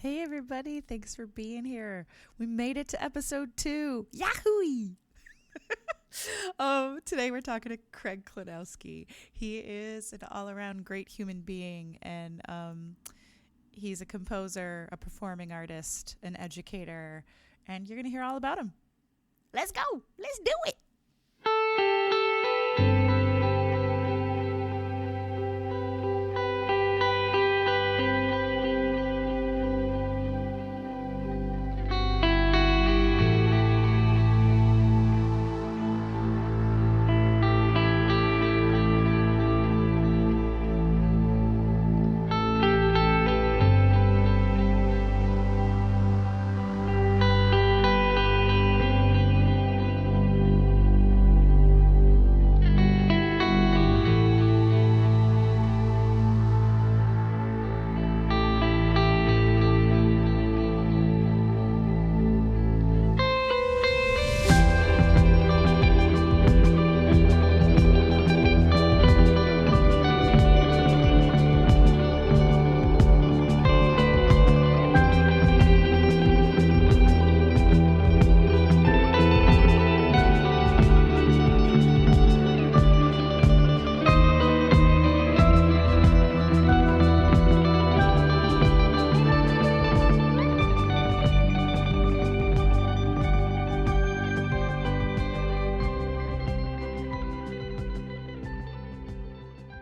Hey, everybody. Thanks for being here. We made it to episode 2. Yahoo! Today we're talking to Craig Klonowski. He is an all around great human being, and he's a composer, a performing artist, an educator, and you're going to hear all about him. Let's go! Let's do it!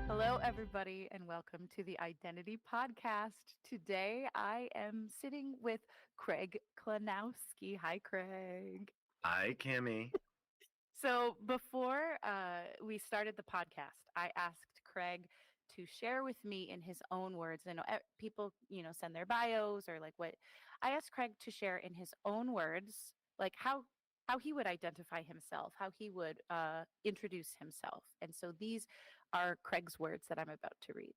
Hello, everybody, and welcome to the Identity Podcast. Today, I am sitting with Craig Klonowski. Hi, Craig. Hi, Kimmy. So, before we started the podcast, I asked Craig to share with me in his own words. I know people, send their bios or like what. I asked Craig to share in his own words, like how he would identify himself, how he would introduce himself. And so these are Craig's words that I'm about to read.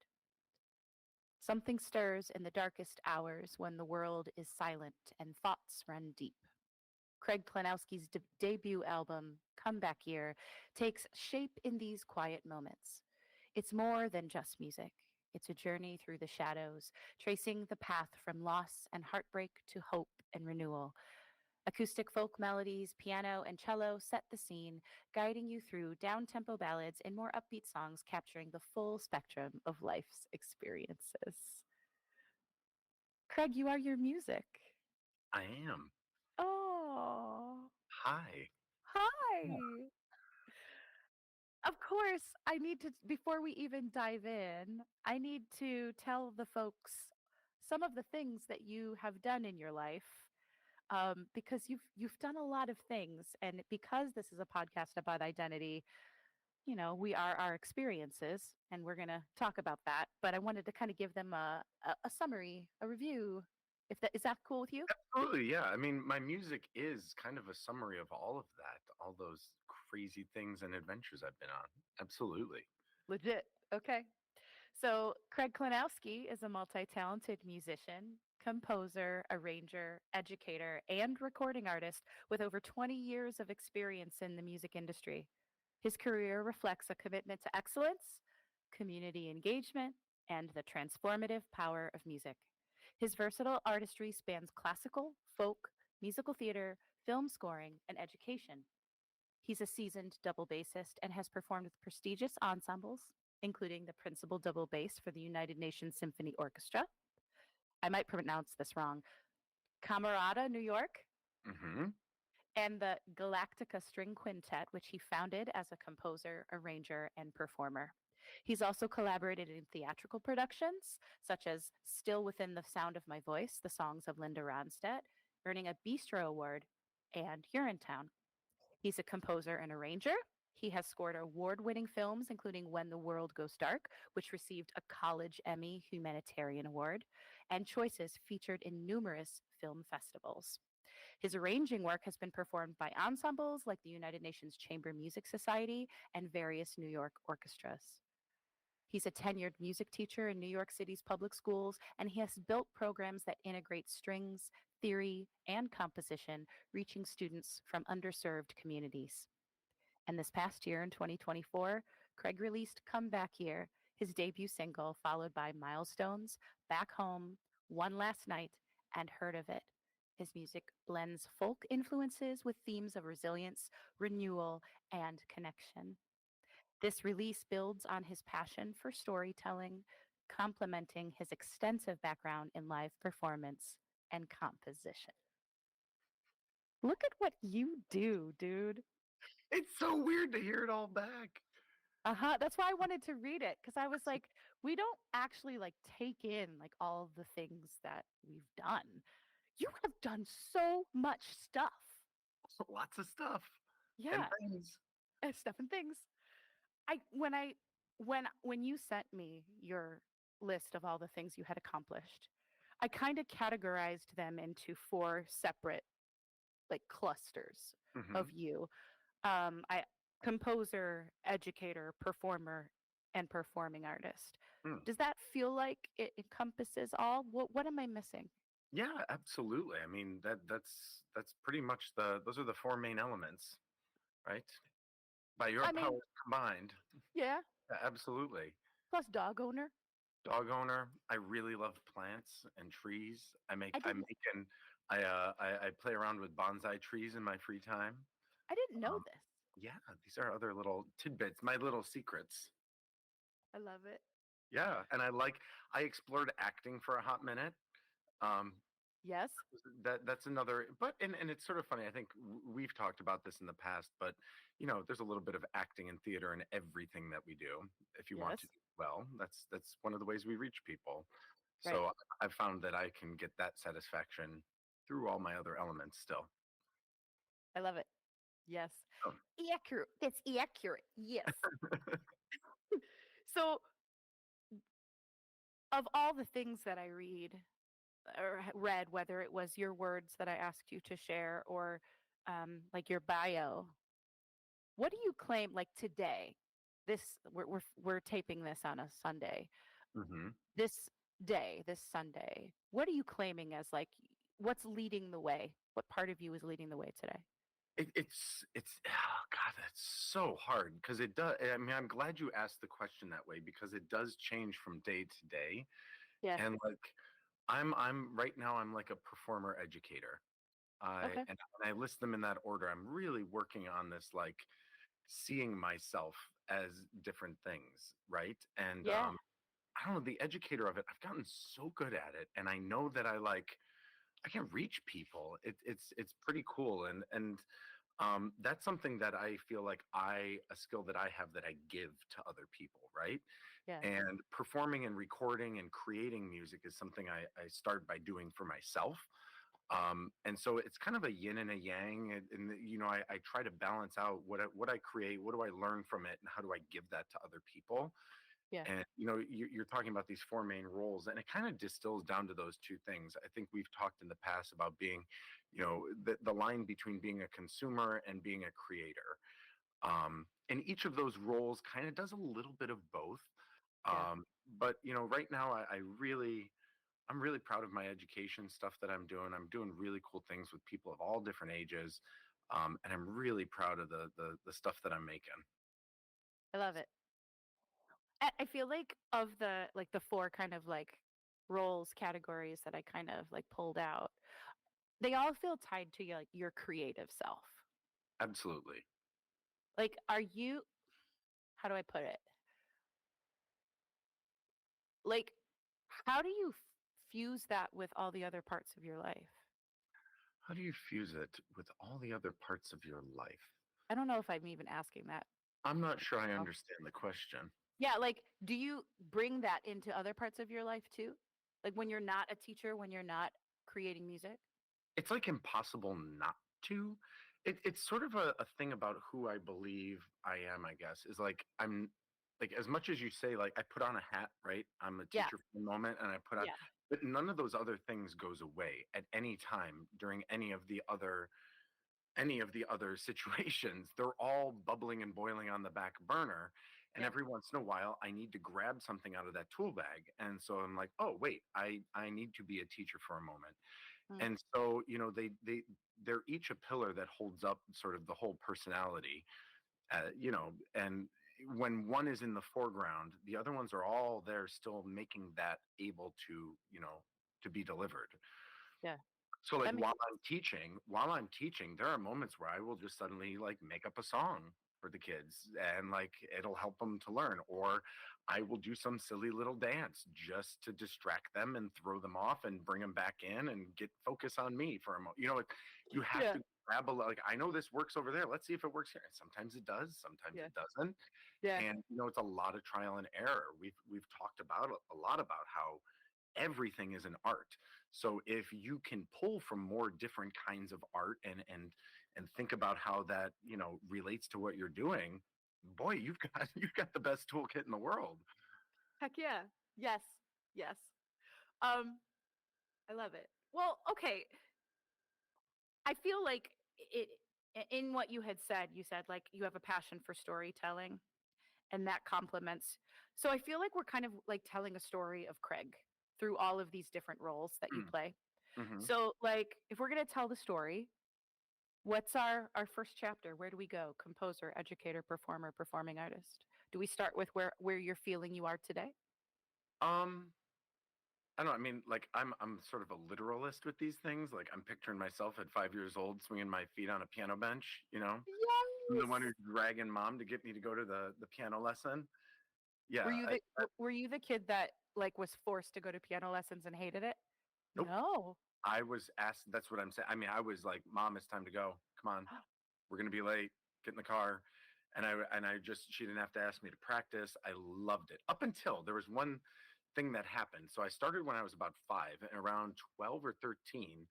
Something stirs in the darkest hours when the world is silent and thoughts run deep. Craig Klonowski's debut album, Comeback Year, takes shape in these quiet moments. It's more than just music. It's a journey through the shadows, tracing the path from loss and heartbreak to hope and renewal. Acoustic folk melodies, piano, and cello set the scene, guiding you through down tempo ballads and more upbeat songs capturing the full spectrum of life's experiences. Craig, you are your music. I am. Oh, Hi. Yeah. hi. Of course, I need to, before we even dive in, I need to tell the folks some of the things that you have done in your life. Because you've done a lot of things, and because this is a podcast about identity, we are our experiences, and we're going to talk about that. But I wanted to kind of give them a summary, a review. If that is that cool with you? Absolutely. Yeah. I mean, my music is kind of a summary of all of that, all those crazy things and adventures I've been on. Absolutely. Legit. Okay. So, Craig Klonowski is a multi talented musician, composer, arranger, educator, and recording artist with over 20 years of experience in the music industry. His career reflects a commitment to excellence, community engagement, and the transformative power of music. His versatile artistry spans classical, folk, musical theater, film scoring, and education. He's a seasoned double bassist and has performed with prestigious ensembles, including the principal double bass for the United Nations Symphony Orchestra. I might pronounce this wrong. Camerata, New York, Mm-hmm. and the Galactica String Quintet, which he founded as a composer, arranger, and performer. He's also collaborated in theatrical productions, such as Still Within the Sound of My Voice, the songs of Linda Ronstadt, earning a Bistro Award, and Urinetown. He's a composer and arranger. He has scored award winning films, including When the World Goes Dark, which received a College Emmy Humanitarian Award, and choices featured in numerous film festivals. His arranging work has been performed by ensembles like the United Nations Chamber Music Society and various New York orchestras. He's a tenured music teacher in New York City's public schools, and he has built programs that integrate strings, theory, and composition, reaching students from underserved communities. And this past year in 2024, Craig released Comeback Year, his debut single, followed by Milestones, Back Home, One Last Night, and heard of it. His music blends folk influences with themes of resilience, renewal, and connection. This release builds on his passion for storytelling, complementing his extensive background in live performance and composition. Look at what you do, dude. It's so weird to hear it all back. Uh-huh. That's why I wanted to read it because I was like, we don't actually like take in like all of the things that we've done. You have done so much stuff. Lots of stuff and Yeah, things. and stuff and things. I when you sent me your list of all the things you had accomplished, I kind of categorized them into four separate like clusters Hmm. of you. I composer, educator, performer, and performing artist. Mm. Does that feel like it encompasses all? What am I missing? Yeah, absolutely. I mean that's pretty much those are the four main elements, right? By your I mean, powers combined. yeah, Absolutely. plus dog owner. Dog owner. I really love plants and trees. I I didn't make and I play around with bonsai trees in my free time. I didn't know Um, this. yeah, these are other little tidbits, my little secrets. I love it. Yeah, and I explored acting for a hot minute. Um, Yes. that's another, but and it's sort of funny. I think we've talked about this in the past, but there's a little bit of acting and theater in everything that we do. If you want Yes. to do well, that's one of the ways we reach people. Right. So I've found that I can get that satisfaction through all my other elements still. I love it. Yes. Oh. Accurate. That's accurate. Yes. So, of all the things that I read, whether it was your words that I asked you to share or like your bio, what do you claim like today? This we're taping this on a Sunday. Hmm. This this Sunday, what are you claiming as like what's leading the way? What part of you is leading the way today? It's oh God, that's so hard because it does. I mean, I'm glad you asked the question that way because it does change from day to day. Yeah. And like, I'm right now, I'm like a performer educator. Okay. And I list them in that order. I'm really working on this, like seeing myself as different things, right? And Yeah. I don't know, the educator of it. I've gotten so good at it, and I know that I can reach people. It's pretty cool, and that's something that I feel like a skill that I have that I give to other people, right? Yeah. And performing and recording and creating music is something I start by doing for myself. And so it's kind of a yin and a yang, and I try to balance out what I create, what do I learn from it, and how do I give that to other people. Yeah. And you're talking about these four main roles, and it kind of distills down to those two things. I think we've talked in the past about being, the line between being a consumer and being a creator. And each of those roles kind of does a little bit of both. Yeah. But right now, I'm really proud of my education stuff that I'm doing. I'm doing really cool things with people of all different ages, and I'm really proud of the stuff that I'm making. I love it. I feel like of the four kind of like roles categories that I kind of like pulled out, they all feel tied to like your creative self. Absolutely. Like, are you? How do I put it? Like, how do you fuse that with all the other parts of your life? How do you fuse it with all the other parts of your life? I don't know if I'm even asking that. I'm not sure I Well, understand the question. yeah, like, do you bring that into other parts of your life too? Like when you're not a teacher, when you're not creating music? It's like impossible not to. It's sort of a thing about who I believe I am, I guess, is like I'm like as much as you say, like I put on a hat, right? I'm a Yeah, teacher for the moment and I put on yeah, but none of those other things goes away at any time during any of the other situations. They're all bubbling and boiling on the back burner. And yeah. every once in a while, I need to grab something out of that tool bag. And so I'm like, oh, wait, I need to be a teacher for a moment. Mm, And so, they're each a pillar that holds up sort of the whole personality, and when one is in the foreground, the other ones are all there still making that able to, to be delivered. Yeah. So like That makes while I'm teaching, there are moments where I will just suddenly like make up a song for the kids and like it'll help them to learn, or I will do some silly little dance just to distract them and throw them off and bring them back in and get focus on me for a moment. You know, like you have yeah. to grab a like I know this works over there. Let's see if it works here. And sometimes it does, sometimes Yeah. it doesn't. Yeah. And you know, it's a lot of trial and error. We've talked about a lot about how everything is an art. So if you can pull from more different kinds of art and think about how that, you know, relates to what you're doing, boy, you've got the best toolkit in the world. Heck yeah. Yes. Yes. Um, I love it. Well, okay. I feel like it in what you had said, you said like you have a passion for storytelling and that complements. So I feel like we're kind of like telling a story of Craig through all of these different roles that you play. Mm-hmm. So like if we're going to tell the story, what's our first chapter? Where do we go? Composer, educator, performer, performing artist. Do we start with where you're feeling you are today? Um, I don't know. I mean, like I'm sort of a literalist with these things. Like I'm picturing myself at 5 years old swinging my feet on a piano bench. You know, I'm the one Yes. who's dragging mom to get me to go to the piano lesson. Yeah, Were you the kid that like was forced to go to piano lessons and hated it? nope. No. I was asked. That's what I'm saying. I mean, I was like, "Mom, it's time to go. Come on, we're gonna be late. Get in the car." And I just she didn't have to ask me to practice. I loved it up until there was one thing that happened. So I started when I was about 5, and around 12 or 13,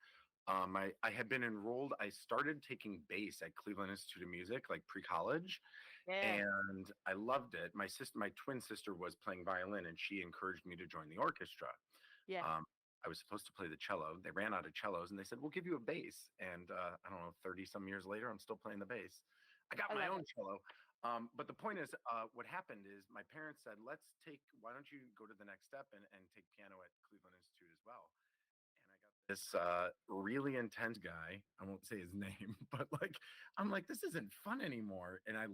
I had been enrolled. I started taking bass at Cleveland Institute of Music, like pre-college, Yeah. and I loved it. My twin sister, was playing violin, and she encouraged me to join the orchestra. Yeah. Um, I was supposed to play the cello. They ran out of cellos, and they said, "We'll give you a bass." And I don't know, 30 some years later, I'm still playing the bass. I got I my love own it. cello. But the point is, what happened is my parents said, why don't you go to the next step and take piano at Cleveland Institute as well? And I got this really intense guy. I won't say his name, but like, I'm like, this isn't fun anymore. And I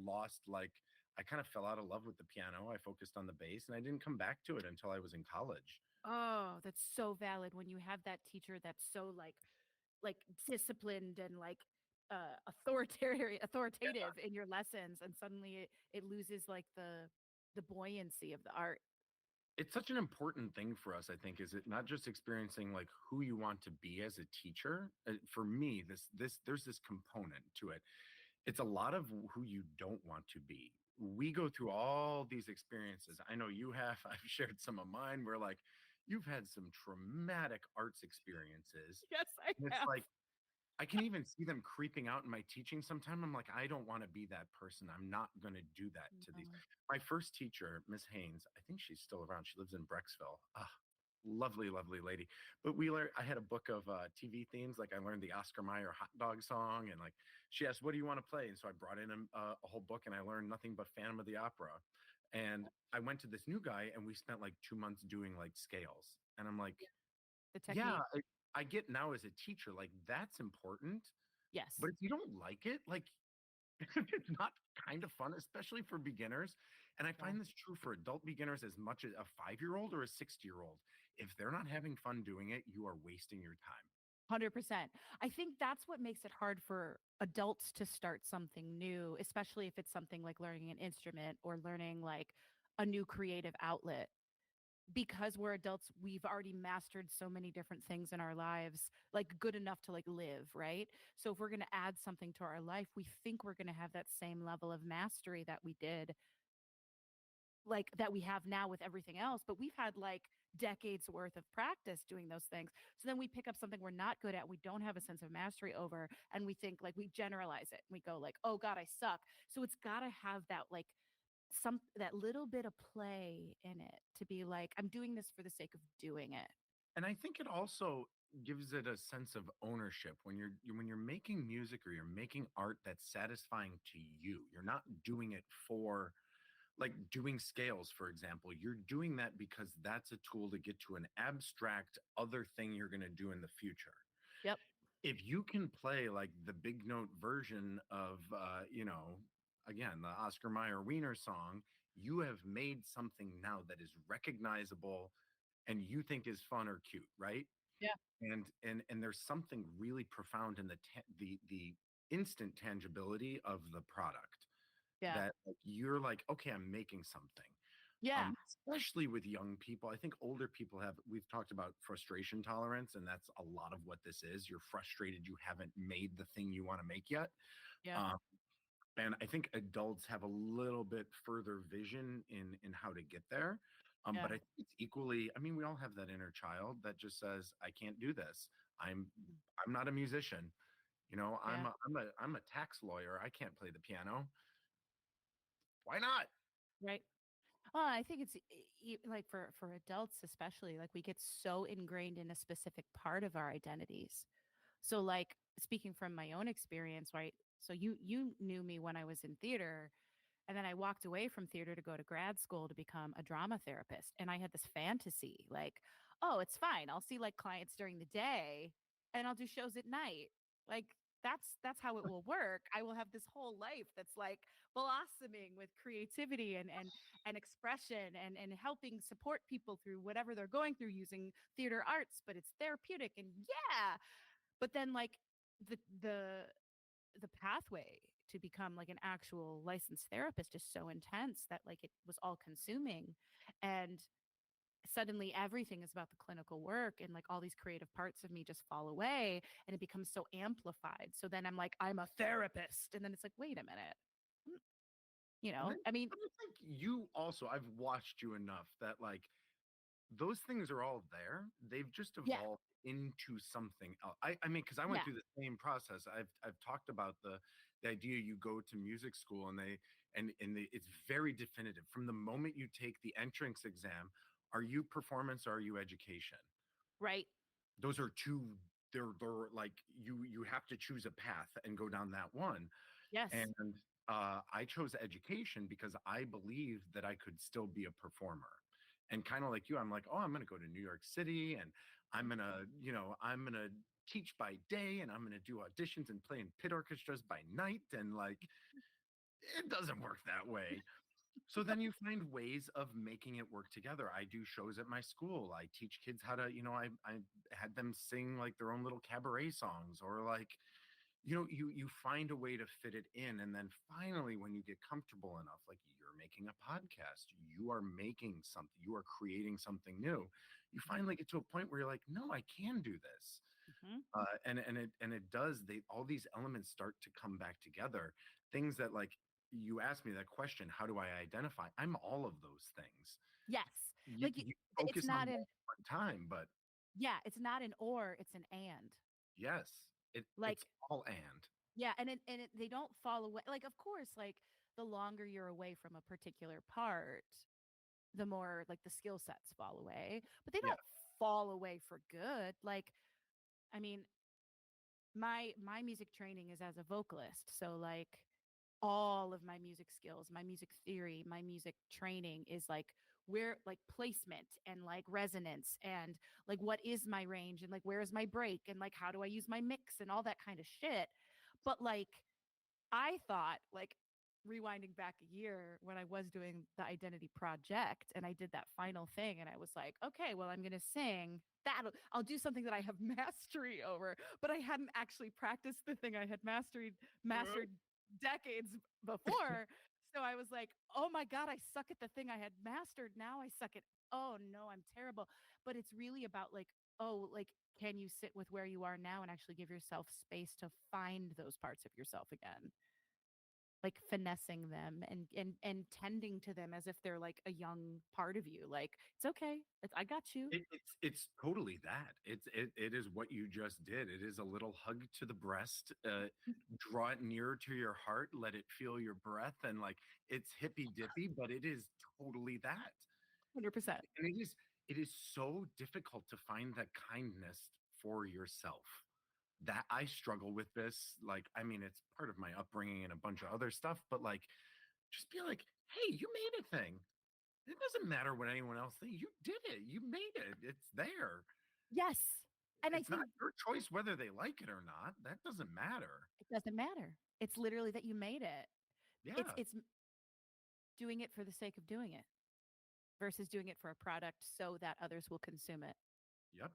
kind of fell out of love with the piano. I focused on the bass and I didn't come back to it until I was in college. Oh, that's so valid when you have that teacher that's so like disciplined and like authoritative in your lessons and suddenly it loses like the buoyancy of the art. It's such an important thing for us, I think, is it not just experiencing like who you want to be as a teacher. For me, this there's this component to it. It's a lot of who you don't want to be. We go through all these experiences. I know you have. I've shared some of mine where like you've had some traumatic arts experiences. Yes, I And it's have. like I can even see them creeping out in my teaching sometime. I'm like, I don't want to be that person. I'm not going to do that to these. No. My first teacher, Miss Haynes, I think she's still around. She lives in Brecksville. Ah, lovely, lovely lady. But I had a book of TV themes. Like I learned the Oscar Mayer hot dog song. And like she asked, what do you want to play? And so I brought in a whole book and I learned nothing but Phantom of the Opera. And I went to this new guy and we spent like 2 months doing like scales. And I'm like, The yeah, technique. I get now as a teacher, like that's important. Yes. But if you don't like it, like it's not kind of fun, especially for beginners. And I Yeah. find this true for adult beginners as much as a 5-year-old or a 60-year-old. If they're not having fun doing it, you are wasting your time. 100%. I think that's what makes it hard for adults to start something new, especially if it's something like learning an instrument or learning like a new creative outlet. Because we're adults, we've already mastered so many different things in our lives, like good enough to like live, right? So if we're going to add something to our life, we think we're going to have that same level of mastery that we did, like that we have now with everything else, but we've had like decades worth of practice doing those things. So then we pick up something we're not good at, we don't have a sense of mastery over, and we think like we generalize it. We go like, "Oh god, I suck." So it's got to have that like that little bit of play in it to be like, I'm doing this for the sake of doing it. And I think it also gives it a sense of ownership when when you're making music or you're making art that's satisfying to you. You're not doing it for like doing scales, for example. You're doing that because that's a tool to get to an abstract other thing you're going to do in the future. Yep. If you can play like the big note version of again, the Oscar Mayer Wiener song, you have made something now that is recognizable and you think is fun or cute, right? Yeah. And there's something really profound in the instant tangibility of the product Yeah. that, like, you're like, okay, I'm making something. Yeah. Especially with young people. I think older people we've talked about frustration tolerance, and that's a lot of what this is. You're frustrated you haven't made the thing you want to make yet. Yeah. Um, and I think adults have a little bit further vision in how to get there. But Yeah. I think it's equally, I mean, we all have that inner child that just says, I can't do this. I'm Mhm. I'm not a musician. Yeah. I'm a tax lawyer. I can't play the piano. Why not? Right. Well, I think it's like for adults especially, like we get so ingrained in a specific part of our identities. So like speaking from my own experience, right? So you knew me when I was in theater, and then I walked away from theater to go to grad school to become a drama therapist. And I had this fantasy like, oh, it's fine. I'll see like clients during the day and I'll do shows at night. Like that's how it will work. I will have this whole life that's like blossoming with creativity and expression and helping support people through whatever they're going through using theater arts, but it's therapeutic and yeah. But then like the the the pathway to become like an actual licensed therapist is so intense that like it was all consuming, and suddenly everything is about the clinical work and like all these creative parts of me just fall away and it becomes so amplified. So then I'm like, I'm a therapist, and then it's like, wait a minute. Mm, And then, I mean, but I think you also, I've watched you enough that, like, those things are all there. They've just yeah, evolved into something else. I mean, because I went yeah, through the same process. I've talked about the idea you go to music school and it's very definitive from the moment you take the entrance exam. Are you performance or are you education? right, Those are two. They're like, you have to choose a path and go down that one. yes, And I chose education because I believed that I could still be a performer. And kind of like you, I'm like, oh, I'm going to go to New York City and I'm going to, I'm going to teach by day and I'm going to do auditions and play in pit orchestras by night. And like, it doesn't work that way. So then you find ways of making it work together. I do shows at my school. I teach kids how to, I had them sing like their own little cabaret songs, or like, you find a way to fit it in. And then finally, when you get comfortable enough, like, you're making a podcast, you are making something, you are creating something new, you finally get to a point where you're like, no, I can do this. mm-hmm. And it does, they all these elements start to come back together. Things that, like, you asked me that question, how do I identify? I'm all of those things. Yes, you like you it's focus on not one an at a time, but yeah, it's not an or, it's an and. yes, Like it's all. And yeah, they don't fall away. Like, of course, like the longer you're away from a particular part, the more like the skill sets fall away, but they yeah. don't fall away for good. Like, I mean, my music training is as a vocalist, so like all of my music skills, my music theory, my music training is like where like placement and like resonance and like what is my range and like where is my break and like how do I use my mix and all that kind of shit. But like I thought, like, rewinding back a year when I was doing the identity project and I did that final thing and I was like, okay, well, I'm going to sing that. I'll do something that I have mastery over, but I hadn't actually practiced the thing I had mastered decades before. So I was like, oh my God, I suck at the thing I had mastered. Now I suck at, oh no, I'm terrible. But it's really about like, oh, like, can you sit with where you are now and actually give yourself space to find those parts of yourself again? Like finessing them and tending to them as if they're like a young part of you. Like, it's okay. I got you. It's totally that. It is what you just did. It is a little hug to the breast. Draw it nearer to your heart. Let it feel your breath, and like, it's hippy dippy, but it is totally that. 100%. And it is so difficult to find that kindness for yourself. That I struggle with this. Like, I mean, it's part of my upbringing and a bunch of other stuff, but like, just be like, hey, you made a thing. It doesn't matter what anyone else thinks. You did it. You made it. It's there. Yes. And I It's not think your choice whether they like it or not. That doesn't matter. it doesn't matter. It's literally that you made it. It's Yeah. it's doing it for the sake of doing it versus doing it for a product so that others will consume it. Yep.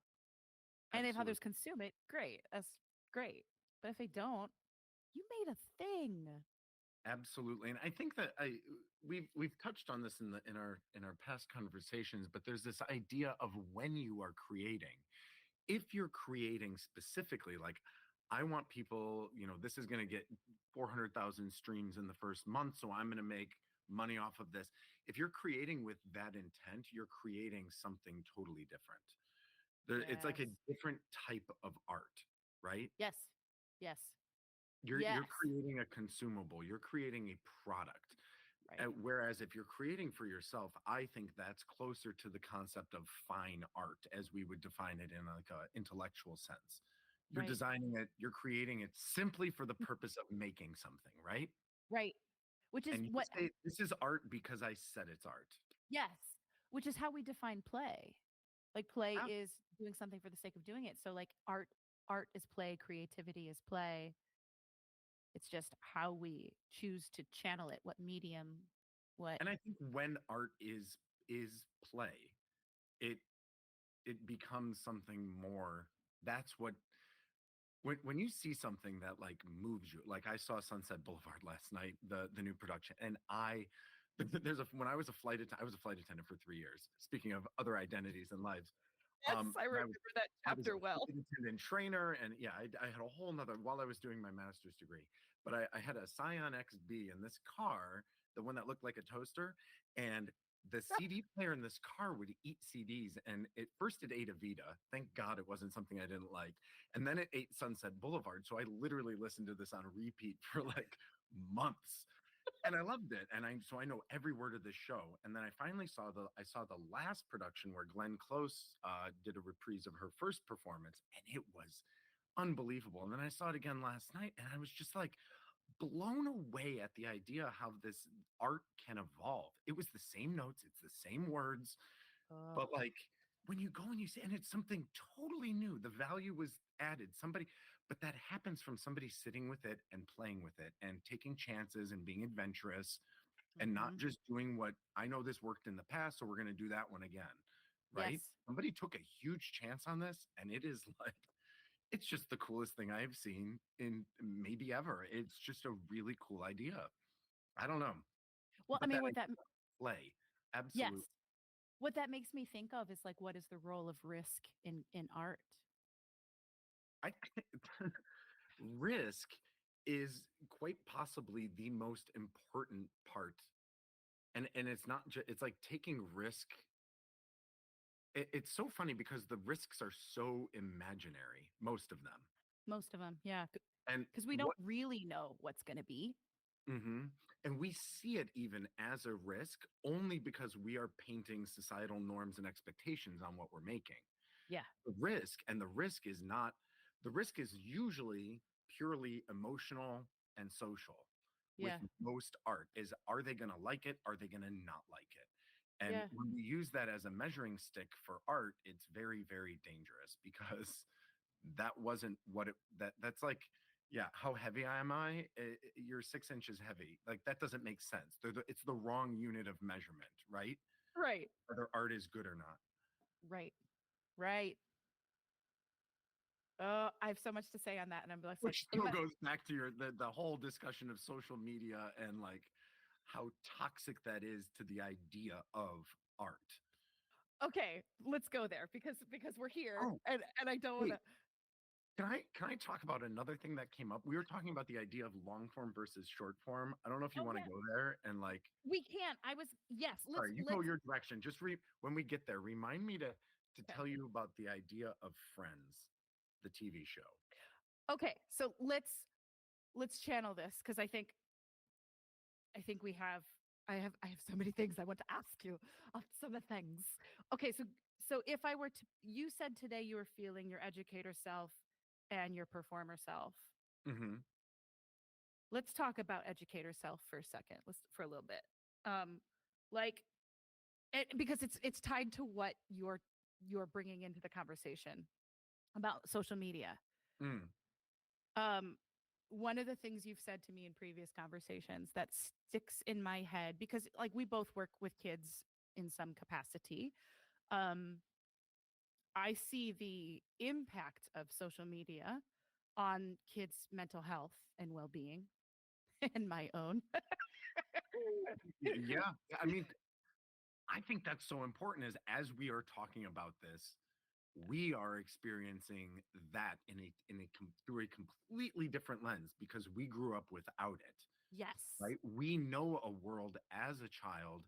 And if Absolutely. others consume it, great. That's great. But if they don't, you made a thing. Absolutely. And I think that we've touched on this in our past conversations, but there's this idea of when you are creating. If you're creating specifically, like I want people, this is going to get 400,000 streams in the first month, so I'm going to make money off of this. If you're creating with that intent, you're creating something totally different. It's like Yes. a different type of art, right? Yes. Yes. You're Yes. creating a consumable, you're creating a product. Right. Whereas if you're creating for yourself, I think that's closer to the concept of fine art as we would define it in like a intellectual sense. You're Right. designing it, you're creating it simply for the purpose of making something, right? Right. Which is And you what, say this is art because I said it's art. yes, which is how we define play. Like play Ah, is doing something for the sake of doing it. So like art is play, creativity is play. It's just how we choose to channel it, what medium, what. and I think when art is play, it it becomes something more. That's what when you see something that like moves you, like I saw Sunset Boulevard last night, the new production, and there's a when I was a I was a flight attendant for 3 years. Speaking of other identities and lives, Yes, I and remember that I was a chapter well. flight attendant trainer, and yeah, I had a whole nother while I was doing my master's degree. But I had a Scion XB in this car, the one that looked like a toaster, and the CD player in this car would eat CDs. And it first it ate Avita. Thank God it wasn't something I didn't like. And then it ate Sunset Boulevard. So I literally listened to this on repeat for like months. And I loved it. And I know every word of the show. And then I saw the last production where Glenn Close did a reprise of her first performance, and it was unbelievable. And then I saw it again last night, and I was just like blown away at the idea how this art can evolve. It was the same notes, it's the same words, Oh, but like when you go and you see, and it's something totally new, the value was added. But that happens from somebody sitting with it and playing with it and taking chances and being adventurous and not hmm. just doing what I know this worked in the past, so we're going to do that one again. Yes. Right? Somebody took a huge chance on this, and it is like, it's just the coolest thing I've seen in maybe ever. It's just a really cool idea. I don't know. Well, I But mean, that what that, play, yes, absolutely. what that makes me think of is like, what is the role of risk in art? I risk is quite possibly the most important part. And it's not just, it's like taking risk. It's so funny because the risks are so imaginary, most of them. Most of them, yeah, And because we don't what really know what's going to be. hmm and we see it even as a risk only because we are painting societal norms and expectations on what we're making. Yeah, The risk is usually purely emotional and social. With yeah, most art is, are they going to like it, are they going to not like it? And yeah. when we use that as a measuring stick for art, it's very, very dangerous because that wasn't what it that's like. Yeah, how heavy am I? You're 6 inches heavy. Like that doesn't make sense. It's the wrong unit of measurement, right? Right, Whether art is good or not. right, right. Oh, I have so much to say on that, and I'm just like, Which still goes back to the whole discussion of social media and like how toxic that is to the idea of art. okay, let's go there because we're here, Oh, and I don't want to. wait. Can I talk about another thing that came up? We were talking about the idea of long form versus short form. I don't know if you Oh want to yeah, go there and like, we can. I was yes. sorry, you go Let's. your direction. Just when we get there, remind me to Okay. tell you about the idea of Friends, the TV show. Okay, so let's channel this because I think we have I have so many things I want to ask you on some of the things. Okay, so if I were to you said today you were feeling your educator self and your performer self. Hmm. Let's talk about educator self for a second. Let's for a little bit. Um like because it's tied to what you're bringing into the conversation about social media. Mm, Um, one of the things you've said to me in previous conversations that sticks in my head because like we both work with kids in some capacity. Um, I see the impact of social media on kids' mental health and well being and my own. Yeah. I mean, I think that's so important is as we are talking about this, we are experiencing that through a completely different lens because we grew up without it, Yes. right? We know a world as a child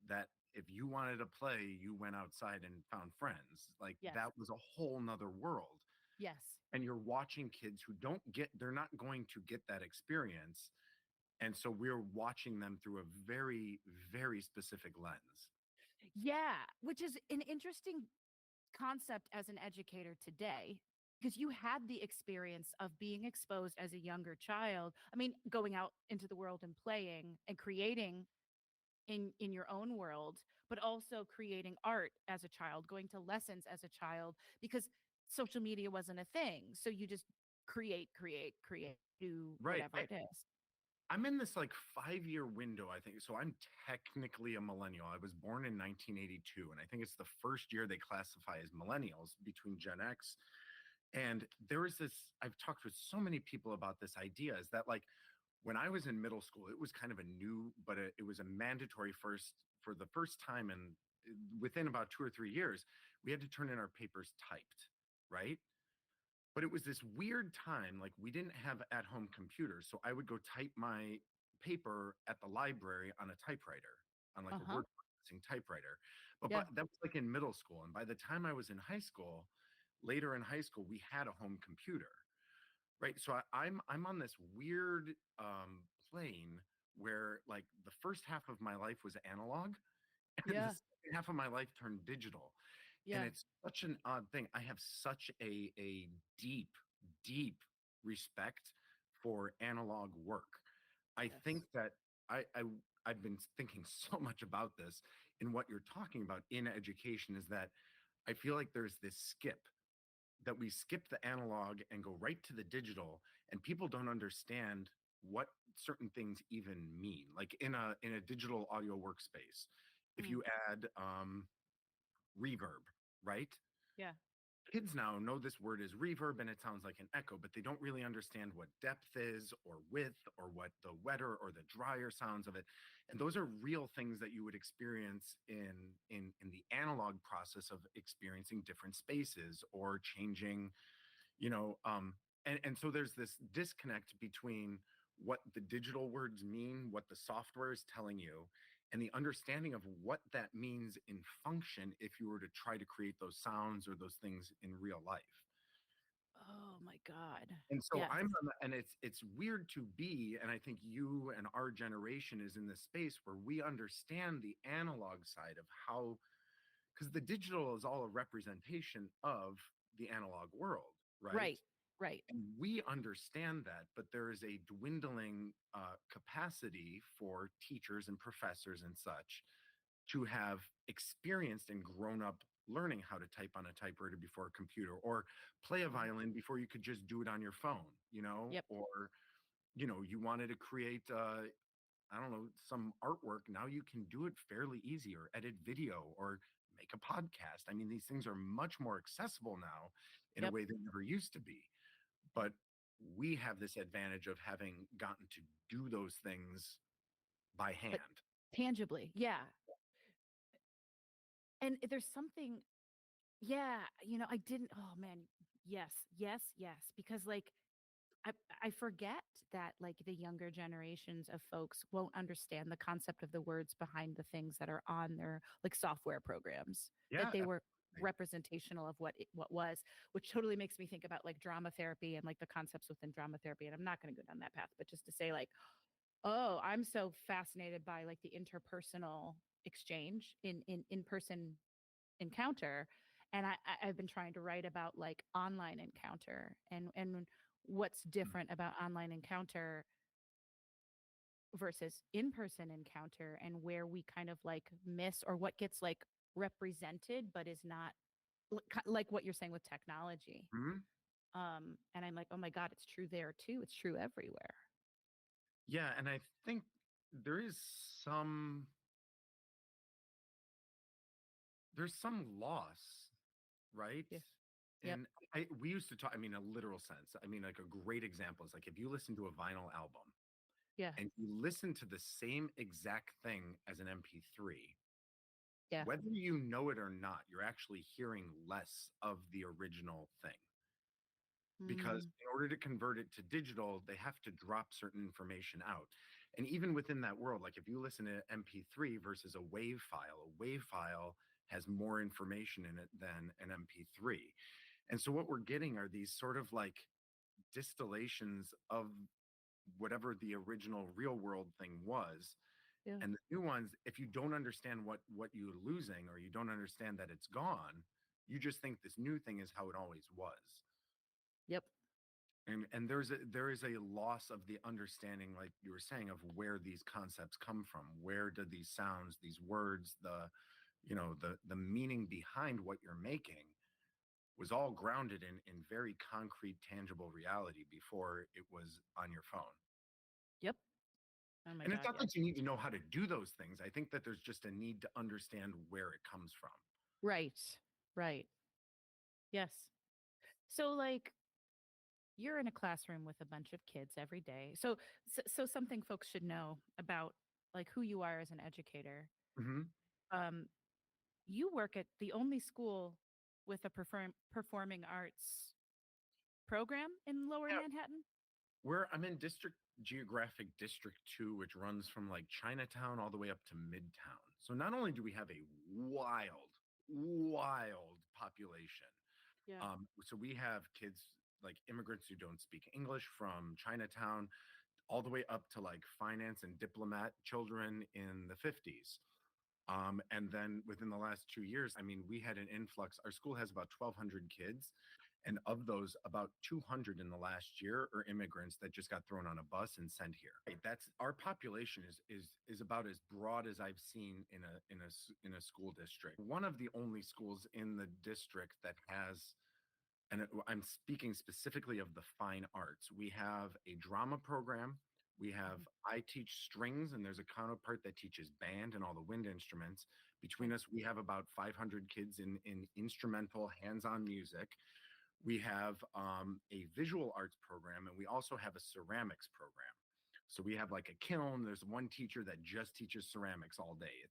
that if you wanted to play, you went outside and found friends. Like Yes. that was a whole nother world. Yes. And you're watching kids who they're not going to get that experience. And so we're watching them through a very, very specific lens. Yeah. Which is an interesting concept as an educator today because you had the experience of being exposed as a younger child. I mean, going out into the world and playing and creating in your own world, but also creating art as a child, going to lessons as a child because social media wasn't a thing. So you just create, do Right. whatever it is. I'm in this like 5 year window, I think. So I'm technically a millennial. I was born in 1982, and I think it's the first year they classify as millennials between Gen X. And there was this, I've talked with so many people about this idea is that like when I was in middle school, it was kind of a new, but it was a mandatory first for the first time. And within about 2 or 3 years, we had to turn in our papers typed, right? But it was this weird time, like we didn't have at-home computers, so I would go type my paper at the library on a typewriter, on like a Uh-huh. word processing typewriter. But Yeah. that was like in middle school, and by the time I was in high school, later in high school, we had a home computer, right? So I'm on this weird plane where like the first half of my life was analog, and the Yeah. second half of my life turned digital. And Yeah. it's such an odd thing. I have such a deep, deep respect for analog work. I think Yes. that I, I I've been thinking so much about this in what you're talking about in education is that I feel like there's this skip that we skip the analog and go right to the digital, and people don't understand what certain things even mean. Like in a digital audio workspace, if Mm. you add reverb, right? Yeah. Kids now know this word is reverb and it sounds like an echo, but they don't really understand what depth is or width or what the wetter or the drier sounds of it. And those are real things that you would experience in the analog process of experiencing different spaces or changing, you know, and so there's this disconnect between what the digital words mean, what the software is telling you, and the understanding of what that means in function if you were to try to create those sounds or those things in real life. Oh my God. And so Yes. and it's weird to be, and I think you and our generation is in this space where we understand the analog side of how, because the digital is all a representation of the analog world, right? Right. Right. And we understand that, but there is a dwindling capacity for teachers and professors and such to have experienced and grown up learning how to type on a typewriter before a computer or play a Mhm. violin before you could just do it on your phone, Yep. or, you wanted to create, I don't know, some artwork. Now you can do it fairly easy or edit video or make a podcast. I mean, these things are much more accessible now in a Yep. way they never used to be, but we have this advantage of having gotten to do those things by But hand. tangibly, yeah. And there's something, yeah, I didn't, oh man, yes, yes, yes. Because like I I forget that like the younger generations of folks won't understand the concept of the words behind the things that are on their like software programs, that Yeah, they were absolutely. representational of what was, which totally makes me think about like drama therapy and like the concepts within drama therapy. And I'm not going to go down that path, but just to say like, oh, I'm so fascinated by like the interpersonal exchange in person encounter. And I've been trying to write about like online encounter and what's Mm. different about online encounter versus in-person encounter and where we kind of like miss or what gets like represented but is not like what you're saying with technology. Mhm. And I'm like, oh my God, it's true there too. It's true everywhere. Yeah, and I think there is some there's some loss, right? Yeah. Yep. And we used to talk, I mean, a literal sense. I mean, like a great example is like if you listen to a vinyl album Yeah. and you listen to the same exact thing as an MP3, Yeah. whether you know it or not, you're actually hearing less of the original thing. Because Mm, in order to convert it to digital, they have to drop certain information out. And even within that world, like if you listen to MP3 versus a wave file has more information in it than an MP3. And so what we're getting are these sort of like distillations of whatever the original real world thing was. yeah. And the new ones, if you don't understand what you're losing or you don't understand that it's gone, you just think this new thing is how it always was. Yep. And there is a loss of the understanding, like you were saying, of where these concepts come from. Where do these sounds, these words, the meaning behind what you're making was all grounded in very concrete, tangible reality before it was on your phone. Yep. Oh my And it's God. not Yes. that you need to know how to do those things. I think that there's just a need to understand where it comes from. Right. Right. Yes. So like you're in a classroom with a bunch of kids every day. So something folks should know about like who you are as an educator. Hmm. Um, you work at the only school with a performing arts program in Lower Manhattan. I'm in geographic district 2, which runs from like Chinatown all the way up to Midtown. So not only do we have a wild population, Yeah. so we have kids like immigrants who don't speak English from Chinatown all the way up to like finance and diplomat children in the 50s. And then within the last 2 years, I mean, we had an influx. Our school has about 1,200 kids. And of those, about 200 in the last year are immigrants that just got thrown on a bus and sent here. Right, that's our population is about as broad as I've seen in a school district. One of the only schools in the district that has, and I'm speaking specifically of the fine arts. We have a drama program. We have, Mhm. I teach strings, and there's a counterpart that teaches band and all the wind instruments. Okay. Between us, we have about 500 kids in instrumental, hands-on music. We have a visual arts program, and we also have a ceramics program. So we have like a kiln. There's one teacher that just teaches ceramics all day.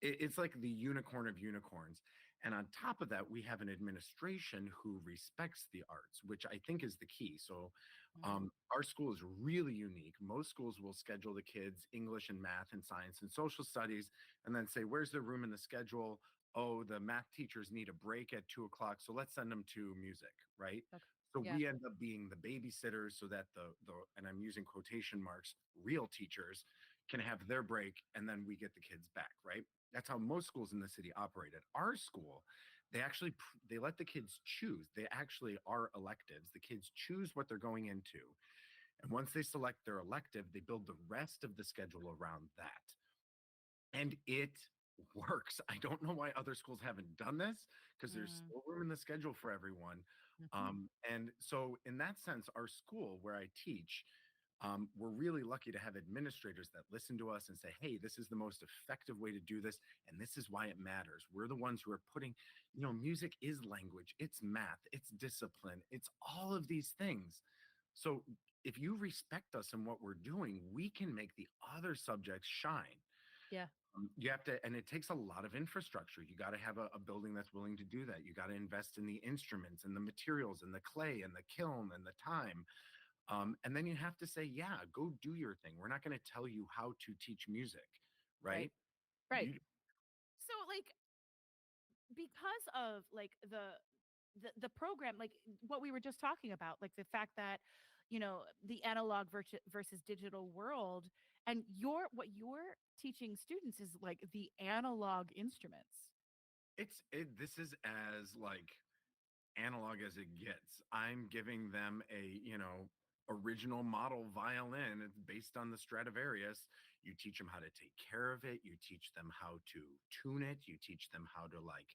It's like the unicorn of unicorns. And on top of that, we have an administration who respects the arts, which I think is the key. So Mm, our school is really unique. Most schools will schedule the kids English and math and science and social studies, and then say, where's the room in the schedule? Oh, the math teachers need a break at 2 o'clock. So let's send them to music, right? okay. So Yeah. we end up being the babysitters so that the and I'm using quotation marks, real teachers can have their break and then we get the kids back, right? That's how most schools in the city operate. At our school, they actually they let the kids choose. They actually are electives. The kids choose what they're going into. And once they select their elective, they build the rest of the schedule around that. And it works. I don't know why other schools haven't done this because there's Mm, still room in the schedule for everyone. mhm. And so, in that sense, our school where I teach, we're really lucky to have administrators that listen to us and say, hey, this is the most effective way to do this. And this is why it matters. We're the ones who are putting, music is language, it's math, it's discipline, it's all of these things. So, if you respect us and what we're doing, we can make the other subjects shine. Yeah. You have to, and it takes a lot of infrastructure. You got to have a building that's willing to do that. You got to invest in the instruments and the materials and the clay and the kiln and the time. And then you have to say, yeah, go do your thing. We're not going to tell you how to teach music, Right. right? Right. You, So like because of like the program, like what we were just talking about, like the fact that the analog versus digital world, and what you're teaching students is like the analog instruments. this is as like analog as it gets. I'm giving them a, original model violin. It's based on the Stradivarius. You teach them how to take care of it. You teach them how to tune it. You teach them how to like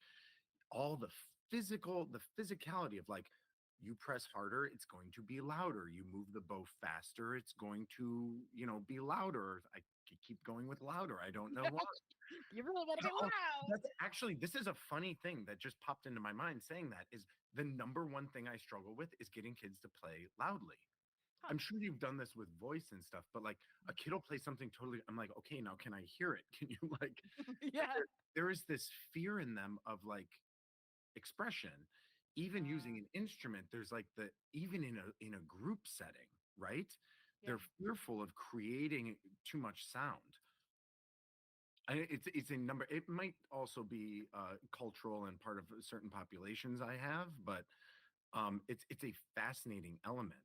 all the physicality of like, you press harder, it's going to be louder. You move the bow faster, it's going to, be louder. I keep going with louder. I don't know why. You really better get Oh, loud. that's actually, this is a funny thing that just popped into my mind saying that is the number one thing I struggle with is getting kids to play loudly. Huh. I'm sure you've done this with voice and stuff, but like a kid will play something totally, I'm like, okay, now can I hear it? Can you like, Yeah. there is this fear in them of like expression, even using Uh, an instrument. There's like the, even in a group setting, right? yeah. They're fearful of creating too much sound. It's a number. It might also be cultural and part of certain populations I have, but it's a fascinating element.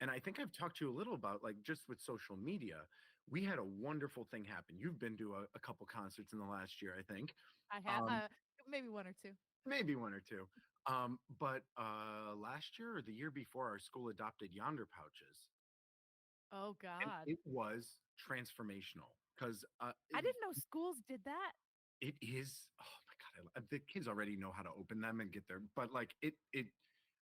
And I think I've talked to you a little about like just with social media. We had a wonderful thing happen. You've been to a couple concerts in the last year, I think, I have um, maybe one or two. maybe one or two. But last year or the year before, our school adopted Yonder pouches, Oh and God. it was transformational because I didn't know schools did that. it is, oh my god, the kids already know how to open them and get there, but like it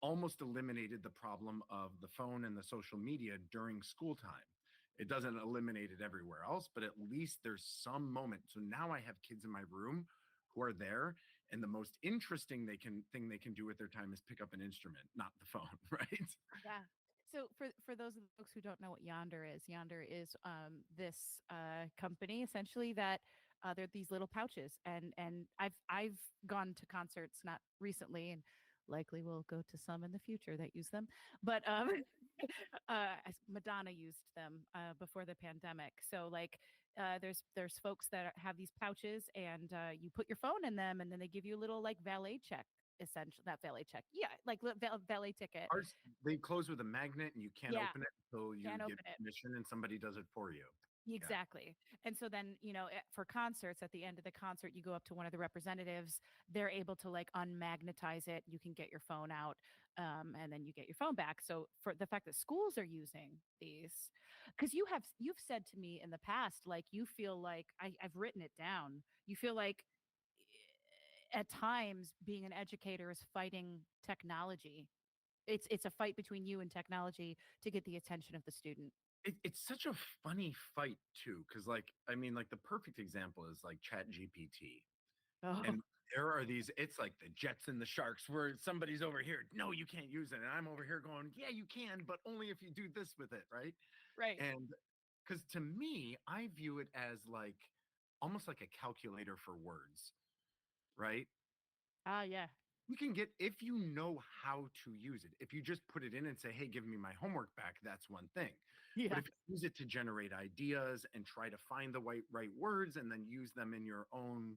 almost eliminated the problem of the phone and the social media during school time. It doesn't eliminate it everywhere else, but at least there's some moment. So now I have kids in my room who are there, and the most interesting thing they can do with their time is pick up an instrument, not the phone, right? Yeah. So for those of the folks who don't know what Yonder is this company essentially that they're these little pouches, and I've gone to concerts not recently and likely will go to some in the future that use them, but Madonna used them before the pandemic. So like there's folks that have these pouches, and you put your phone in them, and then they give you a little like valet check, essentially that valet check, yeah, like valet ticket. Ours, they close with a magnet and you can't Yeah, open it until you can't get open it. permission and somebody does it for you. Yeah. Exactly. And so then, for concerts, at the end of the concert, you go up to one of the representatives. They're able to like unmagnetize it. You can get your phone out, and then you get your phone back. So for the fact that schools are using these, because you've said to me in the past, like you feel like I've written it down. You feel like at times being an educator is fighting technology. It's a fight between you and technology to get the attention of the student. It's such a funny fight too, because like I mean, like the perfect example is like Chat GPT. Oh, And there are these, it's like the Jets and the Sharks where somebody's over here, no, you can't use it. And I'm over here going, yeah, you can, but only if you do this with it, right? right. And because to me, I view it as like almost like a calculator for words, right? Ah, yeah. You can get, if you know how to use it, if you just put it in and say, hey, give me my homework back, that's one thing. But Yeah. if you use it to generate ideas and try to find the right words and then use them in your own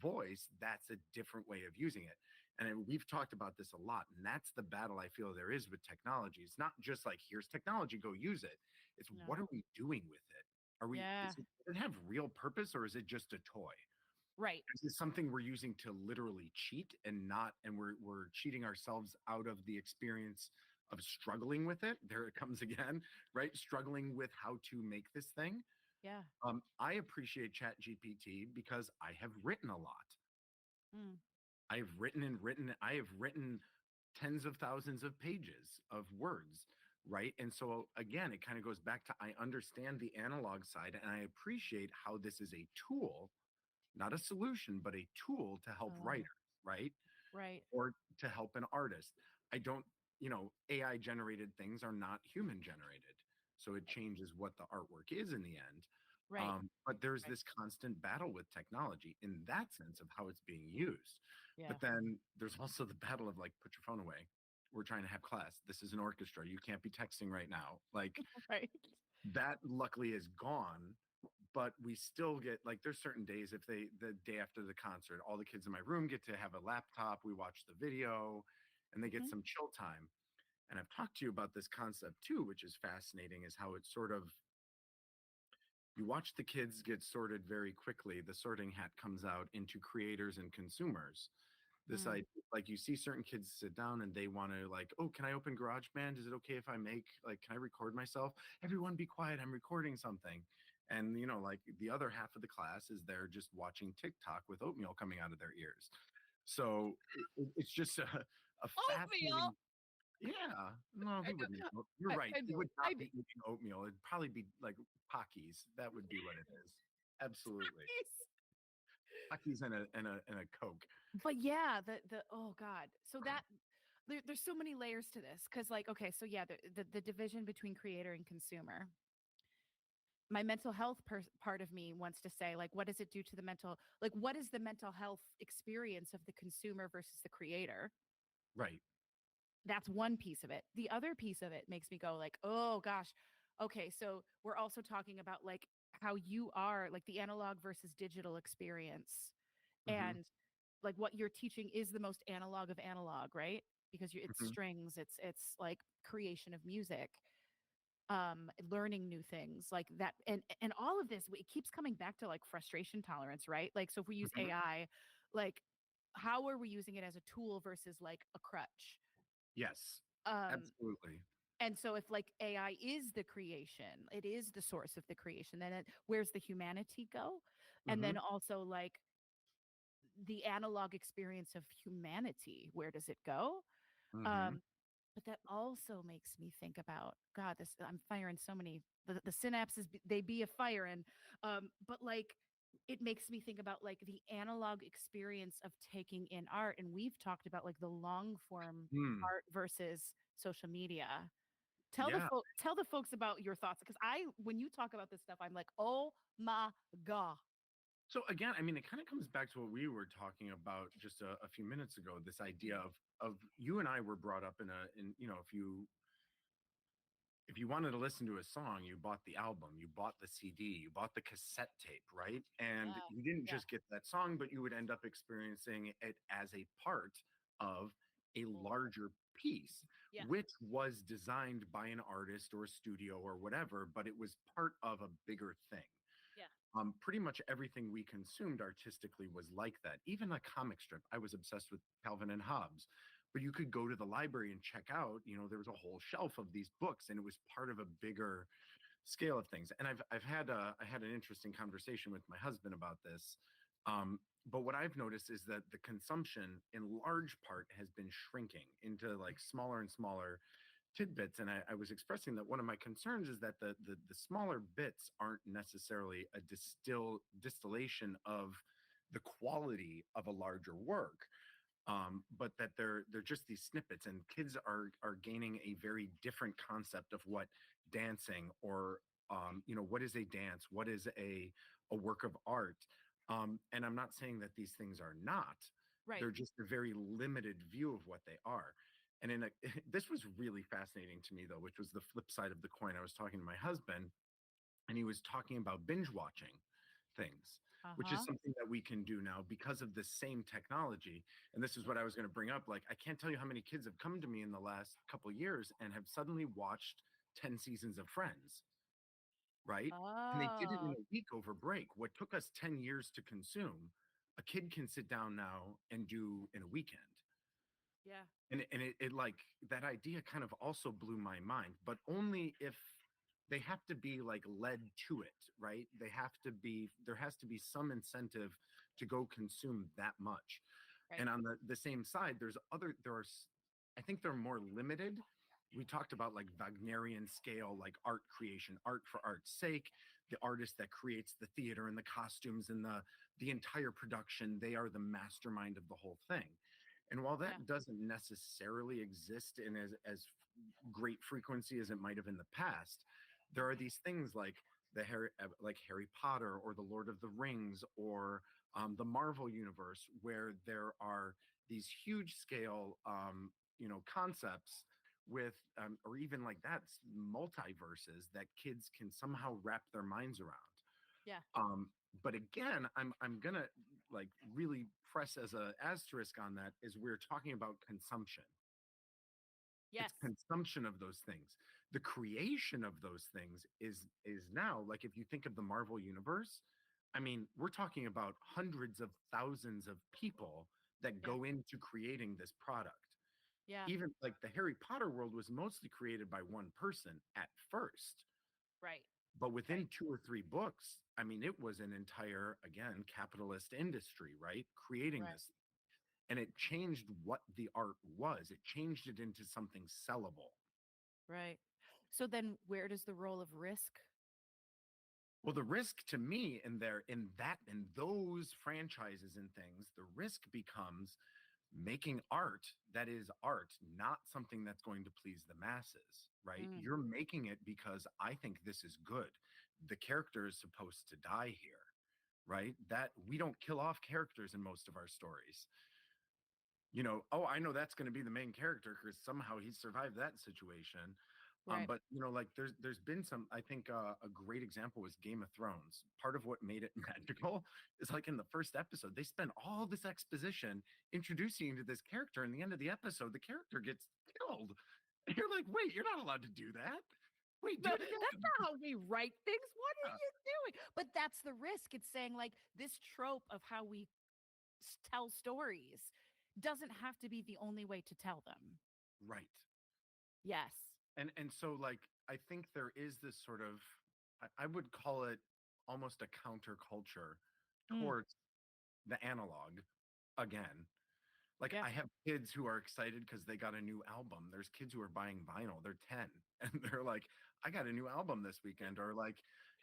voice, that's a different way of using it. And we've talked about this a lot. And that's the battle I feel there is with technology. It's not just like, here's technology, go use it. It's No. what are we doing with it? Yeah. Does it have real purpose or is it just a toy? Right. Is this something we're using to literally cheat and not, and we're cheating ourselves out of the experience of struggling with it? There it comes again, right? Struggling with how to make this thing. Yeah. I appreciate Chat GPT because I have written a lot. Mm. I've written and written. I have written tens of thousands of pages of words, right? And so again, it kind of goes back to I understand the analog side and I appreciate how this is a tool, not a solution, but a tool to help Oh, writers, right? right. Or to help an artist. I don't, AI generated things are not human generated. So it changes what the artwork is in the end. Right. But there's Right. this constant battle with technology in that sense of how it's being used. Yeah. But then there's also the battle of like, put your phone away. We're trying to have class. This is an orchestra. You can't be texting right now. Like Right. that luckily is gone, but we still get like there's certain days if the day after the concert, all the kids in my room get to have a laptop, we watch the video and they get Mhm. some chill time. And I've talked to you about this concept too, which is fascinating, is how it's sort of you watch the kids get sorted very quickly. The sorting hat comes out into creators and consumers. This Mm. idea, like you see certain kids sit down and they want to like, oh, can I open GarageBand? Is it okay if I make like, can I record myself? Everyone be quiet. I'm recording something. And like the other half of the class is there just watching TikTok with oatmeal coming out of their ears. So it's just a fascinating, Oatmeal. Yeah. No, I he wouldn't eat know. you're right. I He know. would not I be know. eating oatmeal. It'd probably be like Pockies. That would be what it is. Absolutely. Pockies and a Coke. But yeah, the oh god. So that there's so many layers to this because like okay, so yeah, the division between creator and consumer. My mental health part of me wants to say like what does it do to the mental like what is the mental health experience of the consumer versus the creator? Right. That's one piece of it. The other piece of it makes me go like, "Oh gosh. Okay, so we're also talking about like how you are like the analog versus digital experience Hmm. and like what you're teaching is the most analog of analog, right? Because it's Hmm. strings, it's like creation of music, learning new things like that, and all of this it keeps coming back to like frustration tolerance, right? Like so if we use Hmm. AI, like how are we using it as a tool versus like a crutch? Yes. Um, Absolutely. and so if like AI is the creation, it is the source of the creation, then where's the humanity go? And Hmm. then also like the analog experience of humanity, where does it go? Hmm. Um, but that also makes me think about God. This I'm firing so many the synapses. They be a fire, and but like it makes me think about like the analog experience of taking in art, and we've talked about like the long form Mm. art versus social media. Yeah. Tell the folks about your thoughts because I when you talk about this stuff, I'm like, oh my god. So again, I mean, it kind of comes back to what we were talking about just a few minutes ago. This idea of you and I were brought up in if you wanted to listen to a song, you bought the album, you bought the CD, you bought the cassette tape, right? And Yeah, you didn't yeah, just get that song, but you would end up experiencing it as a part of a oh, larger piece, yeah, which was designed by an artist or a studio or whatever, but it was part of a bigger thing. yeah, Pretty much everything we consumed artistically was like that. Even a comic strip. I was obsessed with Calvin and Hobbes. But you could go to the library and check out, there was a whole shelf of these books, and it was part of a bigger scale of things. And I had an interesting conversation with my husband about this. But what I've noticed is that the consumption, in large part, has been shrinking into like smaller and smaller tidbits. And I was expressing that one of my concerns is that the smaller bits aren't necessarily a distillation of the quality of a larger work, but that they're just these snippets, and kids are gaining a very different concept of what dancing or what is a dance, what is a work of art. And I'm not saying that these things are not. right. They're just a very limited view of what they are. And this was really fascinating to me though, which was the flip side of the coin. I was talking to my husband, and he was talking about binge watching things, Uh which is huh. something that we can do now because of the same technology. And this is what I was going to bring up. Like, I can't tell you how many kids have come to me in the last couple of years and have suddenly watched 10 seasons of Friends, right? And they did it in Oh, a week over break. What took us 10 years to consume, a kid can sit down now and do in a weekend. yeah, And it like that idea kind of also blew my mind, but only if they have to be like led to it, right? There has to be some incentive to go consume that much. right. And on the same side, I think they're more limited. We talked about like Wagnerian scale, like art creation, art for art's sake. The artist that creates the theater and the costumes and the entire production, they are the mastermind of the whole thing. And while Yeah, that doesn't necessarily exist in as great frequency as it might have in the past, there are these things like like Harry Potter or the Lord of the Rings or the Marvel universe, where there are these huge scale, concepts with, or even like that, multiverses that kids can somehow wrap their minds around. yeah. But again, I'm gonna like really press as a asterisk on that is we're talking about consumption. Yes. It's consumption of those things. The creation of those things is now, like, if you think of the Marvel universe, I mean, we're talking about hundreds of thousands of people that Yeah. go into creating this product. Yeah. Even like the Harry Potter world was mostly created by one person at first, Right. but Right. within two or three books, I mean, it was an entire, again, capitalist industry, right? Creating Right. this. and it changed what the art was. It changed it into something sellable. Right. So then where does the role of risk? Well, the risk to me in those franchises and things, the risk becomes making art that is art, not something that's going to please the masses, right? Mm, You're making it because I think this is good. The character is supposed to die here, right? That we don't kill off characters in most of our stories. Oh, I know that's going to be the main character because somehow he survived that situation. right. But like there's been some. I think a great example was Game of Thrones. Part of what made it magical is like in the first episode, they spend all this exposition introducing you to this character. And the end of the episode, the character gets killed. And you're like, wait, you're not allowed to do that. Wait, do No, it that's again. not how we write things. What are Yeah, you doing? But that's the risk. It's saying like this trope of how we tell stories doesn't have to be the only way to tell them. right. Yes. And so like I think there is this sort of I would call it almost a counterculture Mm, towards the analog again. Like yeah. I have kids who are excited because they got a new album. There's kids who are buying vinyl. They're 10 and they're like, I got a new album this weekend. Or like,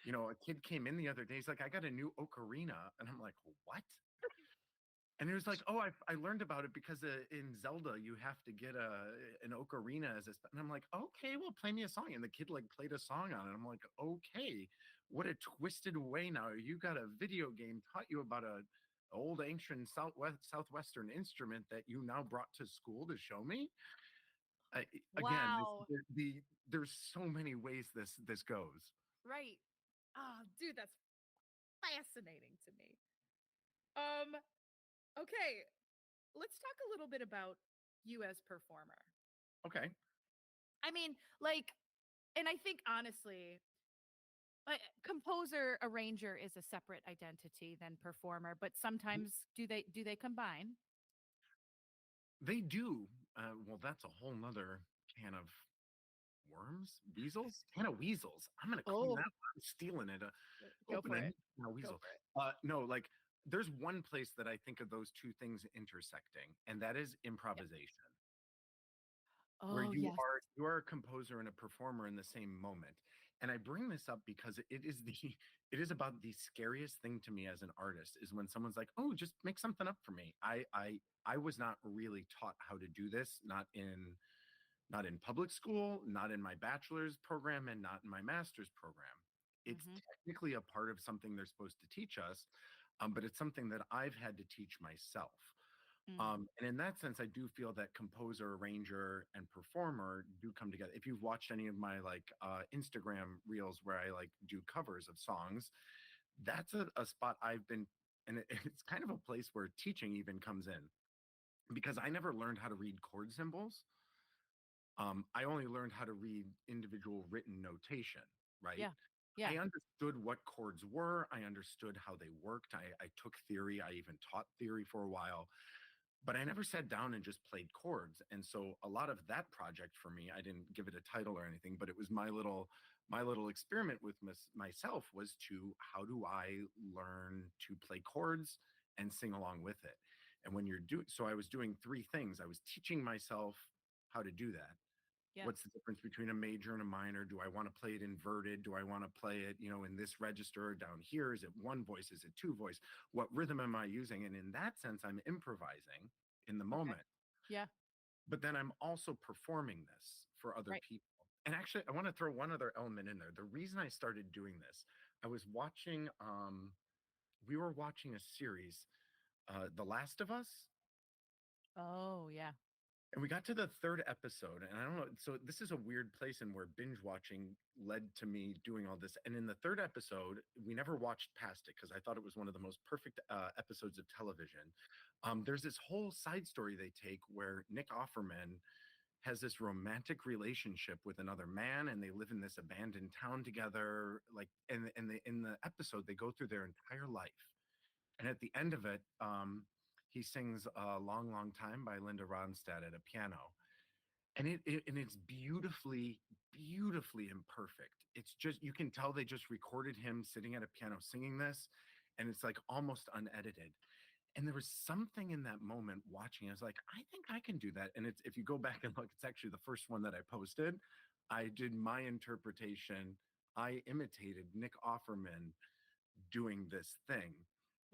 a kid came in the other day. He's like, I got a new ocarina. And I'm like, what? And he was like, "Oh, I learned about it because in Zelda you have to get an ocarina as a." And I'm like, "Okay, well, play me a song." And the kid like played a song on it. I'm like, "Okay, what a twisted way now. You got a video game taught you about a old ancient southwestern instrument that you now brought to school to show me." Again, Wow. there's so many ways this goes. Right. Oh, dude, that's fascinating to me. Um, okay, let's talk a little bit about you as performer. Okay. I mean, like, and I think honestly, composer arranger is a separate identity than performer, but sometimes do they combine? They do. Well, that's a whole nother can of worms, weasels, can of weasels. I'm gonna clean that. Oh, I'm stealing it. go Open for a it. new can of Go weasel. for it. No, like there's one place that I think of those two things intersecting, and that is Yeah. improvisation, where Oh, you yes. are you are a composer and a performer in the same moment. And I bring this up because it is the it is about the scariest thing to me as an artist is when someone's like, "Oh, just make something up for me." I was not really taught how to do this, not in public school, not in my bachelor's program, and not in my master's program. It's Hmm. technically a part of something they're supposed to teach us, but it's something that I've had to teach myself. Mm. And in that sense, I do feel that composer, arranger, and performer do come together. If you've watched any of my like Instagram reels where I like do covers of songs, that's a spot I've been, and it's kind of a place where teaching even comes in because I never learned how to read chord symbols. I only learned how to read individual written notation, right? Yeah. Yeah. I understood what chords were. I understood how they worked. I took theory. I even taught theory for a while, but I never sat down and just played chords. And so a lot of that project for me, I didn't give it a title or anything, but it was my little experiment with myself was to how do I learn to play chords and sing along with it. And when you're doing so I was doing three things. I was teaching myself how to do that. Yeah. What's the difference between a major and a minor? Do I want to play it inverted? Do I want to play it, in this register down here? Is it one voice? Is it two voice? What rhythm am I using? And in that sense, I'm improvising in the Okay. moment, Yeah. but then I'm also performing this for other Right. people. And actually, I want to throw one other element in there. The reason I started doing this, I was watching, we were watching a series, The Last of Us. Oh, yeah. And we got to the third episode, and I don't know. So this is a weird place in where binge watching led to me doing all this. And in the third episode, we never watched past it because I thought it was one of the most perfect episodes of television. There's this whole side story they take where Nick Offerman has this romantic relationship with another man, and they live in this abandoned town together. Like, and in the episode, they go through their entire life, and at the end of it, he sings "A Long, Long Time" by Linda Ronstadt at a piano, and it's beautifully, beautifully imperfect. It's just you can tell they just recorded him sitting at a piano singing this, and it's like almost unedited. And there was something in that moment watching. I was like, I think I can do that. And it's, if you go back and look, it's actually the first one that I posted. I did my interpretation. I imitated Nick Offerman doing this thing.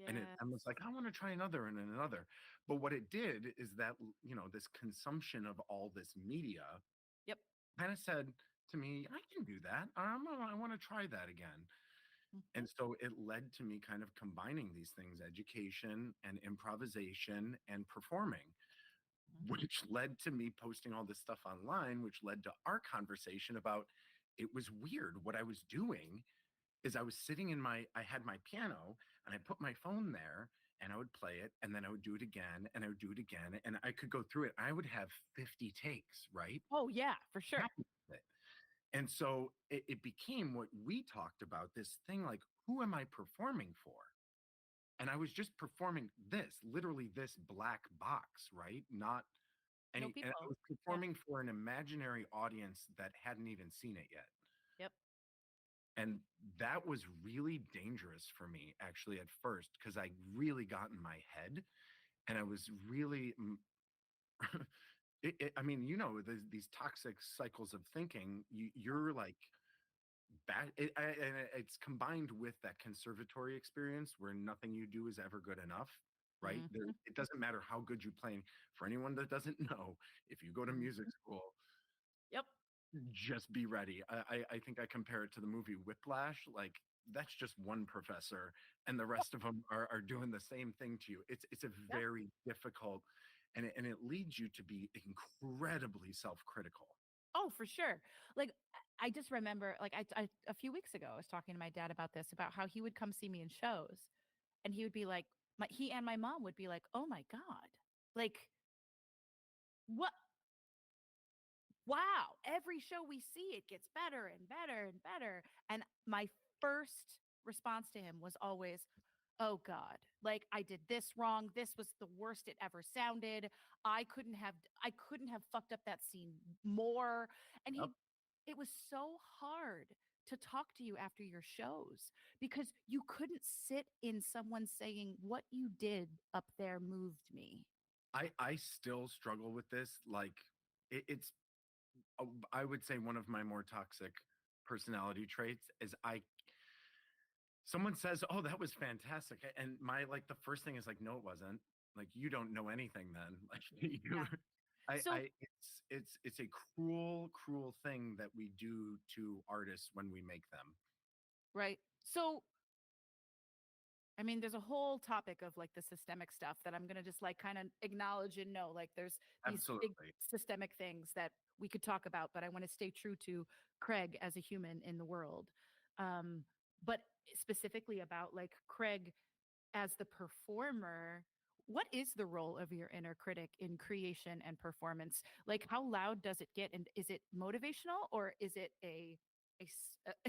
And it, I was Yes. like, I want to try another and another. But what it did is that, this consumption of all this media Yep. kind of said to me, I can do that. I want to try that again. Hmm. And so it led to me kind of combining these things, education and improvisation and performing, which led to me posting all this stuff online, which led to our conversation about it was weird. What I was doing is I was sitting I had my piano and I put my phone there and I would play it and then I would do it again and I would do it again and I could go through it. I would have 50 takes, right? Oh yeah, for sure. Happy with it. And so it became what we talked about, this thing like, who am I performing for? And I was just performing this, literally this black box, right? Not No any, and I people. was Yeah. performing for an imaginary audience that hadn't even seen it yet. Yep. And that was really dangerous for me, actually, at first, because I really got in my head and I was really, I mean, these toxic cycles of thinking, you're like, and it's combined with that conservatory experience where nothing you do is ever good enough, right? There, Hmm. it doesn't matter how good you play. For anyone that doesn't know, if you go to music Hmm. school, Yep. just be ready. I think I compare it to the movie Whiplash. Like, that's just one professor, and the rest of them are doing the same thing to you. It's a Yeah. very difficult, and it leads you to be incredibly self-critical. Oh, for sure. Like I just remember, like a few weeks ago, I was talking to my dad about this, about how he would come see me in shows, and he would be like, he and my mom would be like, "Oh my god, like what? Wow! Every show we see, it gets better and better and better." And my first response to him was always, "Oh God, like I did this wrong. This was the worst it ever sounded. I couldn't have fucked up that scene more." And Yep. it was so hard to talk to you after your shows because you couldn't sit in someone saying what you did up there moved me. I still struggle with this. Like, it's I would say one of my more toxic personality traits is I someone says, "Oh, that was fantastic," and my like the first thing is like, "No, it wasn't." Like, you don't know anything then. Like, you, Yeah. So, it's a cruel, cruel thing that we do to artists when we make them. right. So, I mean, there's a whole topic of like the systemic stuff that I'm going to just like kind of acknowledge and know. Like, there's these big Absolutely. systemic things that we could talk about, but I want to stay true to Craig as a human in the world. Um, but specifically about like Craig as the performer, what is the role of your inner critic in creation and performance? Like, how loud does it get? And is it motivational or is it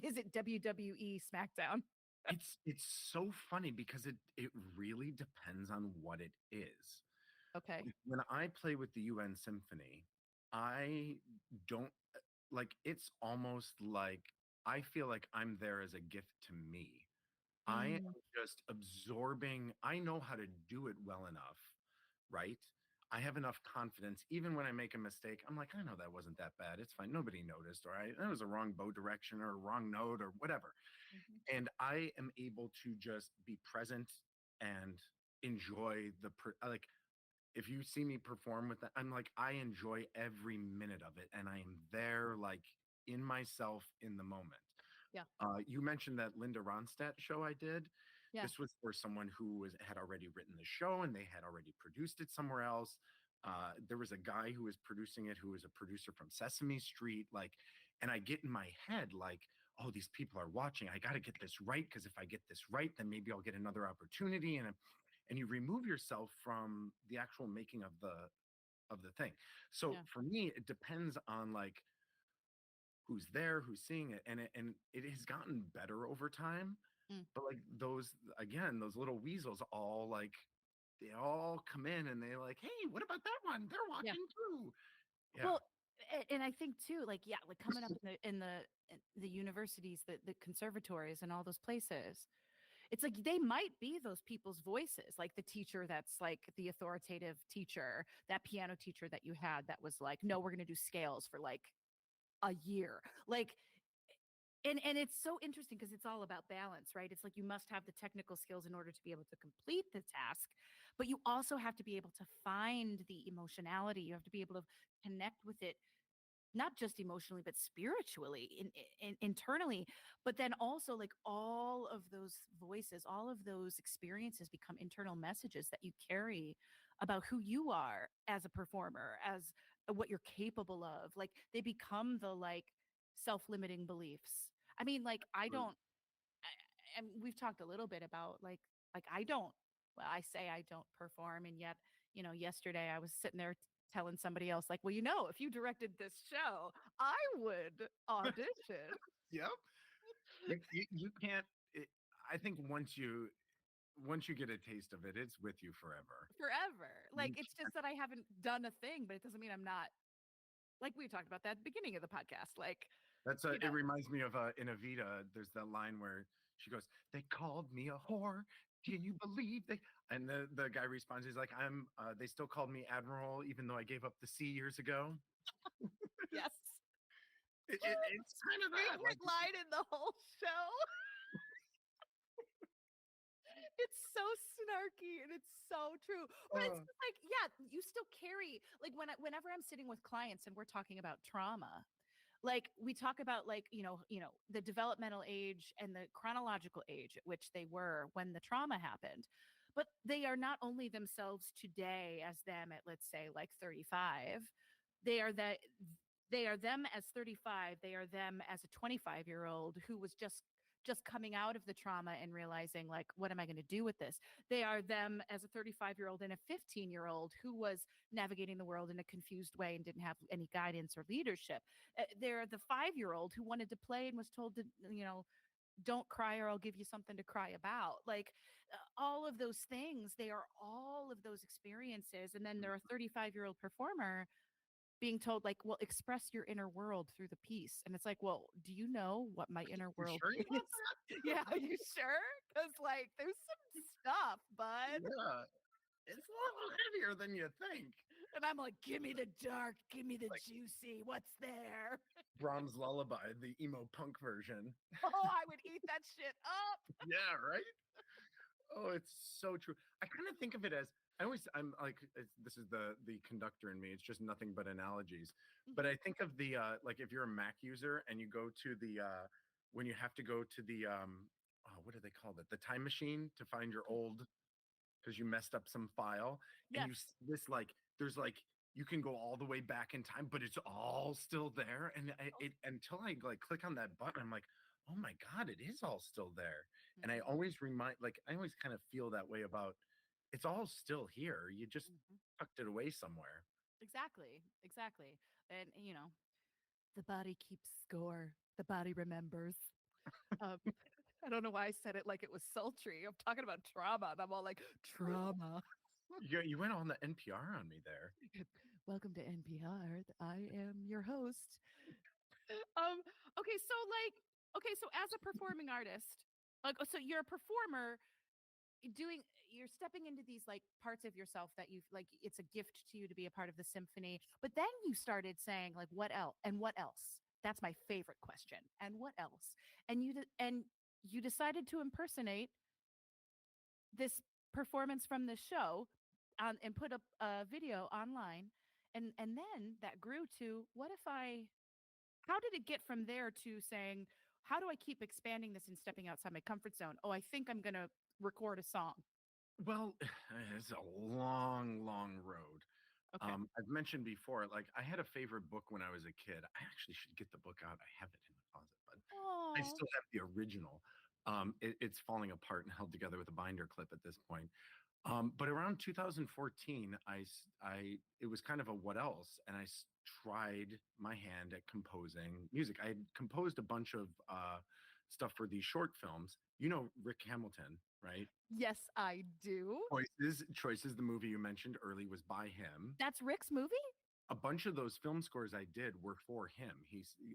is it WWE SmackDown? It's so funny because it really depends on what it is. Okay. Like, when I play with the UN Symphony, I don't like, it's almost like I feel like I'm there as a gift to me. I am Mm, just absorbing. I know how to do it well enough, right? I have enough confidence. Even when I make a mistake, I'm like, I know that wasn't that bad. It's fine. Nobody noticed, or that was a wrong bow direction or a wrong note or whatever. mhm. And I am able to just be present and enjoy like, if you see me perform with that, I'm like, I enjoy every minute of it, and I am there, like, in myself in the moment. Yeah. You mentioned that Linda Ronstadt show I did. Yeah. This was for someone who had already written the show and they had already produced it somewhere else. There was a guy who was producing it who was a producer from Sesame Street. Like, and I get in my head like, oh, these people are watching. I got to get this right, because if I get this right, then maybe I'll get another opportunity. And you remove yourself from the actual making of the thing. So Yeah. for me, it depends on like who's there, who's seeing it, and it has gotten better over time. Mm. But like those, again, those little weasels all like, they all come in and they like, hey, what about that one? They're Yeah. watching too. Yeah. Well, and I think too, like, yeah, like coming up in the universities, the conservatories and all those places, It's like they might be those people's voices, like the teacher that's like the authoritative teacher, that piano teacher that you had that was like, no, we're going to do scales for like a year. Like, and it's so interesting because it's all about balance, right? It's like you must have the technical skills in order to be able to complete the task, but you also have to be able to find the emotionality. You have to be able to connect with it, not just emotionally but spiritually, internally. But then also, like, all of those voices, all of those experiences become internal messages that you carry about who you are as a performer, as what you're capable of. Like, they become the like self-limiting beliefs. I mean, like, I don't and we've talked a little bit about like I don't, well, I say I don't perform, and yet, yesterday I was sitting there telling somebody else, like, well, if you directed this show, I would audition. Yep. You can't. It, I think once you get a taste of it, it's with you forever. Forever. Like, You it's just that I haven't done a thing, but it doesn't mean I'm not, like we talked about that at the beginning of the podcast. Like, That's you it know, reminds me of in Evita, there's that line where she goes, "They called me a whore. Can you believe they?" And the guy responds, he's like, "I'm they still called me Admiral even though I gave up the sea years ago." yes. It's kind of that. Like, Favorite line in the whole show. It's so snarky and it's so true. But it's uh, just like, yeah, you still carry, like, whenever I'm sitting with clients and we're talking about trauma, like, we talk about, like, the developmental age and the chronological age at which they were when the trauma happened. But they are not only themselves today as them at, let's say, like 35. They are that they are them as 35. They are them as a 25-year-old who was just coming out of the trauma and realizing, like, what am I going to do with this? They are them as a 35-year-old and a 15-year-old who was navigating the world in a confused way and didn't have any guidance or leadership. They're the 5-year-old who wanted to play and was told to, don't cry or I'll give you something to cry about. Like, all of those things, they are all of those experiences. And then there are a 35-year-old performer being told, like, well, express your inner world through the piece. And it's like, well, do you know what my inner you world sure you is? want that? Yeah, are you sure? Because, like, there's some stuff, bud. Yeah, it's a little heavier than you think. And I'm like, give me the dark, give me the Like juicy. What's there? Brahms' Lullaby, the emo punk version. Oh, I would eat that shit up. Yeah, right. Oh, it's so true. I kind of think of it as I'm like this is the conductor in me. It's just nothing but analogies. But Mhm. I think of the like if you're a Mac user and you go to the when you have to go to the oh, what do they call it? The time machine to find your old because you messed up some file and Yes. you see this like there's like you can go all the way back in time, but it's all still there. And it until I like click on that button, I'm like, oh my god, it is all still there. And I Mhm. always I always kind of feel that way about it's all still here. You just Mhm. tucked it away somewhere. Exactly. Exactly. And, the body keeps score. The body remembers. Um, I don't know why I said it like it was sultry. I'm talking about trauma, and I'm all like, trauma. You went on the NPR on me there. Welcome to NPR. I am your host. Um, okay, so like, okay, so as a performing artist, like, so you're a performer doing, you're stepping into these like parts of yourself that you've, like, it's a gift to you to be a part of the symphony. But then you started saying, like, what else? And what else? That's my favorite question. And what else? And you decided to impersonate this performance from this show on, and put up a video online. And then that grew to, what if I, how did it get from there to saying, how do I keep expanding this and stepping outside my comfort zone? Oh, I think I'm going to record a song. Well, it's a long, long road. Okay. I've mentioned before, like I had a favorite book when I was a kid. I actually should get the book out. I have it in the closet, but I Oh, still have the original. It's falling apart and held together with a binder clip at this point. But around 2014, it was kind of a what else, and tried my hand at composing music. I had composed a bunch of stuff for these short films. You know Rick Hamilton, right? yes, I do. Choices, the movie you mentioned early was by him. That's Rick's movie? A bunch of those film scores I did were for him.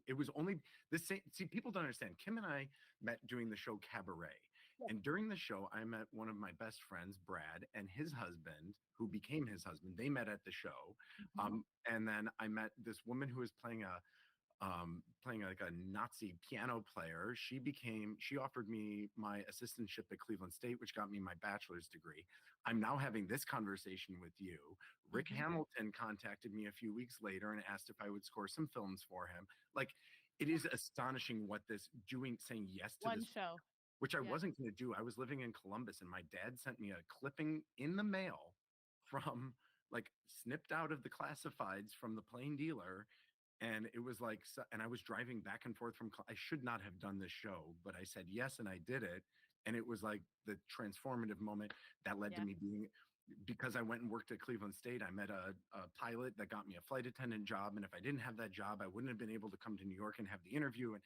It was only the same. See, people don't understand. Kim and I met doing the show Cabaret, And during the show, I met one of my best friends, Brad, and his husband, who became his husband. They met at the show. Mhm. And then I met this woman who was playing like a Nazi piano player. She offered me my assistantship at Cleveland State, which got me my bachelor's degree. I'm now having this conversation with you. Rick Mhm. Hamilton contacted me a few weeks later and asked if I would score some films for him. Like, it is astonishing what saying yes to One this, show. which I Yeah. wasn't going to do. I was living in Columbus and my dad sent me a clipping in the mail from like snipped out of the classifieds from the plain dealer, and it was like and I was driving back and forth I should not have done this show, but I said yes and I did it, and it was like the transformative moment that led to Yeah. me being, because I went and worked at Cleveland State. I met a pilot that got me a flight attendant job, and if I didn't have that job, I wouldn't have been able to come to New York and have the interview. And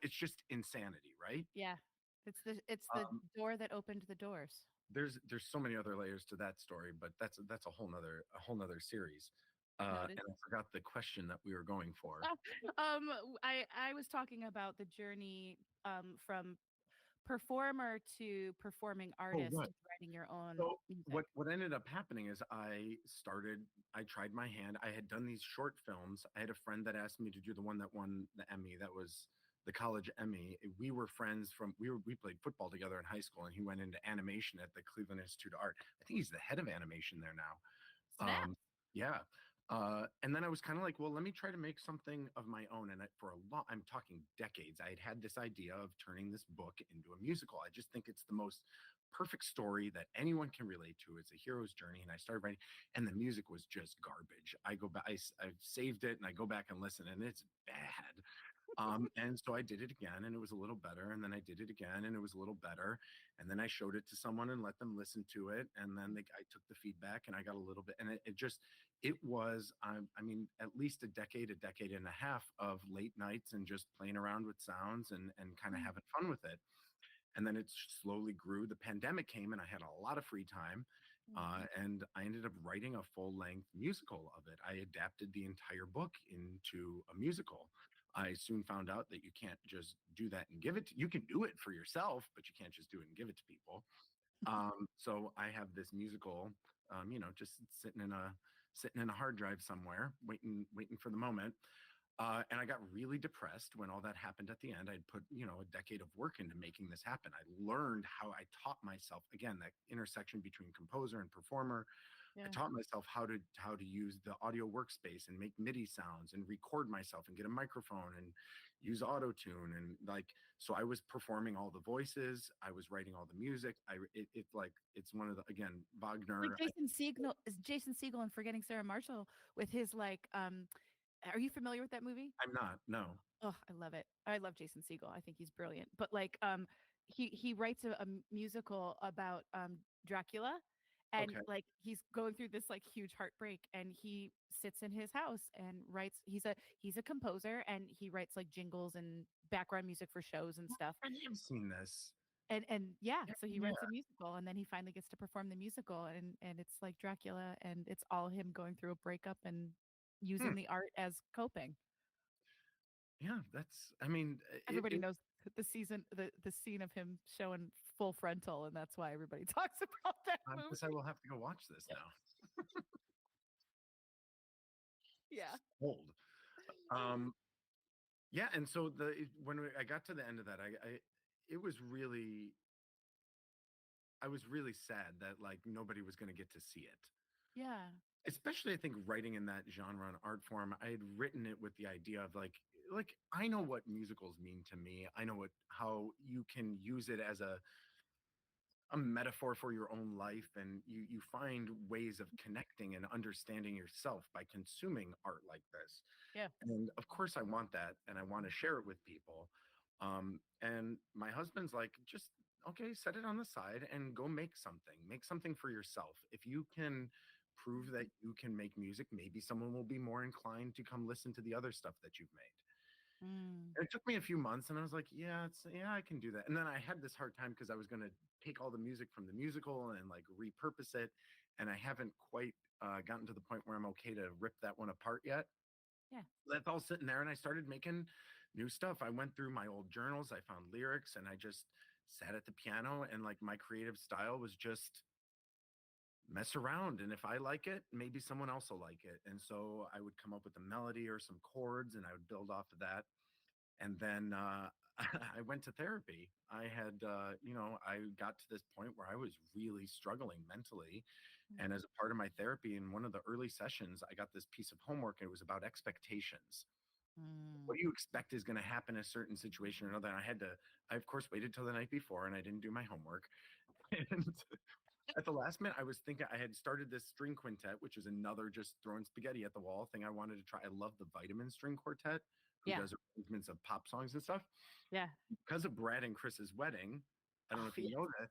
it's just insanity, right? Yeah. It's the um, door that opened the doors. there's so many other layers to that story, but that's a whole nother series. Noted. And I forgot the question that we were going for. I was talking about the journey from performer to performing Oh, artist right. to writing your own So music. what ended up happening is I tried my hand. I had done these short films. I had a friend that asked me to do the one that won the Emmy. That was the college Emmy. We were friends we played football together in high school, and he went into animation at the Cleveland Institute of Art. I think he's the head of animation there now. Snap. Yeah. And then I was kind of like, well, let me try to make something of my own. And I'm talking decades, I had had this idea of turning this book into a musical. I just think it's the most perfect story that anyone can relate to. It's a hero's journey. And I started writing, and the music was just garbage. I go back, I saved it, and I go back and listen, and it's bad. And so I did it again and it was a little better. And then I did it again and it was a little better. And then I showed it to someone and let them listen to it. And then I took the feedback and I got a little bit. And it was, I mean, at least a decade and a half of late nights and just playing around with sounds and kind of Mm. having fun with it. And then it slowly grew. The pandemic came and I had a lot of free time. Mm. And I ended up writing a full length musical of it. I adapted the entire book into a musical. I soon found out that you can't just do that and give it you can do it for yourself, but you can't just do it and give it to people. So I have this musical, just sitting in a hard drive somewhere, waiting for the moment. And I got really depressed when all that happened at the end. I'd put, a decade of work into making this happen. I learned how I taught myself, again, that intersection between composer and performer. I Yeah. taught myself how to use the audio workspace and make MIDI sounds and record myself and get a microphone and use auto tune and like, so I was performing all the voices. I was writing all the music. It's one of the, again, Like Wagner. Jason Segel and Forgetting Sarah Marshall with his like are you familiar with that movie? I'm not, no. Oh, I love it. I love Jason Segel. I think he's brilliant. But like he writes a musical about Dracula, and Okay. like he's going through this like huge heartbreak, and he sits in his house and writes. He's a composer, and he writes like jingles and background music for shows and stuff. I have seen this. And yeah, Yeah, so he yeah. writes a musical, and then he finally gets to perform the musical, and it's like Dracula, and it's all him going through a breakup and Hmm. using the art as coping. Yeah, I mean, Everybody knows the scene of him showing full frontal, and that's why everybody talks about that I guess I movie. will have to go watch this Yeah. now. Yeah. Old. Um, yeah, and so I got to the end of that, it was really, I was really sad that like nobody was going to get to see it. Yeah. Especially, I think, writing in that genre and art form, I had written it with the idea of like I know what musicals mean to me. I know how you can use it as a metaphor for your own life, and you find ways of connecting and understanding yourself by consuming art like this. Yeah. And of course I want that and I want to share it with people. And my husband's like, just okay, set it on the side and go make something for yourself. If you can prove that you can make music, maybe someone will be more inclined to come listen to the other stuff that you've made. Mm. And it took me a few months and I was like, yeah, I can do that. And then I had this hard time because I was going to take all the music from the musical and like repurpose it. And I haven't quite gotten to the point where I'm okay to rip that one apart yet. Yeah. That's all sitting there. And I started making new stuff. I went through my old journals. I found lyrics and I just sat at the piano, and like my creative style was just mess around, and if I like it, maybe someone else will like it. And so I would come up with a melody or some chords, and I would build off of that. And then I went to therapy. I had I got to this point where I was really struggling mentally, and as a part of my therapy, in one of the early sessions, I got this piece of homework, and it was about expectations. Mm. What do you expect is going to happen in a certain situation or another? And I of course waited till the night before, and I didn't do my homework. And at the last minute, I was thinking, I had started this string quintet, which is another just throwing spaghetti at the wall thing I wanted to try. I love the Vitamin String Quartet, who Yeah. does arrangements of pop songs and stuff. Yeah. Because of Brad and Chris's wedding, I don't know Oh, if you yeah. know that,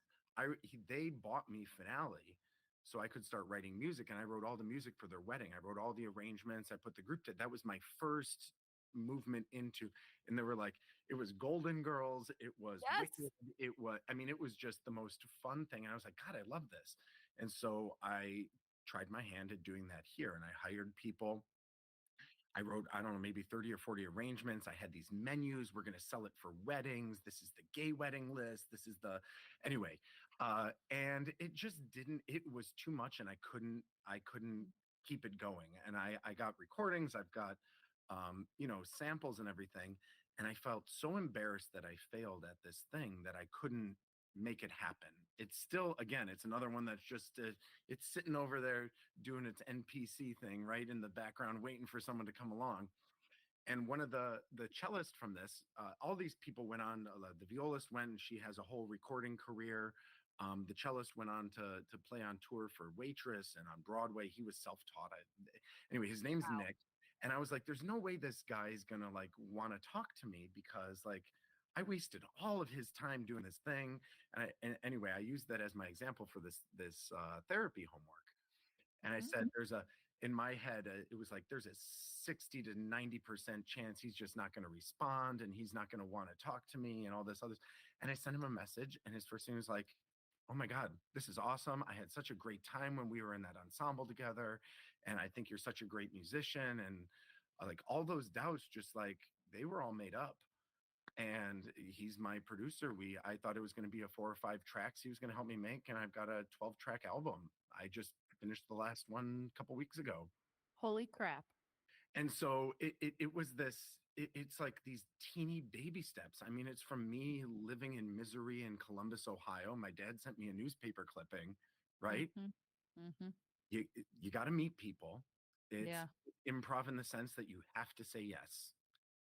they bought me Finale, so I could start writing music, and I wrote all the music for their wedding. I wrote all the arrangements. I put the group to that was my first movement into, and they were like, it was Golden Girls, it was Yes. Wicked, it was, I mean, it was just the most fun thing. And I was like, God, I love this. And so I tried my hand at doing that here, and I hired people. I wrote, I don't know, maybe 30 or 40 arrangements. I had these menus. We're going to sell it for weddings. This is the gay wedding list. This is the, anyway. And it just didn't, it was too much, and I couldn't keep it going. And I got recordings. I've got, samples and everything. And I felt so embarrassed that I failed at this thing that I couldn't make it happen. It's still, again, it's another one that's just, it's sitting over there doing its NPC thing right in the background, waiting for someone to come along. And one of the cellists from this, all these people went on. The violist went, and she has a whole recording career. The cellist went on to play on tour for Waitress and on Broadway. He was self taught. Anyway, his name's Wow. Nick, and I was like, "There's no way this guy's gonna like want to talk to me because like." I wasted all of his time doing this thing, and anyway, I used that as my example for this therapy homework. And I Mhm. said, there's a, in my head, it was like, there's a 60 to 90% chance he's just not going to respond, and he's not going to want to talk to me and all this other. And I sent him a message, and his first thing was like, oh my God, this is awesome. I had such a great time when we were in that ensemble together. And I think you're such a great musician. And like all those doubts, just like they were all made up. And he's my producer. I thought it was going to be a 4 or 5 tracks he was going to help me make, and I've got a 12-track album. I just finished the last one a couple weeks ago. Holy crap. And so it was this, it's like these teeny baby steps. I mean, it's from me living in misery in Columbus, Ohio. My dad sent me a newspaper clipping, right? Mhm. Mhm. You you got to meet people. It's Yeah. improv in the sense that you have to say yes.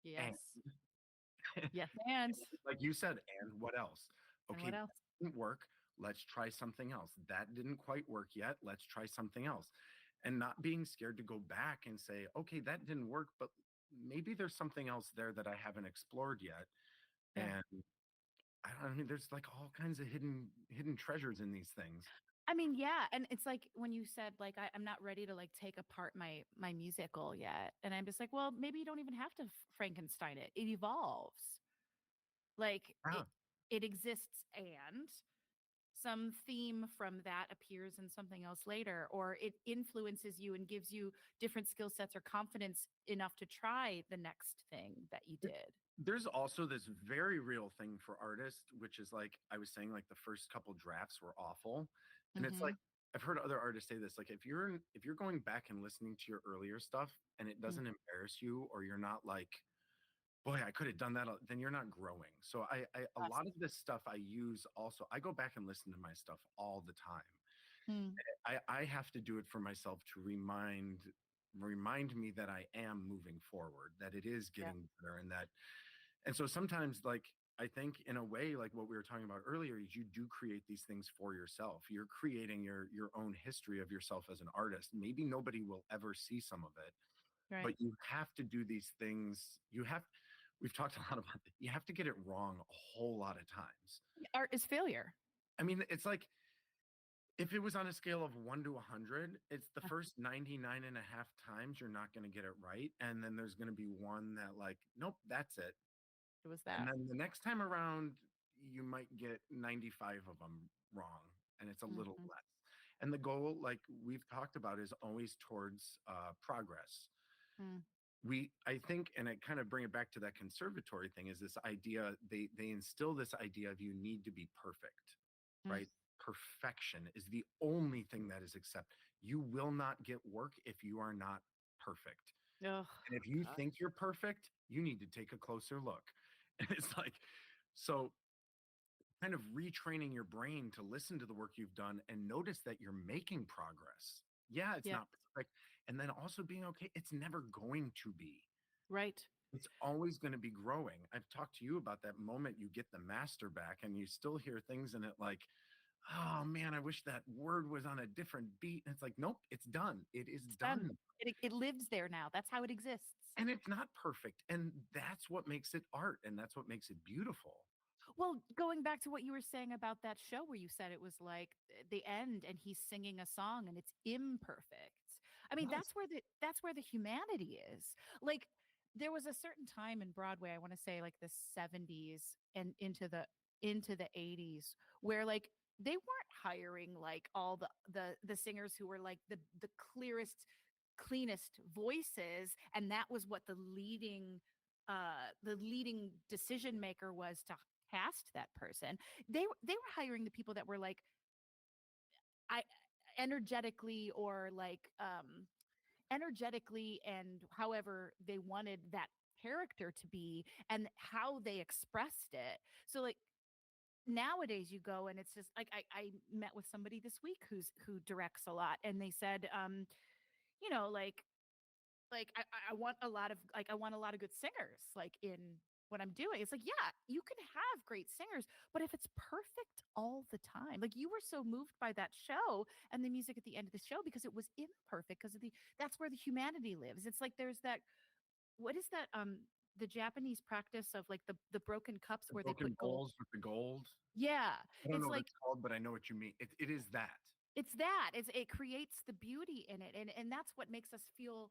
And Yes. Yes. And like you said, and what else? and Okay, what that else? didn't work. Let's try something else. That didn't quite work yet. Let's try something else. And not being scared to go back and say, okay, that didn't work, but maybe there's something else there that I haven't explored yet. Yeah. And I mean, there's like all kinds of hidden treasures in these things. I mean, yeah, and it's like when you said like I'm not ready to like take apart my musical yet, and I'm just like, well, maybe you don't even have to Frankenstein it. It evolves. Like Yeah. it exists, and some theme from that appears in something else later, or it influences you and gives you different skill sets or confidence enough to try the next thing that you did. There's also this very real thing for artists, which is like I was saying, like the first couple drafts were awful. And it's like Mm-hmm. I've heard other artists say this, like if you're going back and listening to your earlier stuff and it doesn't embarrass you, or you're not like, boy, I could have done that, then you're not growing. So I a Yes. lot of this stuff I use also, I go back and listen to my stuff all the time. Mm. I have to do it for myself to remind me that I am moving forward, that it is Yeah. getting better, and so sometimes, like, I think in a way, like what we were talking about earlier, is you do create these things for yourself. You're creating your own history of yourself as an artist. Maybe nobody will ever see some of it, but Right. you have to do these things. We've talked a lot about it. You have to get it wrong a whole lot of times. Art is failure. I mean, it's like if it was on a scale of 1 to 100, it's the Yeah, first 99 and a half times you're not going to get it right. And then there's going to be one that, like, nope, that's it. it was And that. then the next time around, you might get 95 of them wrong, and it's a little Hmm. less. And the goal, like we've talked about, is always towards progress. I think, and I kind of bring it back to that conservatory thing, is this idea, they instill this idea of you need to be perfect, Mm. right? Perfection is the only thing that is accepted. You will not get work if you are not perfect. Oh, And if you God. think you're perfect, you need to take a closer look. And it's like, so kind of retraining your brain to listen to the work you've done and notice that you're making progress. Yeah, it's Yeah. not perfect. And then also being okay, it's never going to be. Right. It's always going to be growing. I've talked to you about that moment you get the master back and you still hear things in it like, oh man, I wish that word was on a different beat. And it's like, nope, it's done. It is It's done. done. It lives there now. That's how it exists. And it's not perfect. And that's what makes it art. And that's what makes it beautiful. Well, going back to what you were saying about that show where you said it was like the end and he's singing a song and it's imperfect. I mean, Yes. that's where the humanity is. Like there was a certain time in Broadway, I want to say like the 70s and into the 80s where like they weren't hiring like all the singers who were like the clearest cleanest voices and that was what the leading decision maker was to cast that person. They were hiring the people that were like I energetically or like energetically and however they wanted that character to be and how they expressed it. So like nowadays you go and it's just like I met with somebody this week who directs a lot and they said you know I want a lot of I want a lot of good singers like in what I'm doing. It's like, yeah, you can have great singers, but if it's perfect all the time, like you were so moved by that show and the music at the end of the show because it was imperfect because of the that's where the humanity lives. It's like there's that what is that the Japanese practice of like the broken cups The where they broken put gold. bowls with the gold. Yeah, I don't it's know what like it's called, but I know what you mean. It is that. it's that. It creates the beauty in it and that's what makes us feel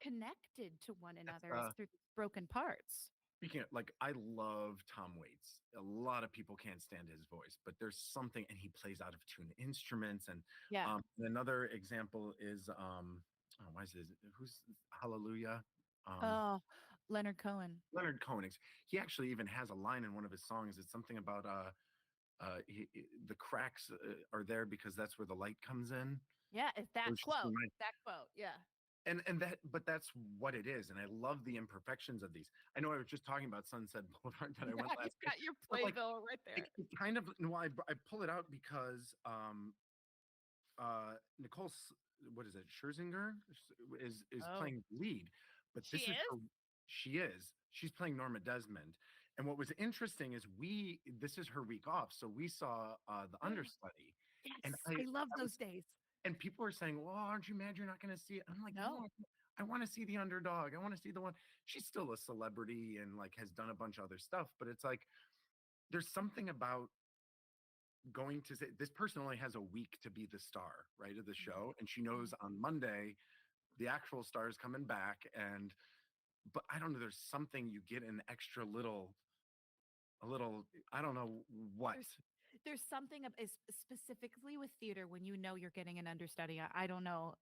connected to one That's another is through these broken parts. speaking of, like, I love Tom Waits. A lot of people can't stand his voice, but there's something, and he plays out of tune instruments. Yeah. And another example is oh, why is it, who's Hallelujah? Um, Oh, Leonard Cohen. Leonard Koenig. He actually even has a line in one of his songs. It's something about the cracks are there because that's where the light comes in. Yeah, it's that Which just quote. reminds That quote. Yeah. and that but that's what it is, and I love the imperfections of these. I know I was just talking about Sunset Boulevard that I went Yeah, last you've night, got your but like playbill right there. it kind of, no, I pull it out because Nicole what is it, Scherzinger is Oh, playing lead, but she this is is? her, she's playing Norma Desmond. And what was interesting is this is her week off, so we saw the understudy, Yes. and I love I was, those days. and people are saying, well, aren't you mad you're not going to see it? I'm like, No. no, I want to see the underdog. I want to see the one. She's still a celebrity and like has done a bunch of other stuff, but it's like there's something about going to say this person only has a week to be the star, right, of the show, and she knows Mhm. on Monday the actual star is coming back. And but I don't know, there's something you get an extra little, a little, I don't know what. There's there's something is specifically with theater when you know you're getting an understudy. I don't know.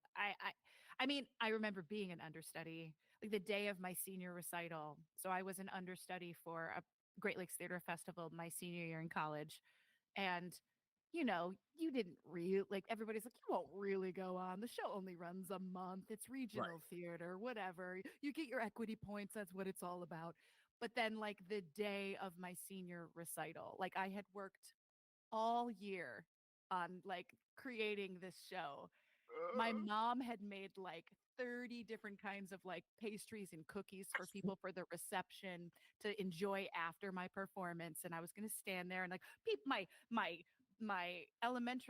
I mean, I remember being an understudy like the day of my senior recital. So I was an understudy for a Great Lakes Theater Festival my senior year in college. And you didn't really like everybody's like, you won't really go on. The show only runs a month. It's Right. regional theater, whatever. You get your equity points. That's what it's all about. But then, like, the day of my senior recital, like, I had worked all year on like creating this show. My mom had made like 30 different kinds of like pastries and cookies for people for the reception to enjoy after my performance and I was going to stand there and like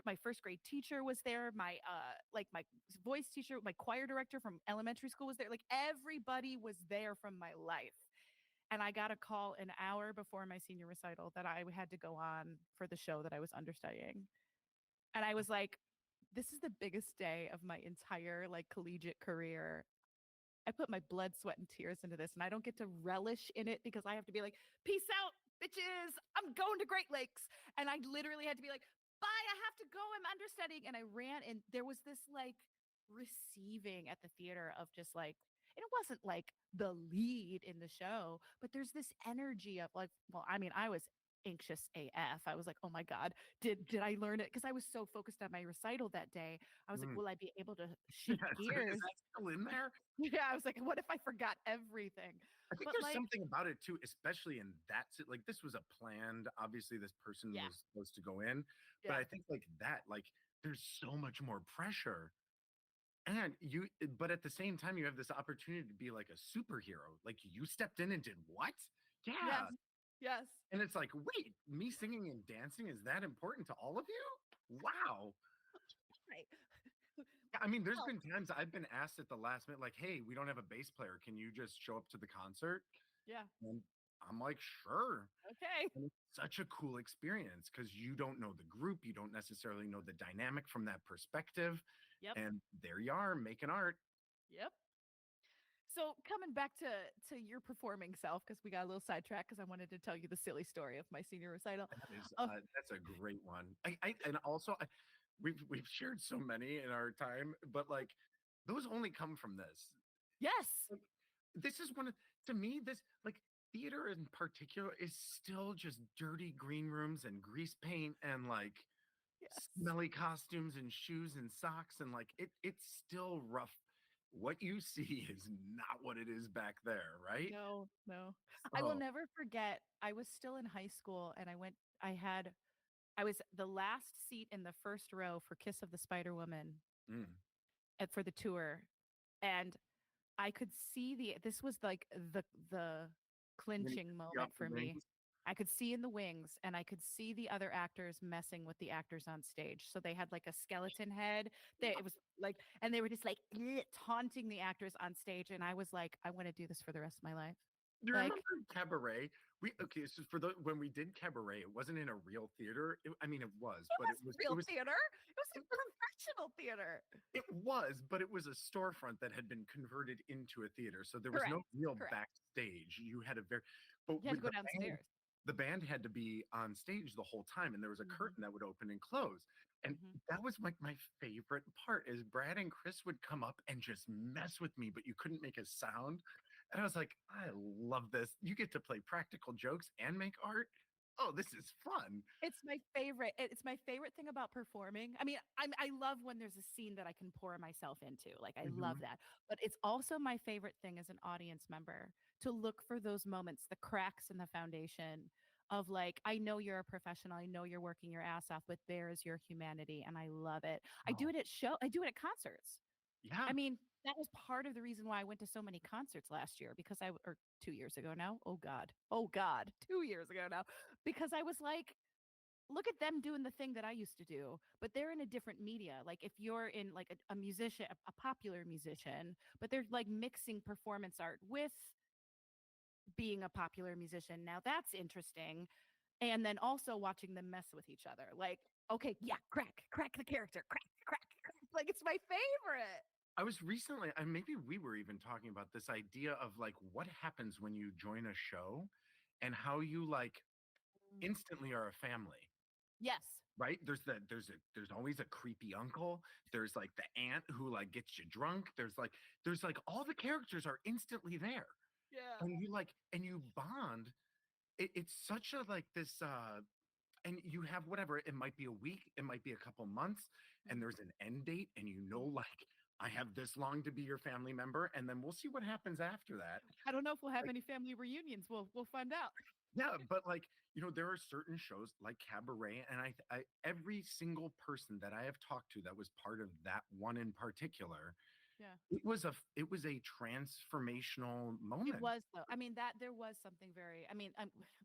my first grade teacher was there, my voice teacher, my choir director from elementary school was there, like everybody was there from my life. And I got a call an hour before my senior recital that I had to go on for the show that I was understudying. And I was like, this is the biggest day of my entire like collegiate career. I put my blood, sweat, and tears into this, and I don't get to relish in it because I have to be like, peace out, bitches. I'm going to Great Lakes. And I literally had to be like, bye, I have to go. I'm understudying. And I ran, and there was this like receiving at the theater of just like, and it wasn't like the lead in the show, but there's this energy of like, well, I mean, I was anxious AF. I was like, oh my God, did I learn it? Because I was so focused on my recital that day. I was like, Mm. will I be able to Yeah, shift so is gears? that still in there? Yeah, I was like, what if I forgot everything? I think But there's like, something about it too, especially in that like this was a planned, obviously this person yeah, was supposed to go in, but yeah, I think like that, like there's so much more pressure. And but at the same time, you have this opportunity to be like a superhero. Like you stepped in and did what? yes, Yeah. yes, And it's like, wait, me singing and dancing is that important to all of you? Wow. right. Yeah, I mean, there's Well, been times I've been asked at the last minute, like, hey, we don't have a bass player. Can you just show up to the concert? yeah, And I'm like, sure. okay, And it's such a cool experience because you don't know the group, you don't necessarily know the dynamic from that perspective. yep, And there you are making art. yep. So coming back to your performing self, because we got a little sidetracked, because I wanted to tell you the silly story of my senior recital. Oh, That's a great one. And also we've shared so many in our time, but like those only come from this. yes, Like, this is one of to me this like theater in particular is still just dirty green rooms and grease paint and like yes. smelly costumes and shoes and socks and like it's still rough. What you see is not what it is back there, right? No, no. I will Oh, never forget. I was still in high school, and I was the last seat in the first row for Kiss of the Spider Woman mm. for the tour, and I could see this was like the When you clinching see off moment the for me. wings. I could see in the wings, and I could see the other actors messing with the actors on stage. So they had like a skeleton head. It was like, and they were just like taunting the actors on stage. And I was like, I want to do this for the rest of my life. Do you Like, remember Cabaret? We okay, so for the when we did Cabaret, it wasn't in a real theater. I mean, it was, it but was real theater. It was it like professional theater. it was, but it was a storefront that had been converted into a theater. So there was Correct. no real Correct. backstage. You had a very, but You had to with go downstairs. the band had to be on stage the whole time, and there was a Hmm. curtain that would open and close. And Hmm. that was like my favorite part is Brad and Chris would come up and just mess with me, but you couldn't make a sound. And I was like, I love this. You get to play practical jokes and make art. Oh, this is fun. It's my favorite. It's my favorite thing about performing. I mean, I love when there's a scene that I can pour myself into. Like I love Mhm. that. But it's also my favorite thing as an audience member to look for those moments, the cracks in the foundation of like, I know you're a professional. I know you're working your ass off, but there's your humanity and I love it. Oh, I do it at concerts. yeah. I mean, that was part of the reason why I went to so many concerts last year because or 2 years ago now. Oh God. Oh God. 2 years ago now. Because I was like, look at them doing the thing that I used to do, but they're in a different media. Like if you're in like a musician, a popular musician, but they're like mixing performance art with being a popular musician. Now that's interesting. And then also watching them mess with each other. Like, okay, yeah, crack the character, crack. Like it's my favorite. I was recently, and maybe we were even talking about this idea of like what happens when you join a show and how you like Mm. instantly are a family. Yes. Right? There's always a creepy uncle. There's like the aunt who like gets you drunk. There's like all the characters are instantly there. Yeah. And you like and you bond. It's such a like this and you have whatever, it might be a week, it might be a couple months, and Mm. there's an end date, and you know, Mm. like I have this long to be your family member, and then we'll see what happens after that. I don't know if we'll have Like, any family reunions. We'll find out. yeah, but like, there are certain shows like Cabaret, and I every single person that I have talked to that was part of that one in particular, Yeah. it was a transformational It moment. was though. I mean, that there was something very. I mean,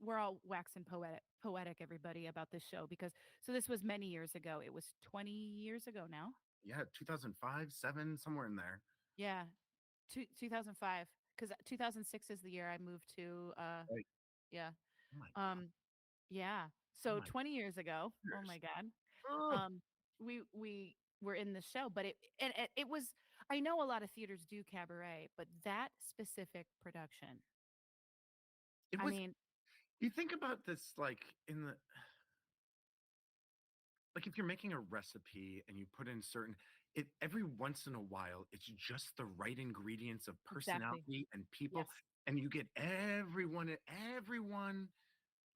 we're all waxing poetic, everybody, about this show because so this was many years ago. It was 20 years ago now. Yeah, 2005, 7, somewhere in there. Yeah, 2005. Because 2006 is the year I moved to. Like, Yeah. oh my, Um. Yeah. oh So my 20 years ago. Oh years. my God. Ugh. Um. We were in the show, but it was. I know a lot of theaters do cabaret, but that specific production. It I was mean, You think about this like in the like if you're making a recipe and you put in certain every once in a while, it's just the right ingredients of Exactly. personality and people, Yes. and you get everyone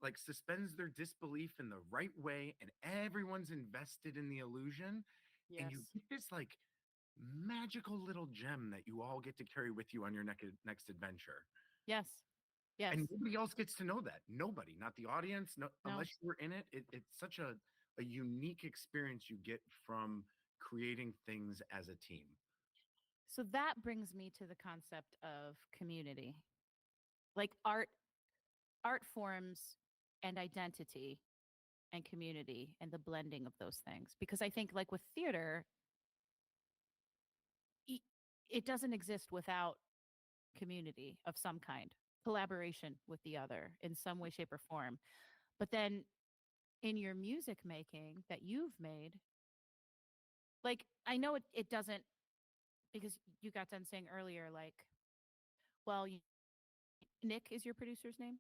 like suspends their disbelief in the right way, and everyone's invested in the illusion, and you Yes. get this like magical little gem that you all get to carry with you on your next adventure. Yes. Yes. And nobody else gets to know that. Nobody, not the audience, no, No. unless you were in it. It's such a unique experience you get from creating things as a team. So that brings me to the concept of community. Like art forms and identity and community and the blending of those things. Because I think like with theater, i- it doesn't exist without community of some kind, collaboration with the other in some way, shape, or form. But then in your music making that you've made, like I know it doesn't, because you got done saying earlier, like, well, Nick is your producer's name.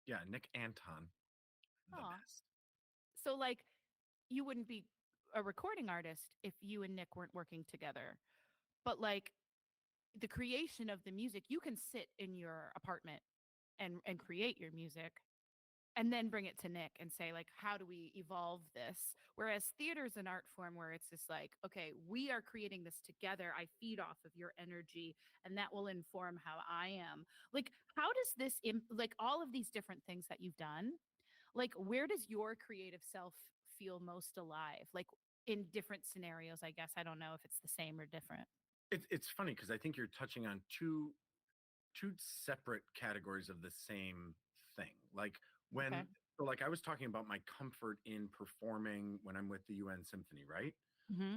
Yeah, Nick Anton, the Oh, best. so like you wouldn't be a recording artist if you and Nick weren't working together. But like the creation of the music, you can sit in your apartment and create your music and then bring it to Nick and say like, how do we evolve this? Whereas theater is an art form where it's just like, okay, we are creating this together. I feed off of your energy and that will inform how I am. Like, how does this like all of these different things that you've done, like where does your creative self feel most alive, like in different scenarios? I guess I don't know if it's the same or different. It's funny because I think you're touching on two separate categories of the same thing. Like Okay. when so like I was talking about my comfort in performing when I'm with the UN Symphony, right? Mm-hmm.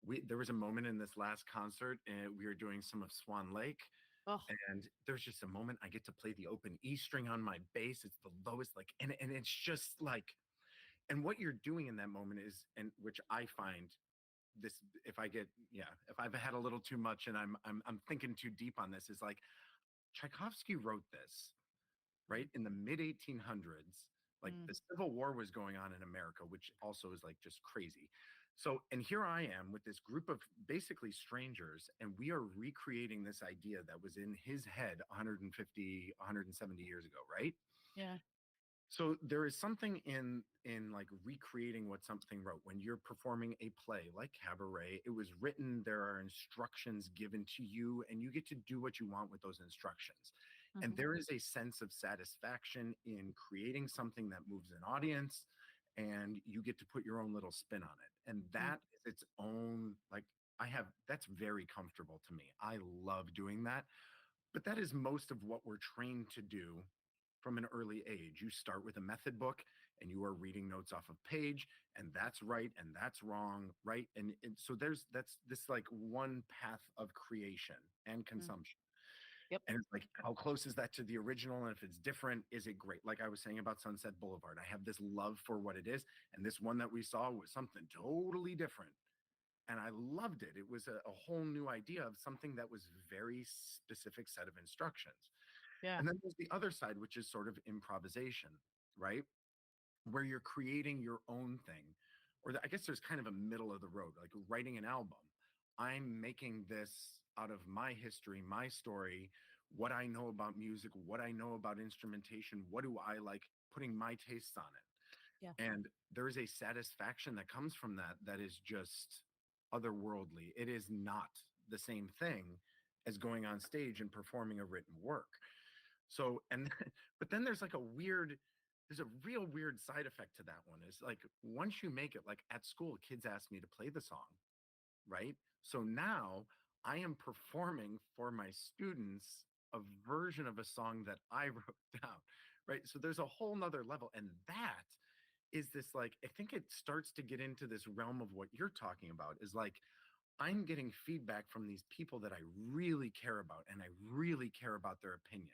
We there was a moment in this last concert and we were doing some of Swan Lake, Oh. and there's just a moment I get to play the open E string on my bass. It's the lowest, like, and it's just like, and what you're doing in that moment is, and which I find this, if I get, yeah, if I've had a little too much and I'm thinking too deep on this, is like Tchaikovsky wrote this right in the mid 1800s. Like Mm. the Civil War was going on in America, which also is like just crazy. So, and here I am with this group of basically strangers, and we are recreating this idea that was in his head 150, 170 years ago, right? Yeah. So there is something in like recreating what something wrote. When you're performing a play like Cabaret, it was written, there are instructions given to you, and you get to do what you want with those instructions. And Mm-hmm. there is a sense of satisfaction in creating something that moves an audience, and you get to put your own little spin on it. And Mm. that is its own, like, I have, that's very comfortable to me. I love doing that. But that is most of what we're trained to do from an early age. You start with a method book and you are reading notes off of page, and that's right and that's wrong, right? And so that's this like one path of creation and Mm. consumption. Yep. And it's like, how close is that to the original? And if it's different, is it great? Like I was saying about Sunset Boulevard, I have this love for what it is. And this one that we saw was something totally different. And I loved it. It was a whole new idea of something that was very specific set of instructions. Yeah. And then there's the other side, which is sort of improvisation, right? Where you're creating your own thing. Or I guess there's kind of a middle of the road, like writing an album. I'm making this out of my history, my story, what I know about music, what I know about instrumentation, what do I like, putting my tastes on Yeah. it. And there is a satisfaction that comes from that that is just otherworldly. It is not the same thing as going on stage and performing a written work. So, and but then there's like there's a real weird side effect to that one is like once you make it, like at school, kids ask me to play the song, right? So now I am performing for my students a version of a song that I wrote down, right? So there's a whole nother level. And that is this like, I think it starts to get into this realm of what you're talking about is like, I'm getting feedback from these people that I really care about and I really care about their opinion.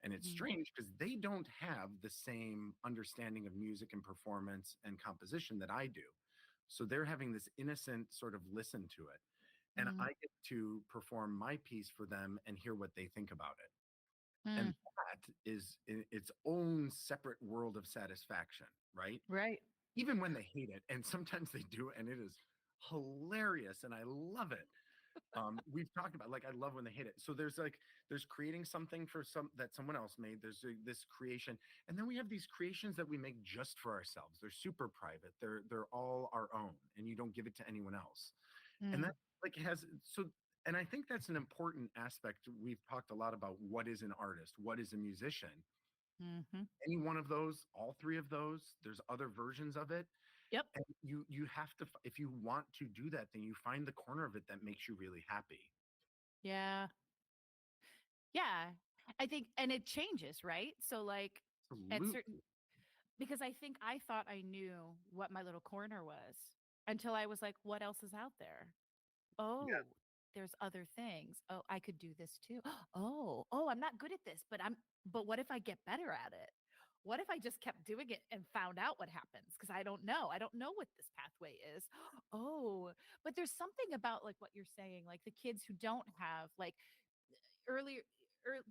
And it's Mm. strange because they don't have the same understanding of music and performance and composition that I do. So they're having this innocent sort of listen to it. And Mm. I get to perform my piece for them and hear what they think about it. And Mm. that is its own separate world of satisfaction, right? Right. Even when they hate it. And sometimes they do, and it is hilarious and I love it. We've talked about, like, I love when they hit it. So there's creating something for some that someone else made. There's this creation, and then we have these creations that we make just for ourselves. They're super private. They're all our own, and you don't give it to anyone else. And Mm, that, like, has so. And I think that's an important aspect. We've talked a lot about what is an artist, what is a musician. hmm. Any one of those, all three of those. There's other versions of it, Yep. and you have to, if you want to do that, then you find the corner of it that makes you really happy. Yeah. Yeah. I think, and it changes, right? So, like, at certain, Absolutely. because I think I thought I knew what my little corner was until I was like, what else is out there? Yeah. Oh, there's other things. Oh, I could do this too. Oh, I'm not good at this, but what if I get better at it? What if I just kept doing it and found out what happens? Because I don't know. I don't know what this pathway is. Oh, but there's something about like what you're saying, like the kids who don't have like earlier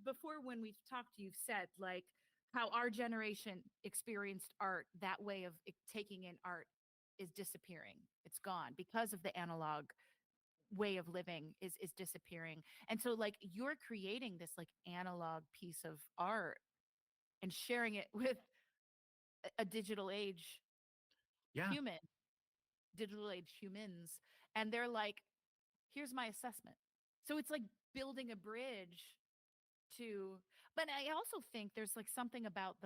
before when we've talked, you've said like how our generation experienced art, that way of taking in art is disappearing. It's gone because of the analog way of living is disappearing. And so like you're creating this like analog piece of art and sharing it with a digital age Yeah. human, digital age humans, and they're like, here's my assessment. So it's like building a bridge to, but I also think there's like something about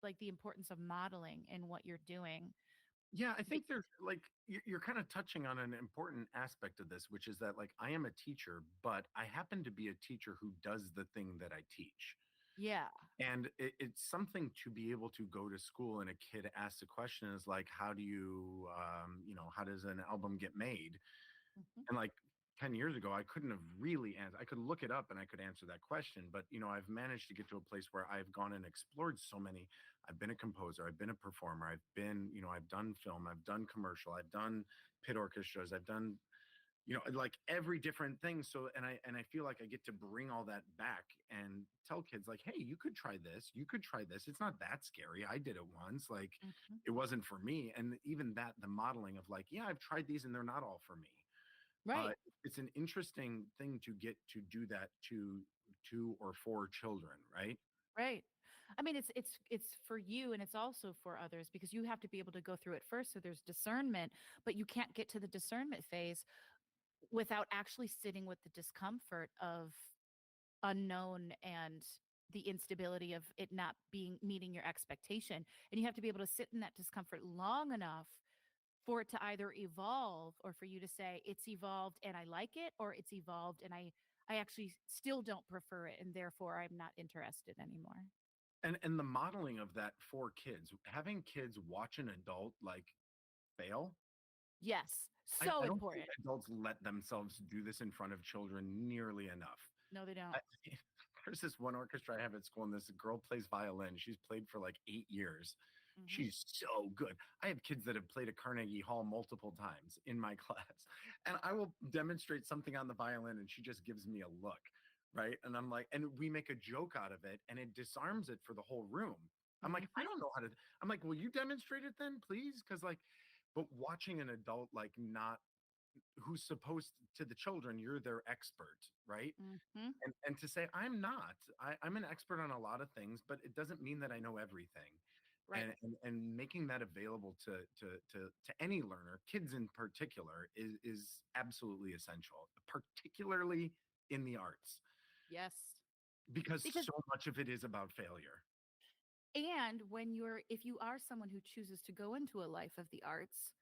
like the importance of modeling in what you're doing. Yeah, I Be- think there's like you're kind of touching on an important aspect of this, which is that, like, I am a teacher, but I happen to be a teacher who does the thing that I teach. yeah. And it's something to be able to go to school and a kid asks a question is like, how do you, how does an album get made? Hmm. And like 10 years ago, I couldn't have really answered. I could look it up and I could answer that question. But, I've managed to get to a place where I've gone and explored so many. I've been a composer, I've been a performer, I've done film, I've done commercial, I've done pit orchestras, I've done, like every different thing. So, and I feel like I get to bring all that back and tell kids like, hey, you could try this, you could try this. It's not that scary. I did it once. Like, Hmm. it wasn't for me. And even that, the modeling of like, yeah, I've tried these and they're not all for me. uh, Right. it's an interesting thing to get to do that to or for children, right? Right. I mean, it's for you and it's also for others because you have to be able to go through it first. So there's discernment, but you can't get to the discernment phase without actually sitting with the discomfort of unknown and the instability of it not being meeting your expectation. And you have to be able to sit in that discomfort long enough for it to either evolve or for you to say it's evolved and I like it, or it's evolved and I actually still don't prefer it and therefore I'm not interested anymore. And the modeling of that for kids, having kids watch an adult like fail. Yes, I so don't think important. adults let themselves do this in front of children nearly enough. No, they don't. I, there's this one orchestra I have at school, and this girl plays violin. She's played for like 8 years. Hmm. She's so good. I have kids that have played at Carnegie Hall multiple times in my class, and I will demonstrate something on the violin, and she just gives me a look, right? And I'm like, and we make a joke out of it, and it disarms it for the whole room. I'm like, I Hmm. don't know how to. I'm like, will you demonstrate it then, please? Because like, but watching an adult like not who's supposed to the children, you're their expert, right? Hmm. And to say I'm not, I'm an expert on a lot of things, but it doesn't mean that I know everything. Right. And making that available to any learner, kids in particular, is absolutely essential, particularly in the arts, Yes. because Because so much of it is about failure. and when you're if you are someone who chooses to go into a life of the arts,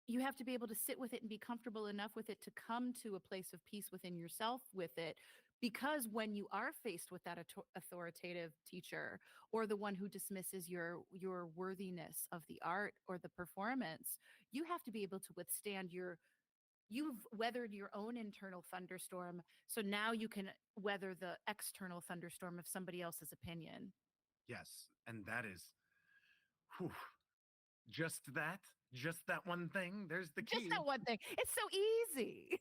you have to be able to sit with it and be comfortable enough with it to come to a place of peace within yourself with it, because when you are faced with that authoritative teacher or the one who dismisses your worthiness of the art or the performance, you have to be able to withstand you've weathered your own internal thunderstorm, so now you can weather the external thunderstorm of somebody else's opinion. Yes, and that is, whew, just that, just that one thing. There's the Just key. that one thing, it's so easy.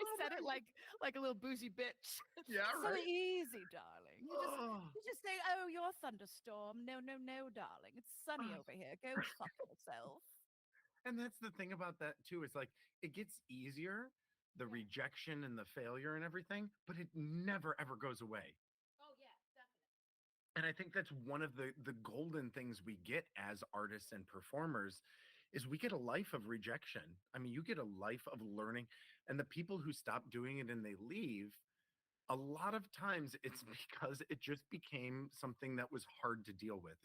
I Oh said it my, like a little bougie bitch. yeah, It's so right. easy, darling. Oh, You just say, "Oh, you're a thunderstorm." No, no, no, darling. It's sunny over here. Go fuck yourself. And that's the thing about that too, is like it gets easier, the Yeah. rejection and the failure and everything, but it never ever goes away. Oh yeah, definitely. And I think that's one of the golden things we get as artists and performers is we get a life of rejection. I mean, you get a life of learning, and the people who stop doing it and they leave, a lot of times it's because it just became something that was hard to deal with.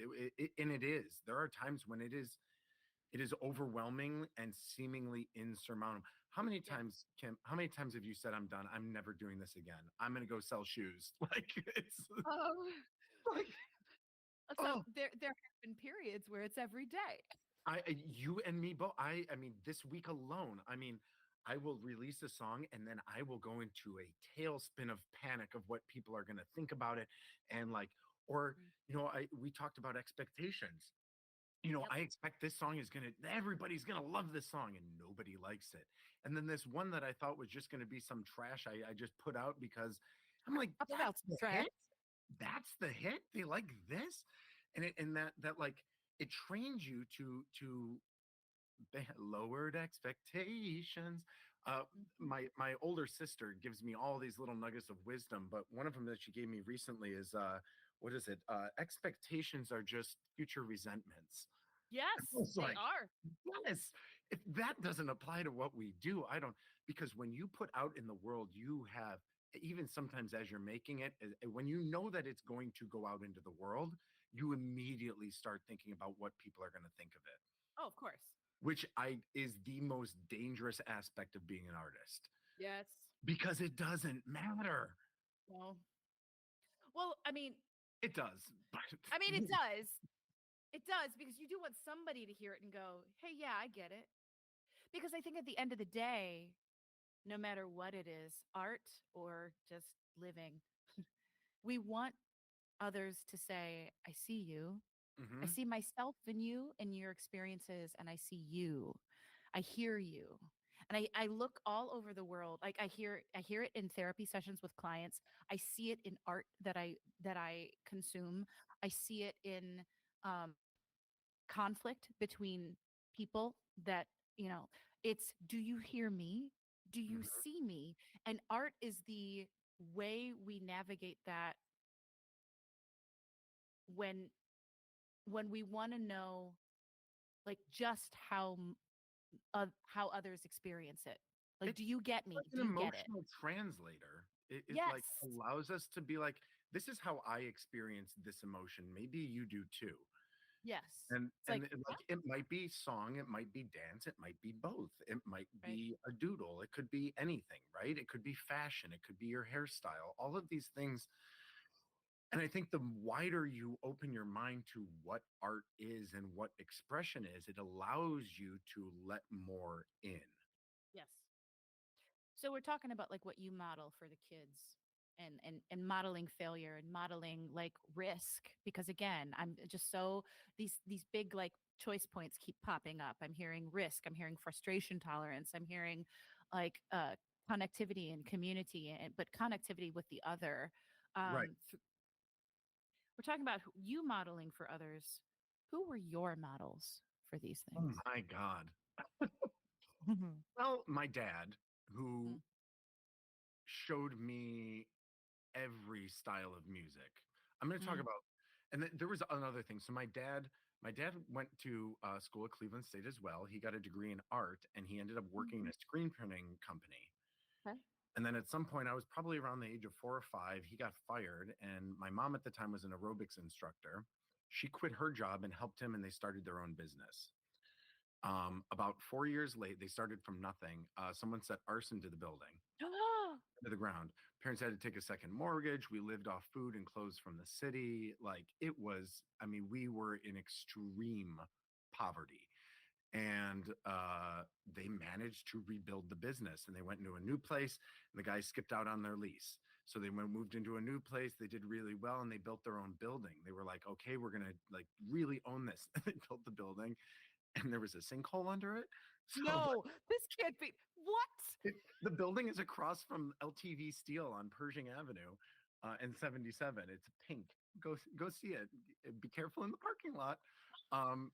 And it is. There are times when it is overwhelming and seemingly insurmountable. How many Yeah. times, Kim, how many times have you said, I'm done? I'm never doing this again. I'm going to go sell shoes. Like, it's Oh, like, so oh, there have been periods where it's every day. you and me both. I mean, this week alone, I mean, I will release a song and then I will go into a tailspin of panic of what people are going to think about it. And like, or, Mm. we talked about expectations. Yep. I expect this song is everybody's gonna love this song, and nobody likes it. And then this one that I thought was just gonna be some trash I just put out because I'm like, I'll put that's out some the trash. hit? That's the hit? They like this? And that like it trains you to lowered expectations. Uh, Mhm. my older sister gives me all these little nuggets of wisdom, but one of them that she gave me recently is what is it? Expectations are just future resentments. I Yes, was they like, are. yes, if that doesn't apply to what we do, I don't, because when you put out in the world, you have, even sometimes as you're making it, when you know that it's going to go out into the world, you immediately start thinking about what people are going to think of it, Oh, of course. which I is the most dangerous aspect of being an artist Yes. because it doesn't matter. Well, well, It does, but it does. It does because you do want somebody to hear it and go, "Hey, yeah, I get it." Because I think at the end of the day, no matter what it is, art or just living, we want others to say, "I see you. I Mhm. see myself in you and your experiences, and I see you. I hear you." And I look all over the world. Like I hear it in therapy sessions with clients. I see it in art that I consume. I see it in um, conflict between people that, you know, it's, do you hear me? Do you Mhm. see me? And art is the way we navigate that when we want to know like just how others experience it. Like, do It's you get me? like an Do you get it? emotional translator. It like Yes. allows us to be like, this is how I experience this emotion. Maybe you do too. Yes. And It's like, like it might be song, it might be dance, it might be both. It might right. be a doodle, it could be anything, right? It could be fashion, it could be your hairstyle, all of these things. And I think the wider you open your mind to what art is and what expression is, it allows you to let more in. Yes. So we're talking about like what you model for the kids and modeling failure and modeling like risk because again, I'm just so these big like choice points keep popping up. I'm hearing risk, I'm hearing frustration tolerance, I'm hearing like connectivity and community and but connectivity with the other. Right. We're talking about you modeling for others. Who were your models for these Oh things? my God. Mhm. Well, my dad, who Mm, showed me every style of music. I'm going to talk mm, about, and there was another thing. So my dad went to school at Cleveland State as well. He got a degree in art, and he ended up working in mhm. a screen printing company. Okay. And then at some point, I was probably around the age of 4 or 5. He got fired, and my mom at the time was an aerobics instructor. She quit her job and helped him, and they started their own business. About 4 years late, they started from nothing. Someone set arson to the building, to the ground. Parents had to take a second mortgage. We lived off food and clothes from the city. Like it was, I mean, we were in extreme poverty. And they managed to rebuild the business and they went into a new place and the guys skipped out on their lease. So they moved into a new place. They did really well and they built their own building. They were like, okay, we're going to like really own this. They built the building and there was a sinkhole under it. So No, this can't be. What? the building is across from LTV Steel on Pershing Avenue and 77. It's pink. Go see it. Be careful in the parking lot. Um,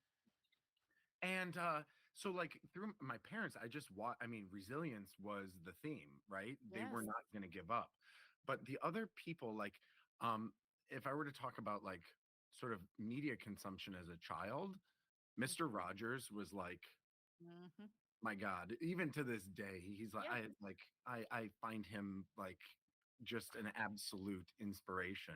and So like through my parents, I just I mean, resilience was the theme, right? They were Yes. not going to give up. But the other people, like, um, if I were to talk about like sort of media consumption as a child, Mr. Rogers was like, Mm-hmm. my God, even to this day, he's like, Yeah. I find him like just an absolute inspiration.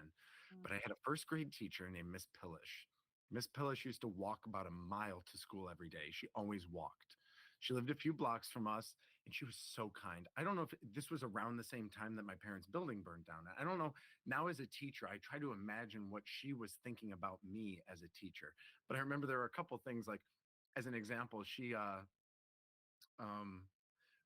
Mm. But I had a first grade teacher named Miss Pillish. Miss Pillish used to walk about a mile to school every day. She always walked. She lived a few blocks from us, and she was so kind. I don't know if this was around the same time that my parents' building burned down. I don't know. Now, as a teacher, I try to imagine what she was thinking about me as a teacher. But I remember there were a couple things like, as an example, um,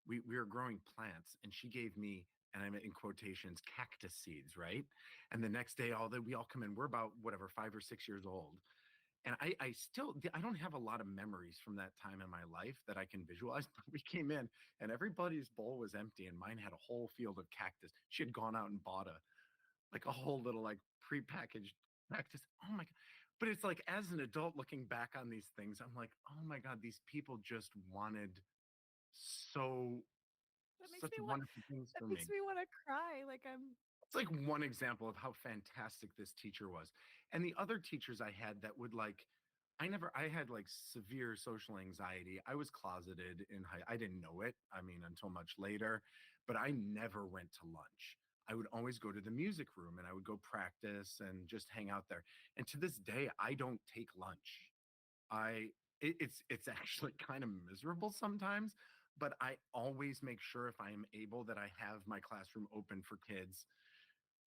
we were growing plants and she gave me, and I'm in quotations, cactus seeds, right? And the next day we all come in, we're about whatever 5 or 6 years old, and I don't have a lot of memories from that time in my life that I can visualize. But we came in and everybody's bowl was empty and mine had a whole field of cactus. She had gone out and bought a whole little like prepackaged cactus. Oh my god. But it's like, as an adult looking back on these things, I'm like, oh my god, these people just wanted so That makes such me want. wonderful things That for makes me. me want to cry. Like I'm. It's like one example of how fantastic this teacher was. And the other teachers I had that would like, I had like severe social anxiety. I was closeted in I didn't know it. I mean, until much later, but I never went to lunch. I would always go to the music room and I would go practice and just hang out there. And to this day, I don't take lunch. I it's actually kind of miserable sometimes, but I always make sure if I am able that I have my classroom open for kids.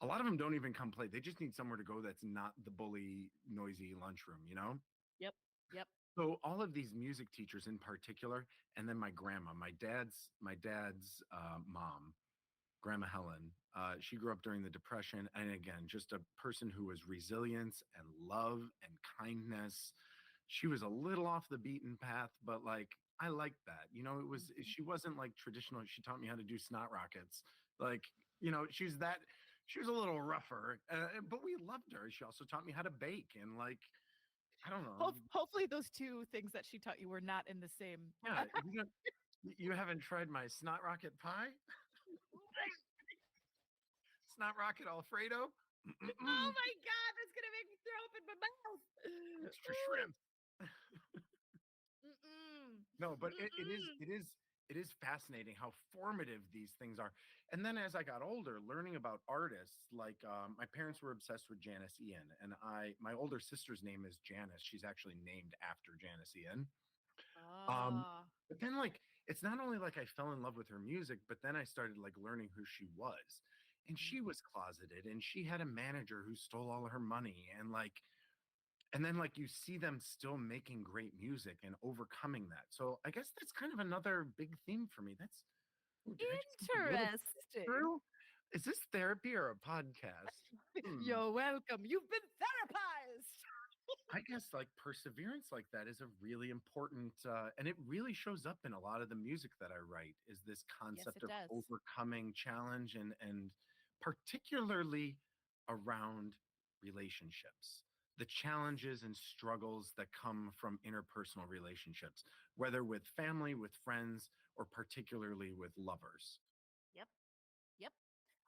A lot of them don't even come play. They just need somewhere to go that's not the bully, noisy lunchroom, you know? Yep. Yep. So all of these music teachers in particular, and then my grandma, my dad's mom, Grandma Helen. She grew up during the Depression, and again, just a person who was resilience and love and kindness. She was a little off the beaten path, but like I liked that. You know, it was Mhm. she wasn't like traditional. She taught me how to do snot rockets. Like, she's that. She was a little rougher, but we loved her. She also taught me how to bake and like I don't know. Hopefully, those two things that she taught you were not in the same. Yeah, you haven't tried my snot rocket pie, snot rocket Alfredo. Oh Mm-mm-mm. my god, that's gonna make me throw up in my mouth. Extra shrimp. Mm-mm. No, but it is Mm-mm. it is it is fascinating how formative these things are. And then as I got older, learning about artists, like my parents were obsessed with Janice Ian, and my older sister's name is Janice. She's actually named after Janice Ian. Um, Ah. but then like it's not only like I fell in love with her music, but then I started like learning who she was. And she Mhm. was closeted and she had a manager who stole all her money and then like you see them still making great music and overcoming that. So I guess that's kind of another big theme for me. Ooh, did I just get a little Interesting. through? Is this therapy or a podcast? Hmm. You're welcome. You've been therapized. I guess like perseverance like that is a really important, and it really shows up in a lot of the music that I write. Is this Yes, concept it of does. overcoming challenge and particularly around relationships, the challenges and struggles that come from interpersonal relationships, whether with family, with friends, or particularly with lovers. Yep. Yep.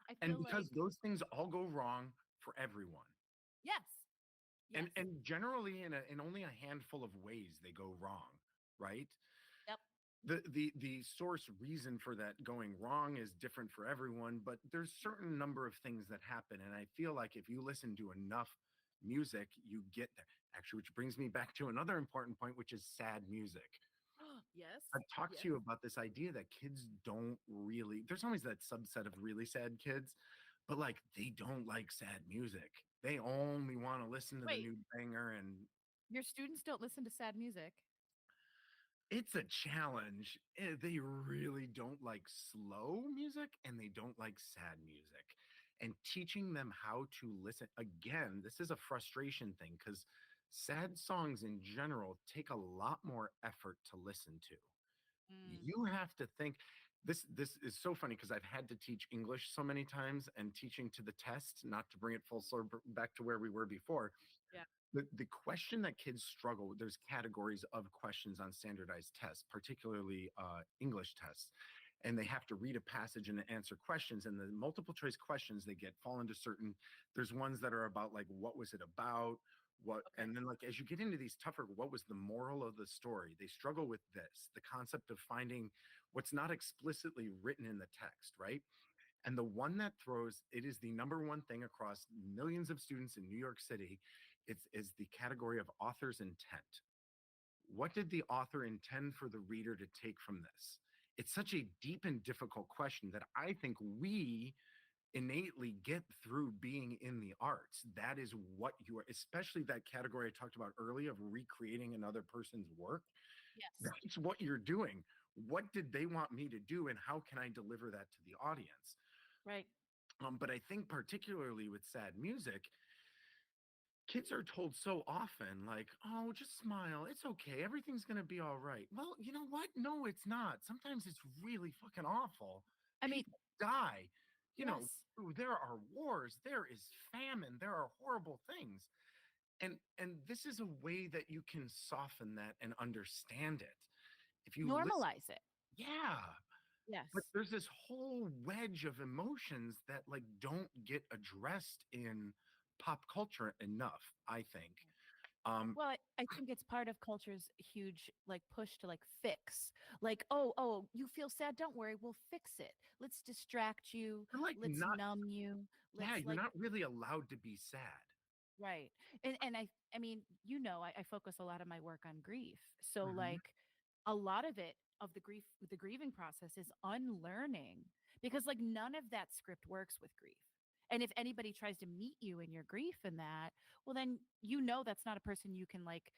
I And feel like because those things all go wrong for everyone. yes. and Yes. and generally in only a handful of ways they go wrong, right? Yep. The source reason for that going wrong is different for everyone, but there's certain number of things that happen, and I feel like if you listen to enough music you get there. Actually, which brings me back to another important point, which is sad music. Yes. I've talked Yes. to you about this idea that kids don't really, there's always that subset of really sad kids, but like they don't like sad music. They only want to listen to the Wait, new banger, and your students don't listen to sad music. it's a challenge. They really don't like slow music and they don't like sad music. And teaching them how to listen, again, this is a frustration thing because sad songs in general take a lot more effort to listen to. Mm. You have to think. this is so funny because I've had to teach English so many times, and teaching to the test, not to bring it full circle back to where we were before. Yeah. The question that kids struggle with, there's categories of questions on standardized tests, particularly English tests, and they have to read a passage and answer questions. And the multiple choice questions they get fall into certain, there's ones that are about like, what was it about? What, Okay. and then like as you get into these tougher, what was the moral of the story? They struggle with this, the concept of finding what's not explicitly written in the text, right? And the one that throws it is the number one thing across millions of students in New York City. It's is the category of author's intent. What did the author intend for the reader to take from this? It's such a deep and difficult question that I think we innately get through being in the arts. That is what you are, especially that category I talked about earlier of recreating another person's work. Yes. That's what you're doing. What did they want me to do, and how can I deliver that to the audience? Right. But I think particularly with sad music, kids are told so often, like, oh, just smile. It's okay. Everything's going to be all right. Well, you know what? No, it's not. Sometimes it's really fucking awful. I mean, People die. You know, yes. there are wars, there is famine, there are horrible things. And this is a way that you can soften that and understand it. If you listen, Normalize it. yeah. But Yes. there's this whole wedge of emotions that like don't get addressed in pop culture enough, I think. Um, Well, I think it's part of culture's huge like push to like fix. Like, oh, you feel sad? Don't worry, we'll fix it. Let's distract you. you're like Let's not, numb you. yeah, Let's you're like not really allowed to be sad. right. And I mean, I focus a lot of my work on grief. So Hmm. like a lot of it of the grieving process is unlearning because like none of that script works with grief. And if anybody tries to meet you in your grief and that, well then that's not a person you can like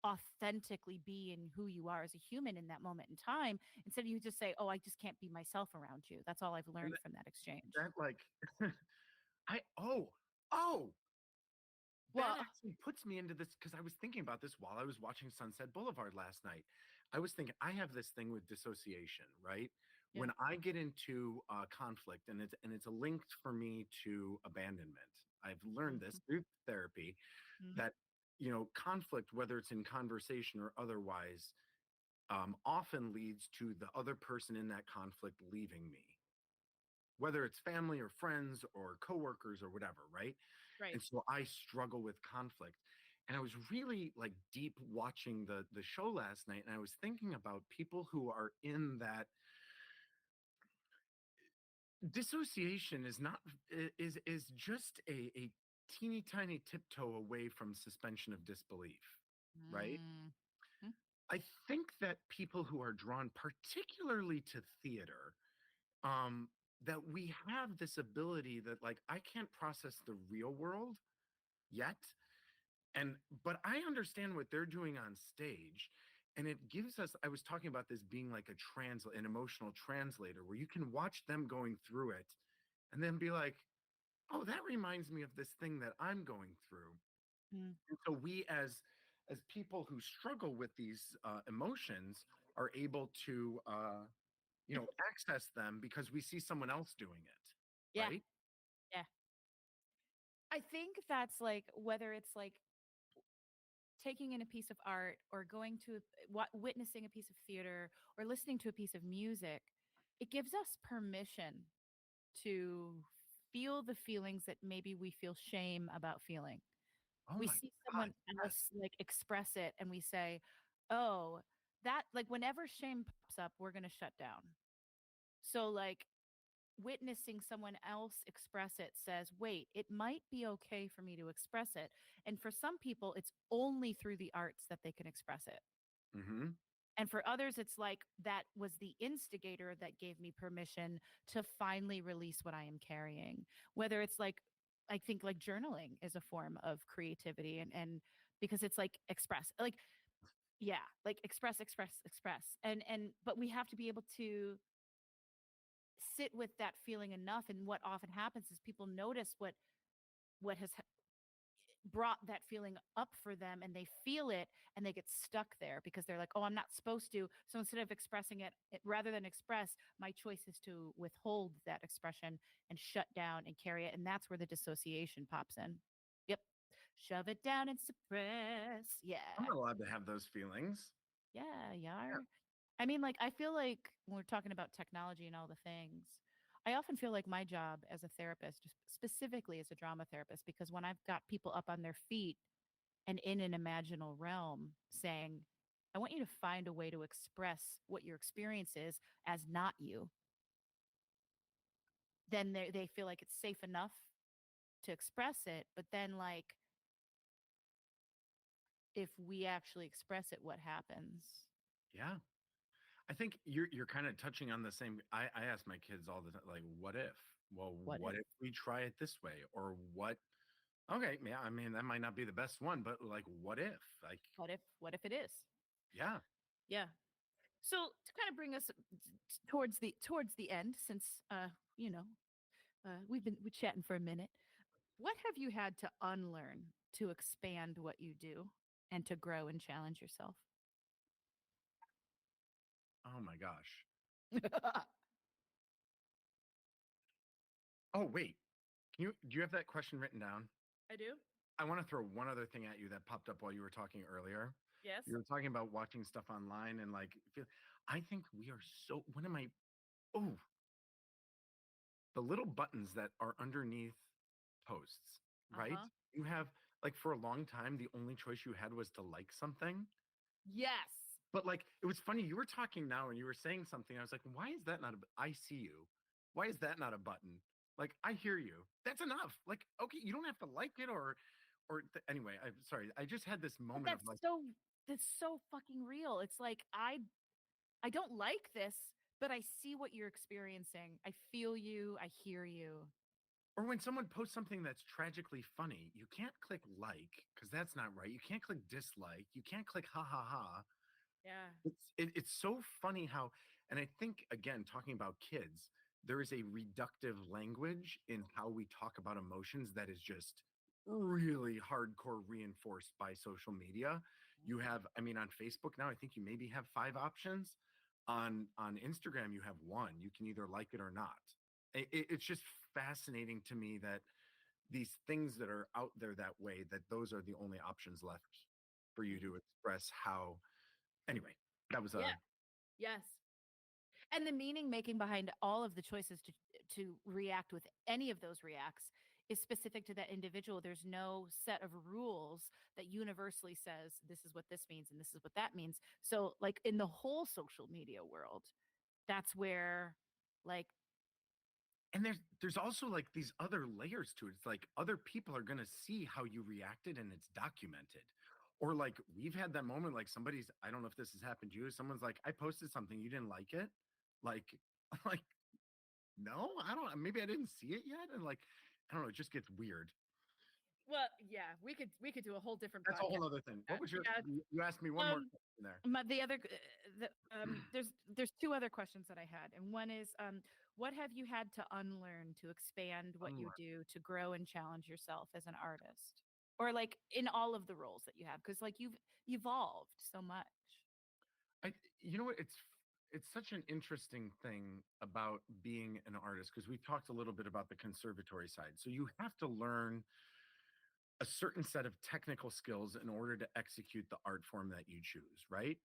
authentically be in who you are as a human in that moment in time. Instead you just say, "Oh, I just can't be myself around you." That's all I've And learned from that exchange. that like, oh, that Well, actually puts me into this because I was thinking about this while I was watching Sunset Boulevard last night. I was thinking I have this thing with dissociation, right? yeah. When I get into conflict, and it's linked for me to abandonment. I've learned Mhm. this through therapy Mhm. that conflict, whether it's in conversation or otherwise, often leads to the other person in that conflict leaving me, whether it's family or friends or coworkers or whatever, right? Right. And so I struggle with conflict. And I was really like deep watching the show last night, and I was thinking about people who are in that dissociation is not is just a teeny tiny tiptoe away from suspension of disbelief, right? Mm. Mhm. I think that people who are drawn particularly to theater, um, that we have this ability that like I can't process the real world yet, and but I understand what they're doing on stage, and it gives us. I was talking about this being like an emotional translator, where you can watch them going through it, and then be like, oh, that reminds me of this thing that I'm going through. Mm. And so we as people who struggle with these emotions are able to access them because we see someone else doing it, Yeah. right? Yeah. I think that's like whether it's like taking in a piece of art or going to witnessing a piece of theater or listening to a piece of music, it gives us permission to feel the feelings that maybe we feel shame about feeling. Oh We my see God, someone yes. else like express it and we say, "Oh, that like whenever shame pops up, we're going to shut down." So like witnessing someone else express it says, wait, it might be okay for me to express it. And for some people, it's only through the arts that they can express it. Hmm. And for others, it's like that was the instigator that gave me permission to finally release what I am carrying. Whether it's like, I think like journaling is a form of creativity and because it's like express, like, yeah, like express, express, express. But we have to be able to sit with that feeling enough. And what often happens is people notice what has brought that feeling up for them and they feel it and they get stuck there because they're like, oh, I'm not supposed to. So instead of expressing rather than express, my choice is to withhold that expression and shut down and carry it. And that's where the dissociation pops in. Yep. Shove it down and suppress. Yeah. I'm not allowed to have those feelings. Yeah. Yeah. Yar. I mean, like, I feel like when we're talking about technology and all the things, I often feel like my job as a therapist, just specifically as a drama therapist, because when I've got people up on their feet and in an imaginal realm saying, I want you to find a way to express what your experience is as not you, then they feel like it's safe enough to express it. But then, like, if we actually express it, what happens? Yeah. I think you're kind of touching on the same. I ask my kids all the time, like, what if? Well, What what if? if we try it this way? Or what? Okay, yeah, I mean, that might not be the best one, but like, what if? Like, What if? What if it is? yeah. Yeah. So to kind of bring us towards the end, since you know we're chatting for a minute, what have you had to unlearn to expand what you do and to grow and challenge yourself? Oh my gosh. Oh, wait. Do you have that question written down? I do. I want to throw one other thing at you that popped up while you were talking earlier. Yes. You were talking about watching stuff online and like, I think we are so, one of my, oh, the little buttons that are underneath posts, Uh right? huh. You have, like, for a long time, the only choice you had was to like something. Yes. But like, it was funny. You were talking now and you were saying something. I was like, why is that not I see you? Why is that not a button? Like, I hear you. That's enough. Like, okay, you don't have to like it anyway, I'm sorry. I just had this But moment of like, that's so fucking real. It's like I don't like this, but I see what you're experiencing. I feel you. I hear you. or when someone posts something that's tragically funny, you can't click like because that's not right. You can't click dislike. You can't click ha ha ha. Yeah. It's so funny how, and I think again, talking about kids, there is a reductive language in how we talk about emotions that is just really hardcore reinforced by social media. You have, I mean, on Facebook now, I think you maybe have 5 options. On Instagram, you have one. You can either like it or not. It's just fascinating to me that these things that are out there that way, that those are the only options left for you to express how. Anyway, that was a Yeah. Yes. And the meaning making behind all of the choices to react with any of those reacts is specific to that individual. There's no set of rules that universally says this is what this means and this is what that means. So like in the whole social media world, that's where like and there's also like these other layers to it. It's like other people are going to see how you reacted and it's documented. Or like we've had that moment, like somebody's, I don't know if this has happened to you, someone's like, I posted something, you didn't like it. Like, like, no, I don't, maybe I didn't see it yet. And like, I don't know, it just gets weird. well, yeah, we could do a whole different That's a podcast. whole other thing. What was your, Yeah. you asked me one more Um question there. the other there's two other questions that I had, and one is what have you had to unlearn to expand what you Unlearn. do to grow and challenge yourself as an artist, or like in all of the roles that you have, because like you've evolved so much. I, you know what? It's such an interesting thing about being an artist because we've talked a little bit about the conservatory side. So you have to learn a certain set of technical skills in order to execute the art form that you choose, right?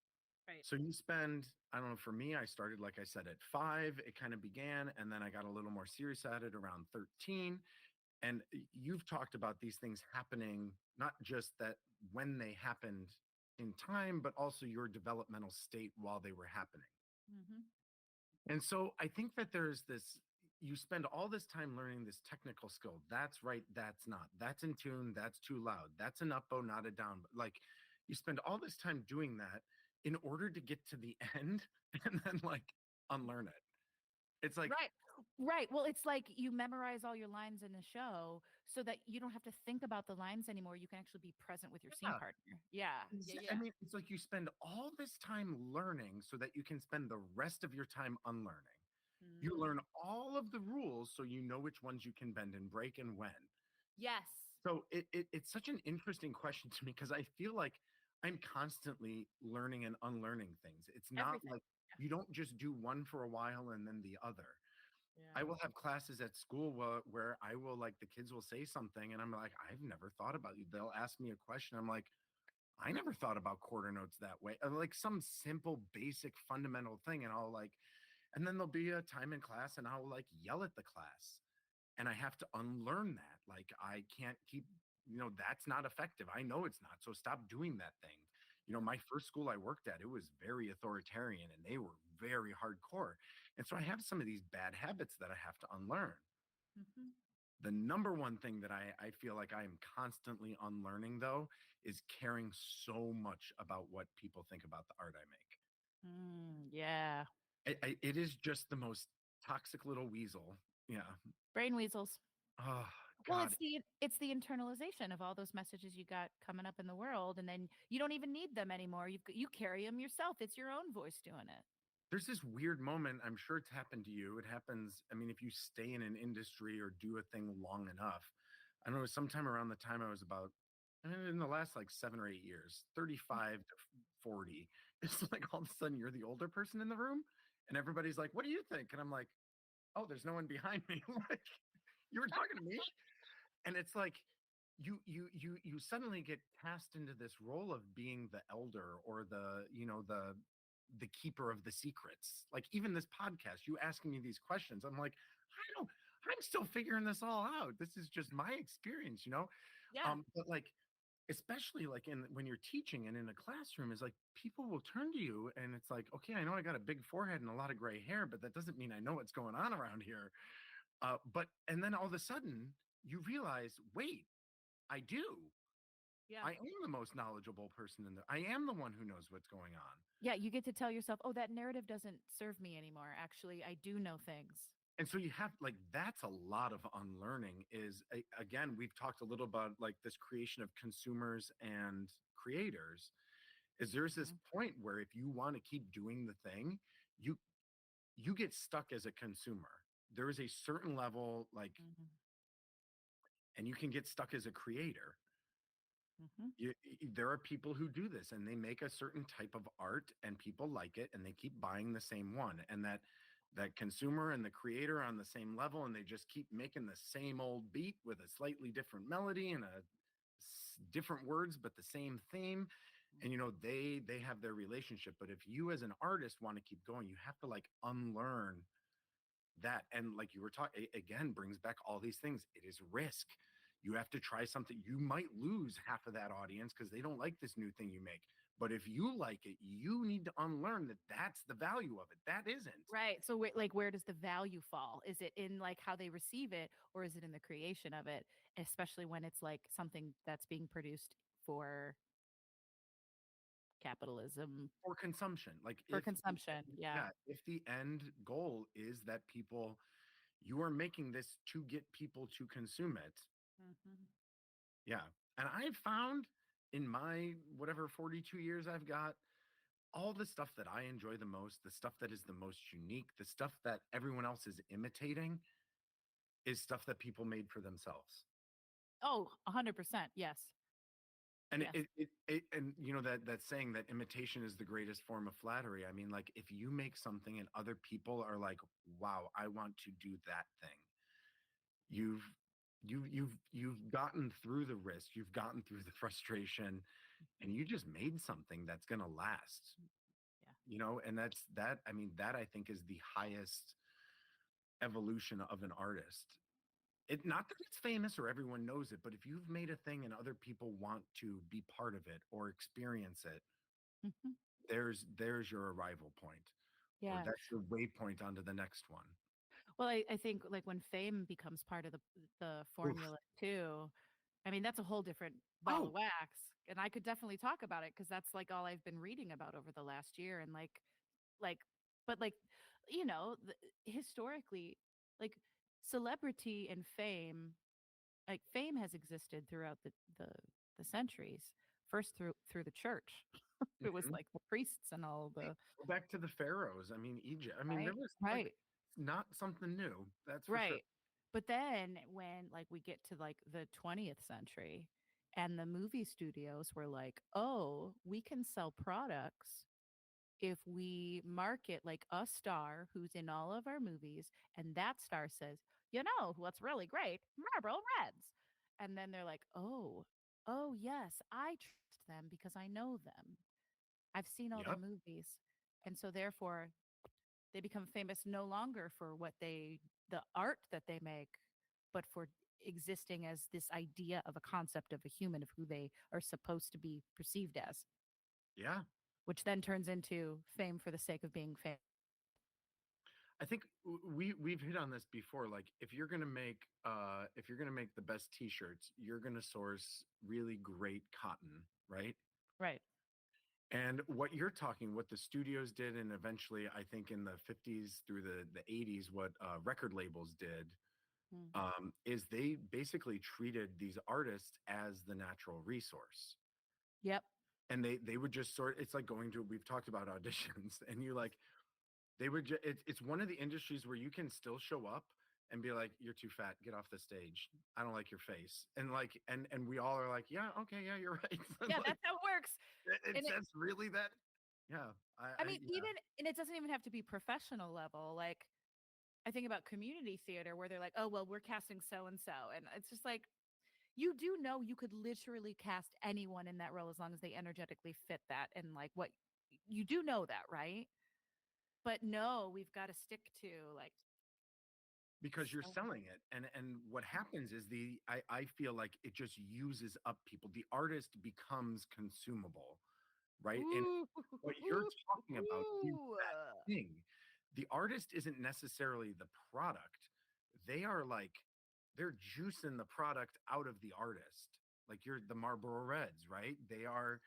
Right. So you spend, I don't know, for me, I started, like I said, at 5, it kind of began, and then I got a little more serious at it around 13. And you've talked about these things happening, not just that when they happened in time, but also your developmental state while they were happening. Hmm. And so I think that there's this, you spend all this time learning this technical skill. That's right. That's not. That's in tune. That's too loud. That's an up bow, not a down. But like you spend all this time doing that in order to get to the end and then like unlearn it. It's like, Right. Right. Well, it's like you memorize all your lines in the show so that you don't have to think about the lines anymore. You can actually be present with your scene yeah, partner. Yeah. Yeah. I Yeah. mean, it's like you spend all this time learning so that you can spend the rest of your time unlearning. You Hmm. learn all of the rules so you know which ones you can bend and break and when. Yes. So it's such an interesting question to me because I feel like I'm constantly learning and unlearning things. It's not Everything. like you don't just do one for a while and then the other. Yeah. I will have classes at school where I will like the kids will say something and I'm like, I've never thought about you. They'll ask me a question. I'm like, I never thought about quarter notes that way. Like some simple, basic, fundamental thing. And I'll like, and then there'll be a time in class and I'll like yell at the class and I have to unlearn that. Like I can't keep, that's not effective. I know it's not. So stop doing that thing. My first school I worked at, it was very authoritarian and they were very hardcore. And so I have some of these bad habits that I have to unlearn. Hmm. The number one thing that I feel like I am constantly unlearning though is caring so much about what people think about the art I make. Yeah. It is just the most toxic little weasel. Yeah. Brain weasels. Oh Well, God. it's the internalization of all those messages you got coming up in the world, and then you don't even need them anymore. You carry them yourself. It's your own voice doing it. There's this weird moment. I'm sure it's happened to you. It happens. I mean, if you stay in an industry or do a thing long enough, I don't know, sometime around the time I was about in the last like 7 or 8 years, 35 to 40, it's like all of a sudden you're the older person in the room and everybody's like, what do you think? And I'm like, oh, there's no one behind me. Like, you were talking to me. And it's like you suddenly get cast into this role of being the elder or the keeper of the secrets. Like even this podcast, you asking me these questions, I'm like, I'm still figuring this all out. This is just my experience. Yeah. But like especially like in when you're teaching and in a classroom is like people will turn to you and it's like, okay, I know I got a big forehead and a lot of gray hair, but that doesn't mean I know what's going on around here. But and then all of a sudden you realize, wait, I do. Yeah. I am the most knowledgeable person in the. I am the one who knows what's going on. Yeah. You get to tell yourself, oh, that narrative doesn't serve me anymore. Actually, I do know things. And so you have like that's a lot of unlearning. Again, we've talked a little about like this creation of consumers and creators. Is there's this Mhm. point where if you want to keep doing the thing, you you get stuck as a consumer. There is a certain level like, Mhm. and you can get stuck as a creator. Mhm. There are people who do this and they make a certain type of art and people like it and they keep buying the same one and that consumer and the creator are on the same level and they just keep making the same old beat with a slightly different melody and different words but the same theme and they have their relationship. But if you as an artist want to keep going, you have to like unlearn that. And like you were talking again, brings back all these things. It is risk. You have to try something. You might lose half of that audience because they don't like this new thing you make. But if you like it, you need to unlearn that that's the value of it. That isn't. Right. So, like, where does the value fall? Is it in like how they receive it, or is it in the creation of it? Especially when it's like something that's being produced for capitalism, For consumption. Like for consumption. Yeah. yeah, if the end goal is that people, you are making this to get people to consume it. Mhm. Yeah. And I've found in my whatever 42 years I've got, all the stuff that I enjoy the most, the stuff that is the most unique, the stuff that everyone else is imitating is stuff that people made for themselves. Oh, 100%. Yes. And Yes. and that saying that imitation is the greatest form of flattery. I mean, like if you make something and other people are like, "Wow, I want to do that thing." You've you've gotten through the risk, you've gotten through the frustration, Mhm. and you just made something that's going to last. Yeah. And that I mean that I think is the highest evolution of an artist. It not that it's famous or everyone knows it, but if you've made a thing and other people want to be part of it or experience it, Mhm. there's your arrival point, or Yeah. that's your waypoint onto the next one. Well, I think like when fame becomes part of the Oof. formula too, I mean, that's a whole different ball of Oh, wax. And I could definitely talk about it because that's like all I've been reading about over the last year. And like, but like, historically, like celebrity and fame, like fame has existed throughout the centuries. First through the church, it was mhm. like the priests and all the Go back to the pharaohs. I mean, Egypt. I mean, there right, was like right, not something new. That's for sure. right. But then when like we get to like the 20th century and the movie studios were like, "Oh, we can sell products if we market like a star who's in all of our movies and that star says, "You know what's really great? Marble Reds." And then they're like, "Oh, oh yes, I trust them because I know them. I've seen all their Yep. movies." And so therefore they become famous no longer for the art that they make, but for existing as this idea of a concept of a human, of who they are supposed to be perceived as, Yeah. which then turns into fame for the sake of being famous. I think we've hit on this before. Like, if you're gonna make the best T-shirts, you're gonna source really great cotton, right? Right. And what the studios did, and eventually, I think in the 50s through the 80s, what record labels did, Mm. is they basically treated these artists as the natural resource. Yep. And they would just sort. It's like going to. We've talked about auditions, and you like they would. It's one of the industries where you can still show up and be like, "You're too fat. Get off the stage. I don't like your face." And like, and we all are like, "Yeah, okay, yeah, you're right." And Yeah, like, that's how it works. And it's that's really that. Yeah, I mean, yeah. even and it doesn't even have to be professional level. Like I think about community theater where they're like, "Oh, well, we're casting so and so." And it's just like you do know you could literally cast anyone in that role as long as they energetically fit that and like what you do know that, right? But no, we've got to stick to like Because you're so selling it, and what happens is I feel like it just uses up people. The artist becomes consumable, right? And ooh, what you're talking about is ooh, that thing. The artist isn't necessarily the product. They are like they're juicing the product out of the artist. Like you're the Marlboro Reds, right? They are.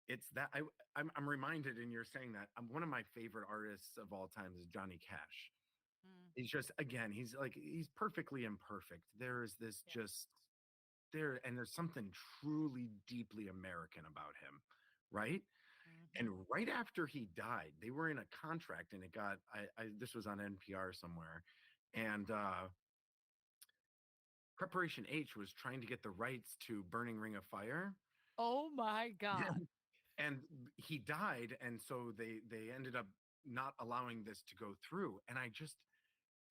It's that I'm reminded, and you're saying that one of my favorite artists of all time is Johnny Cash. mm, He's just again, he's perfectly imperfect. There is this yeah. just there, and there's something truly deeply American about him, right? And Mhm. right after he died, they were in a contract, and it got I this was on NPR somewhere, and Preparation H was trying to get the rights to Burning Ring of Fire. Oh my God. And he died, and so they ended up not allowing this to go through. And I just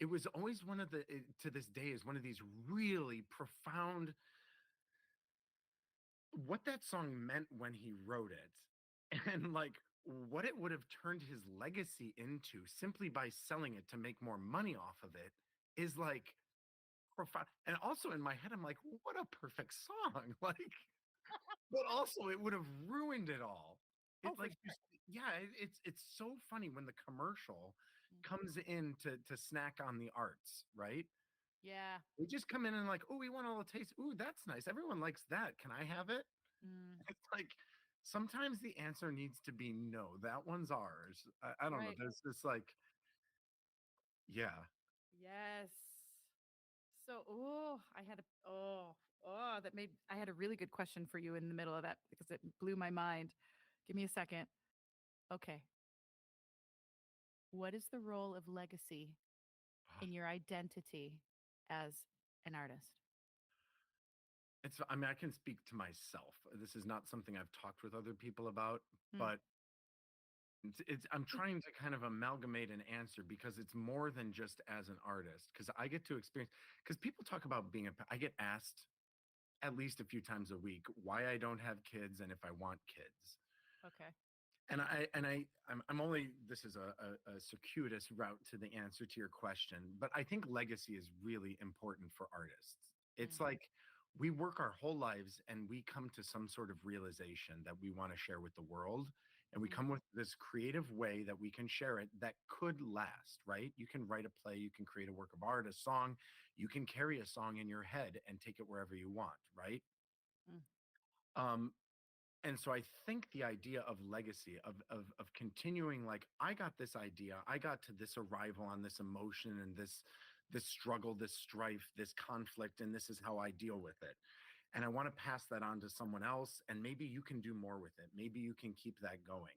it was always one of to this day is one of these really profound what that song meant when he wrote it and like what it would have turned his legacy into simply by selling it to make more money off of it is like profound. And also in my head I'm like, what a perfect song. Like, but also it would have ruined it all. It Oh, for like sure. just yeah, it's so funny when the commercial Mm. comes in to snack on the arts, right? Yeah. They just come in and like, oh, we want all the taste. Ooh, that's nice. Everyone likes that. Can I have it? Mm, It's like sometimes the answer needs to be no. That one's ours. I don't know. right. There's this like, yeah. Yes. So, oh, that made I had a really good question for you in the middle of that because it blew my mind. Give me a second. Okay. What is the role of legacy in your identity as an artist? I mean, I can speak to myself. This is not something I've talked with other people about, Mm, but I'm trying to kind of amalgamate an answer because it's more than just as an artist. Because I get to experience, because people talk about I get asked at least a few times a week why I don't have kids and if I want kids. okay. I'm only this is a circuitous route to the answer to your question, but I think legacy is really important for artists. It's Mm, like we work our whole lives and we come to some sort of realization that we want to share with the world, and we mm, come with this creative way that we can share it that could last, right? You can write a play, you can create a work of art, a song, you can carry a song in your head and take it wherever you want, right? mm, Um, and so I think the idea of legacy of continuing, like I got this idea, I got to this arrival on this emotion and this struggle, this strife, this conflict, and this is how I deal with it, and I want to pass that on to someone else, and maybe you can do more with it, maybe you can keep that going.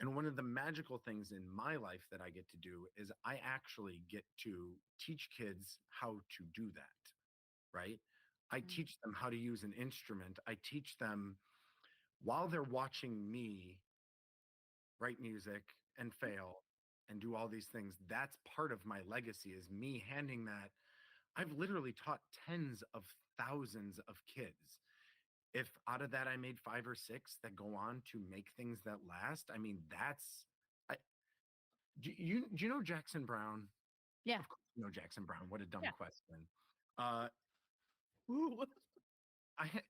And one of the magical things in my life that I get to do is I actually get to teach kids how to do that, right? I Mm. teach them how to use an instrument. I teach them while they're watching me write music and fail and do all these things. That's part of my legacy is me handing that. I've literally taught tens of thousands of kids. If out of that I made five or six that go on to make things that last, I mean, that's I, do you know Jackson Brown? Yeah. Of course, you know Jackson Brown. What a dumb Yeah. question. Uh, ooh, I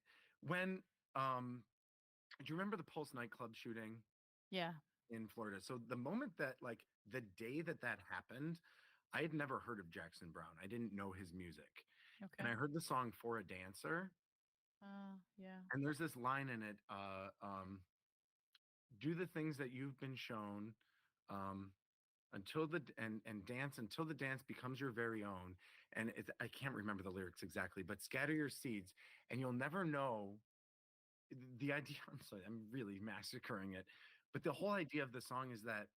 when do you remember the Pulse nightclub shooting Yeah. in Florida? So the moment that like the day that that happened, I had never heard of Jackson Brown. I didn't know his music, and Okay. I heard the song "For a Dancer," Yeah. and there's this line in it. Do the things that you've been shown. Um, until the and dance until the dance becomes your very own, and I can't remember the lyrics exactly, but scatter your seeds and you'll never know the idea. I'm sorry, I'm really massacring it, but the whole idea of the song is that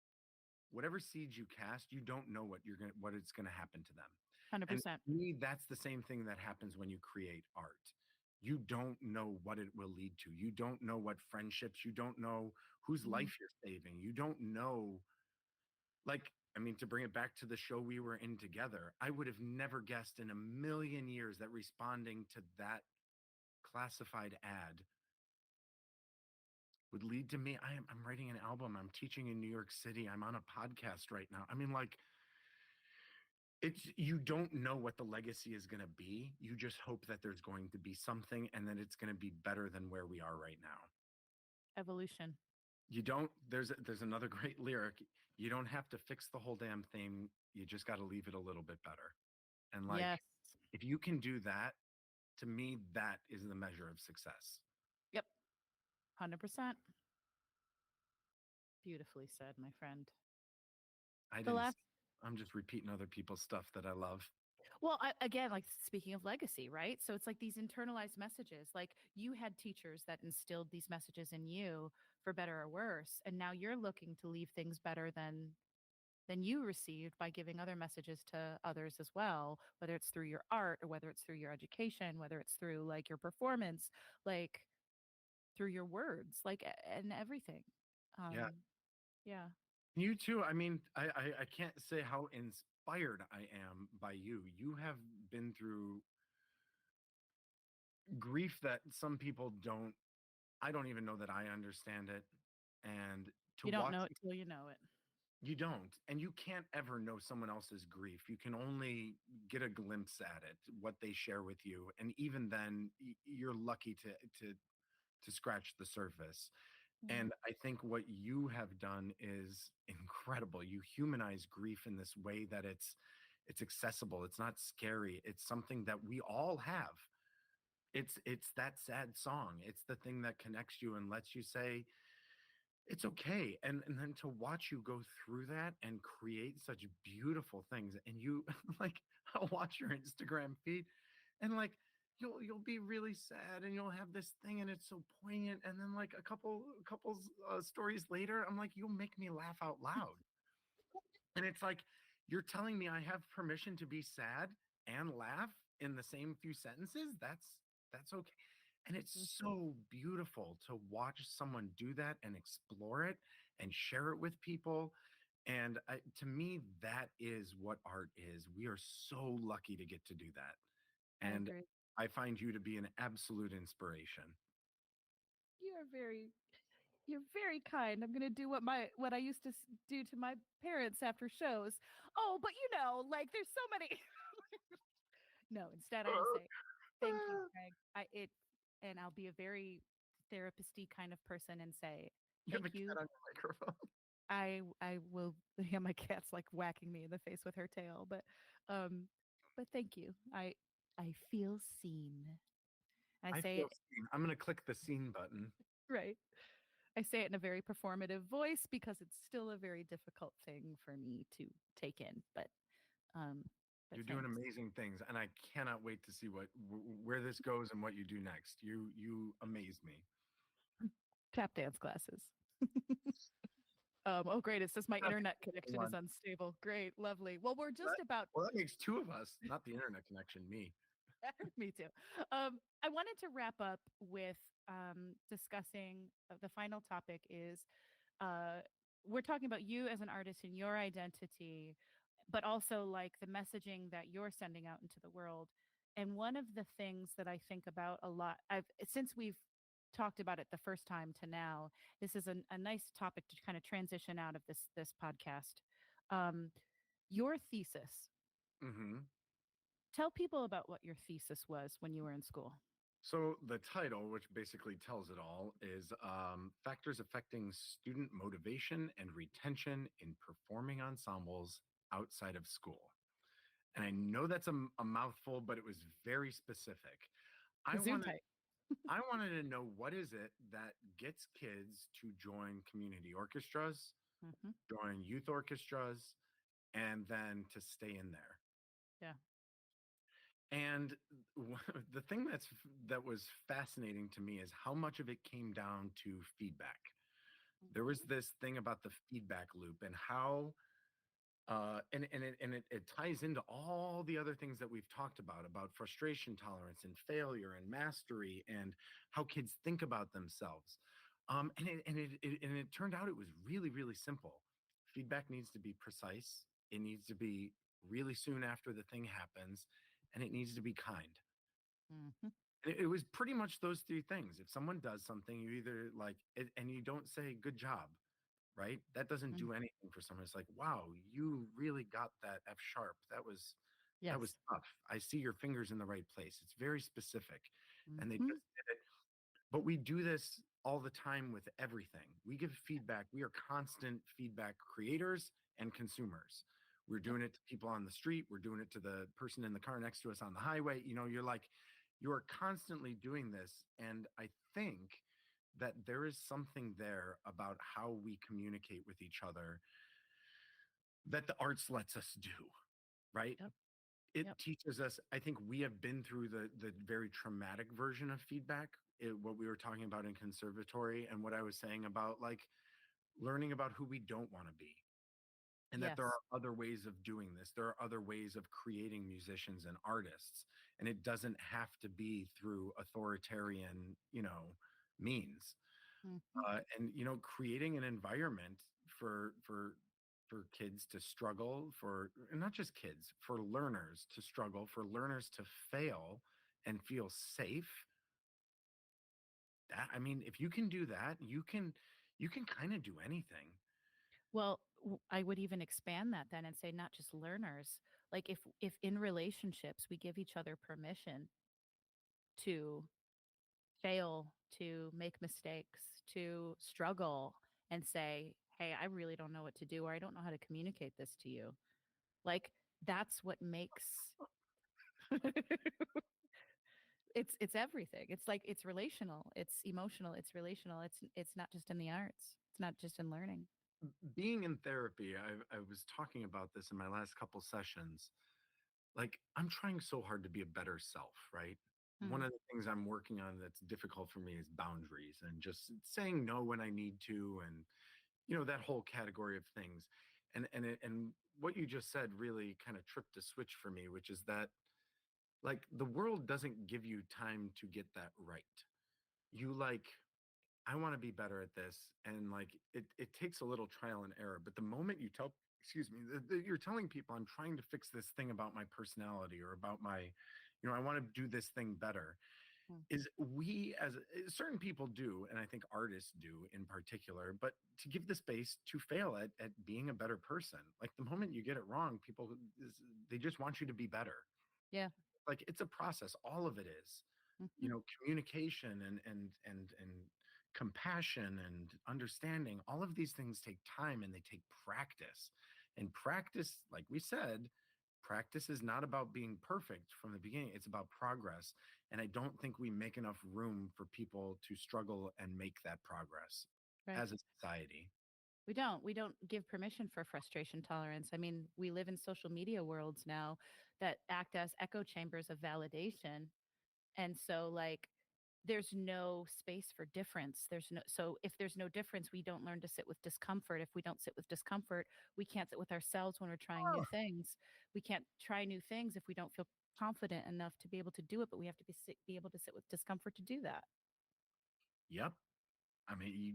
whatever seeds you cast, you don't know what it's gonna happen to them. And 100%. to me, that's the same thing that happens when you create art. You don't know what it will lead to. You don't know what friendships, you don't know whose Mhm. life you're saving. You don't know, like, I mean, to bring it back to the show we were in together, I would have never guessed in a million years that responding to that classified ad would lead to me. I'm writing an album. I'm teaching in New York City. I'm on a podcast right now. I mean, like, it's you don't know what the legacy is going to be. You just hope that there's going to be something and that it's going to be better than where we are right now. Evolution. You don't, there's another great lyric. You don't have to fix the whole damn thing. You just got to leave it a little bit better. And like, Yes. if you can do that, to me, that is the measure of success. Yep. 100%. Beautifully said, my friend. I The didn't, last I'm just repeating other people's stuff that I love. Well, again, like speaking of legacy, right? So it's like these internalized messages. Like you had teachers that instilled these messages in you for better or worse, and now you're looking to leave things better than you received by giving other messages to others as well, whether it's through your art or whether it's through your education, whether it's through like your performance, like through your words, like and everything. Yeah. Yeah. You too. I mean, I can't say how inspired I am by you. You have been through grief that some people don't, I don't even know that I understand it. And to You don't watch know it till you know it. you don't, and you can't ever know someone else's grief. You can only get a glimpse at it, what they share with you, and even then, you're lucky to scratch the surface. Mm. And I think what you have done is incredible. You humanize grief in this way that it's accessible. It's not scary. It's something that we all have. It's that sad song. It's the thing that connects you and lets you say, it's okay. And then to watch you go through that and create such beautiful things, and you like, I'll watch your Instagram feed and like you'll be really sad and you'll have this thing and it's so poignant, and then like a couple stories later I'm like, you'll make me laugh out loud. And it's like, you're telling me I have permission to be sad and laugh in the same few sentences. That's okay. And it's so beautiful to watch someone do that and explore it and share it with people. And to me, that is what art is. We are so lucky to get to do that. I And agree. I find you to be an absolute inspiration. You are very You're very kind. I'm gonna do what I used to do to my parents after shows. Oh, but like there's so many. No, instead I just say thank you, Craig. And I'll be a very therapist-y kind of person and say You have thank a you. cat on your microphone. I will. Yeah, my cat's like whacking me in the face with her tail, um, but thank you. I feel seen. I I say feel it seen. I'm going to click the scene button. right. I say it in a very performative voice because it's still a very difficult thing for me to take in. Um, but You're doing thanks. amazing things, and I cannot wait to see where this goes and what you do next. You amaze me. Tap dance classes. Oh, great. It says my Not internet the only connection is one. unstable. Great. Lovely. Well, we're That, just about well, that makes two of us, not the internet connection, me. me too. I wanted to wrap up with discussing the final topic is uh, we're talking about you as an artist and your identity, but also like the messaging that you're sending out into the world. And one of the things that I think about a lot, since we've talked about it the first time to now, this is a nice topic to kind of transition out of this podcast. Um, your thesis. Hmm. Tell people about what your thesis was when you were in school. So the title, which basically tells it all, is Factors Affecting Student Motivation and Retention in Performing Ensembles Outside of School. And I know that's a mouthful, but it was very specific. I wanted Gesundheit. I wanted to know, what is it that gets kids to join community orchestras, Hmm. join youth orchestras, and then to stay in there. Yeah. And the thing that was fascinating to me is how much of it came down to feedback. There was Hmm. this thing about the feedback loop and how it ties into all the other things that we've talked about frustration tolerance and failure and mastery and how kids think about themselves. And it turned out it was really, really simple. Feedback needs to be precise. It needs to be really soon after the thing happens, and it needs to be kind. Hmm. And it was pretty much those three things. If someone does something, you either like it, and you don't say good job, right? That doesn't Hmm. do anything for someone. It's like, wow, you really got that F sharp. That was Yes. tough. I see your fingers in the right place. It's very specific. And they Hmm. just did it. But we do this all the time with everything. We give feedback. We are constant feedback creators and consumers. We're Yep. doing it to people on the street. We're doing it to the person in the car next to us on the highway. You're like, you are constantly doing this. And I think that there is something there about how we communicate with each other that the arts lets us do, right? Yep. It Yep. teaches us. I think we have been through the very traumatic version of feedback, what we were talking about in conservatory, and what I was saying about like learning about who we don't want to be, and that there Yes. are other ways of doing this. There are other ways of creating musicians and artists, and it doesn't have to be through authoritarian, means. Hmm. And creating an environment for kids to struggle, for and not just kids, for learners to struggle, for learners to fail and feel safe. That, I mean, if you can do that, you can kind of do anything. Well, I would even expand that then and say not just learners. Like if in relationships we give each other permission to fail, to make mistakes, to struggle and say, "Hey, I really don't know what to do or I don't know how to communicate this to you." Like that's what makes it's everything. It's like it's relational, it's emotional, it's relational. It's not just in the arts. It's not just in learning. Being in therapy, I was talking about this in my last couple sessions. Like, I'm trying so hard to be a better self, right? One Hmm. of the things I'm working on that's difficult for me is boundaries and just saying no when I need to, and that whole category of things. And what you just said really kind of tripped a switch for me, which is that like the world doesn't give you time to get that right. You like, I want to be better at this, and like it takes a little trial and error. But the moment you tell, excuse me, you're telling people I'm trying to fix this thing about my personality or about my, I want to do this thing better, Hmm. is we as certain people do, and I think artists do in particular, but to give the space to fail at being a better person. Like the moment you get it wrong, people they just want you to be better. Yeah. Like it's a process. All of it is, Hmm. communication and compassion and understanding. All of these things take time and they take practice. And practice, like we said, practice is not about being perfect from the beginning. It's about progress. And I don't think we make enough room for people to struggle and make that progress Right. as a society. We don't give permission for frustration tolerance. I mean, we live in social media worlds now that act as echo chambers of validation. And so like there's no space for difference. There's no, so if there's no difference, we don't learn to sit with discomfort. If we don't sit with discomfort, we can't sit with ourselves when we're trying new Oh, things. We can't try new things if we don't feel confident enough to be able to do it, but we have to be able to sit with discomfort to do that. yep. I mean, you,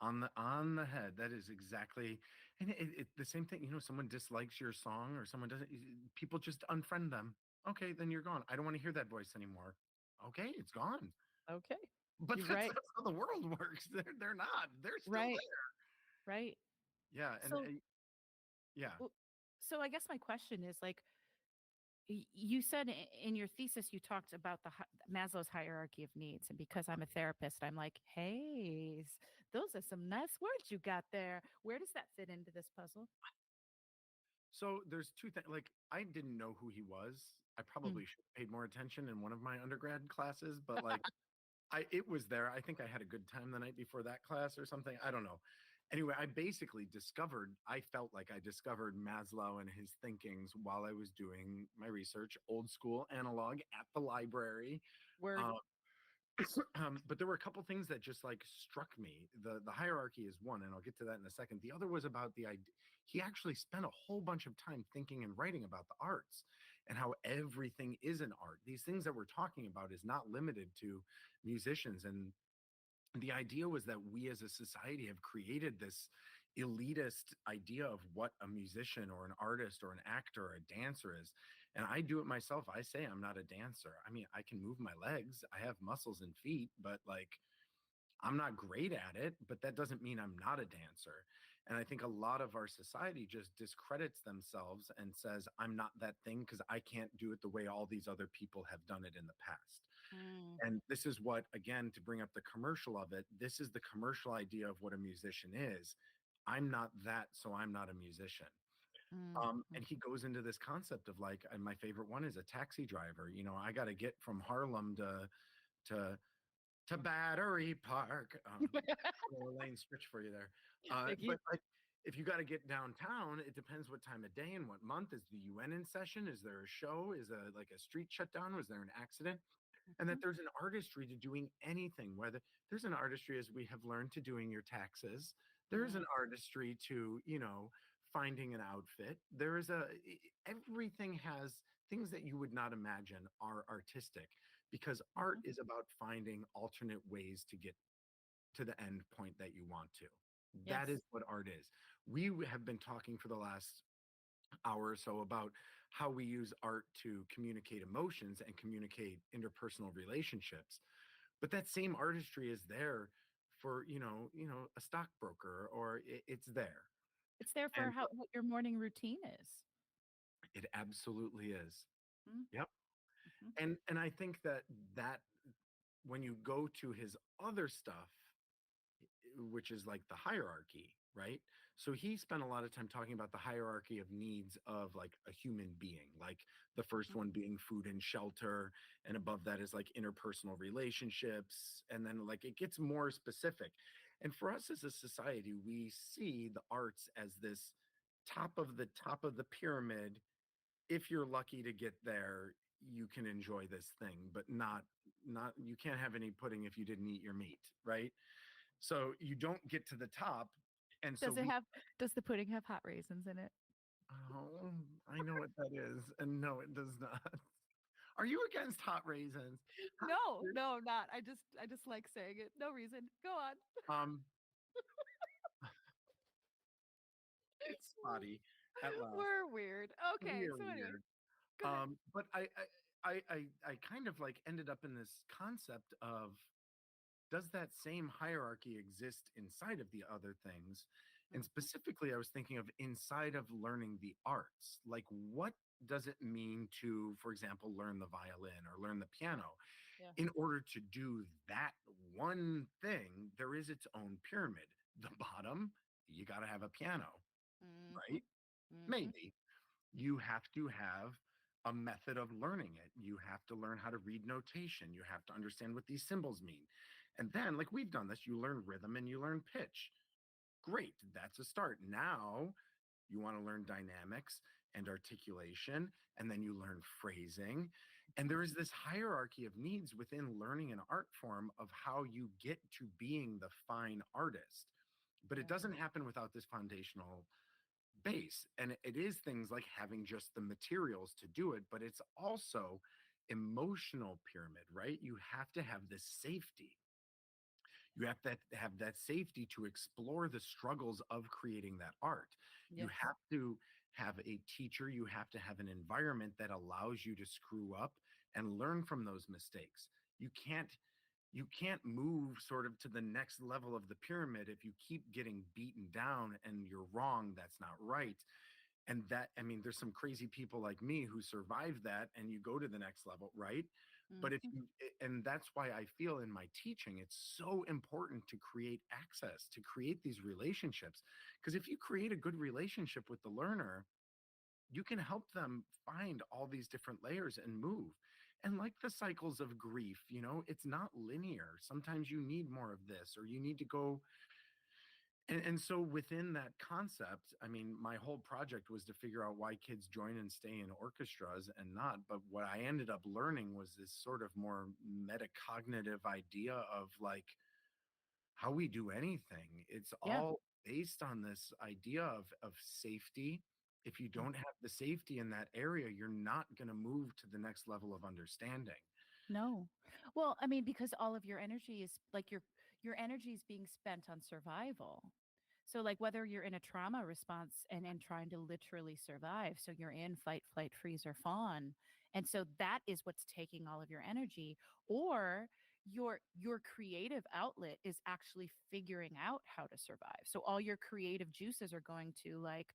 on the head. That is exactly, and the same thing. You know, someone dislikes your song or someone doesn't. People just unfriend them. Okay, then you're gone. I don't want to hear that voice anymore. Okay, it's gone. Okay. But You're that's, right. that's how the world works. They're not. They're still Right. there. Right. Yeah, and So, yeah. w- so I guess my question is like, you said in your thesis you talked about the Maslow's hierarchy of needs, and because I'm a therapist, I'm like, hey, those are some nice words you got there. Where does that fit into this puzzle? So there's two things. Like I didn't know who he was. I Mm. probably should have paid more attention in one of my undergrad classes, but like it was there. I think I had a good time the night before that class or something. I don't know. Anyway, I basically discovered, I felt like I discovered Maslow and his thinkings while I was doing my research, old school analog at the library. Word. Uh, but there were a couple things that just like struck me. The hierarchy is one, and I'll get to that in a second. The other was about the idea. He actually spent a whole bunch of time thinking and writing about the arts and how everything is an art. These things that we're talking about is not limited to musicians. And the idea was that we as a society have created this elitist idea of what a musician or an artist or an actor or a dancer is. And I do it myself. I say I'm not a dancer. I mean, I can move my legs, I have muscles and feet, but like I'm not great at it, but that doesn't mean I'm not a dancer. And I think a lot of our society just discredits themselves and says, I'm not that thing because I can't do it the way all these other people have done it in the past. Mm, And this is what, again, to bring up the commercial of it, this is the commercial idea of what a musician is. I'm not that, so I'm not a musician. mm, And he goes into this concept of like, and my favorite one is a taxi driver. You know, I got to get from Harlem to to Battery Park. Lane switch for you there. thank you. But like, if you got to get downtown, it depends what time of day and what month. Is the UN in session? Is there a show? Is a like a street shutdown? Was there an accident? And that Mhm, there's an artistry to doing anything, whether there's an artistry, as we have learned, to doing your taxes. There is an mm, artistry to, you know, finding an outfit. There is everything has things that you would not imagine are artistic, because art mhm. is about finding alternate ways to get to the end point that you want to. That Yes. is what art is. We have been talking for the last hour or so about how we use art to communicate emotions and communicate interpersonal relationships. But that same artistry is there for, a stockbroker, or it's there. It's there for And how what your morning routine is. it absolutely is. Mm, Yep. mhm, And I think that when you go to his other stuff, which is like the hierarchy, right? So he spent a lot of time talking about the hierarchy of needs of like a human being, like the first mhm. one being food and shelter, and above that is like interpersonal relationships, and then like it gets more specific. And for us as a society, we see the arts as this top of the pyramid. If you're lucky to get there, you can enjoy this thing, but not you can't have any pudding if you didn't eat your meat, right? So you don't get to the top. And so Does it we, have does the pudding have hot raisins in it? oh, I know what that is. And no, it does not. Are you against hot raisins? Hot No, raisins, no, not. I just like saying it. No reason. Go on. um, it's spotty at last. We're weird. We Okay, are so anyway, weird. go ahead. But I kind of like ended up in this concept of, does that same hierarchy exist inside of the other things? And Mhm. specifically, I was thinking of inside of learning the arts. Like, what does it mean to, for example, learn the violin or learn the piano? Yeah. In order to do that one thing, there is its own pyramid. The bottom, you got to have a piano, Mhm. right? Mhm. Maybe you have to have a method of learning it. You have to learn how to read notation. You have to understand what these symbols mean. And then, like we've done this, you learn rhythm and you learn pitch. Great, that's a start. Now you want to learn dynamics and articulation, and then you learn phrasing. And there is this hierarchy of needs within learning an art form of how you get to being the fine artist. But it Yeah. doesn't happen without this foundational base. And it is things like having just the materials to do it, but it's also emotional pyramid, right? You have to have this safety. You have to have that safety to explore the struggles of creating that art. You Yes. have to have a teacher, you have to have an environment that allows you to screw up and learn from those mistakes. You can't move sort of to the next level of the pyramid if you keep getting beaten down and you're wrong, that's not right. And that, I mean, there's some crazy people like me who survive that and you go to the next level, right? But if Hmm. you, and that's why I feel in my teaching, it's so important to create access, to create these relationships. Because if you create a good relationship with the learner, you can help them find all these different layers and move. And like the cycles of grief, it's not linear. Sometimes you need more of this, or you need to go. And so within that concept, I mean, my whole project was to figure out why kids join and stay in orchestras and not. But what I ended up learning was this sort of more metacognitive idea of like how we do anything. It's Yeah. all based on this idea of safety. If you Mm. don't have the safety in that area, you're not going to move to the next level of understanding. No. Well, I mean, because all of your energy is like your energy is being spent on survival. So like whether you're in a trauma response and trying to literally survive, so you're in fight, flight, freeze, or fawn. And so that is what's taking all of your energy, or your creative outlet is actually figuring out how to survive. So all your creative juices are going to like,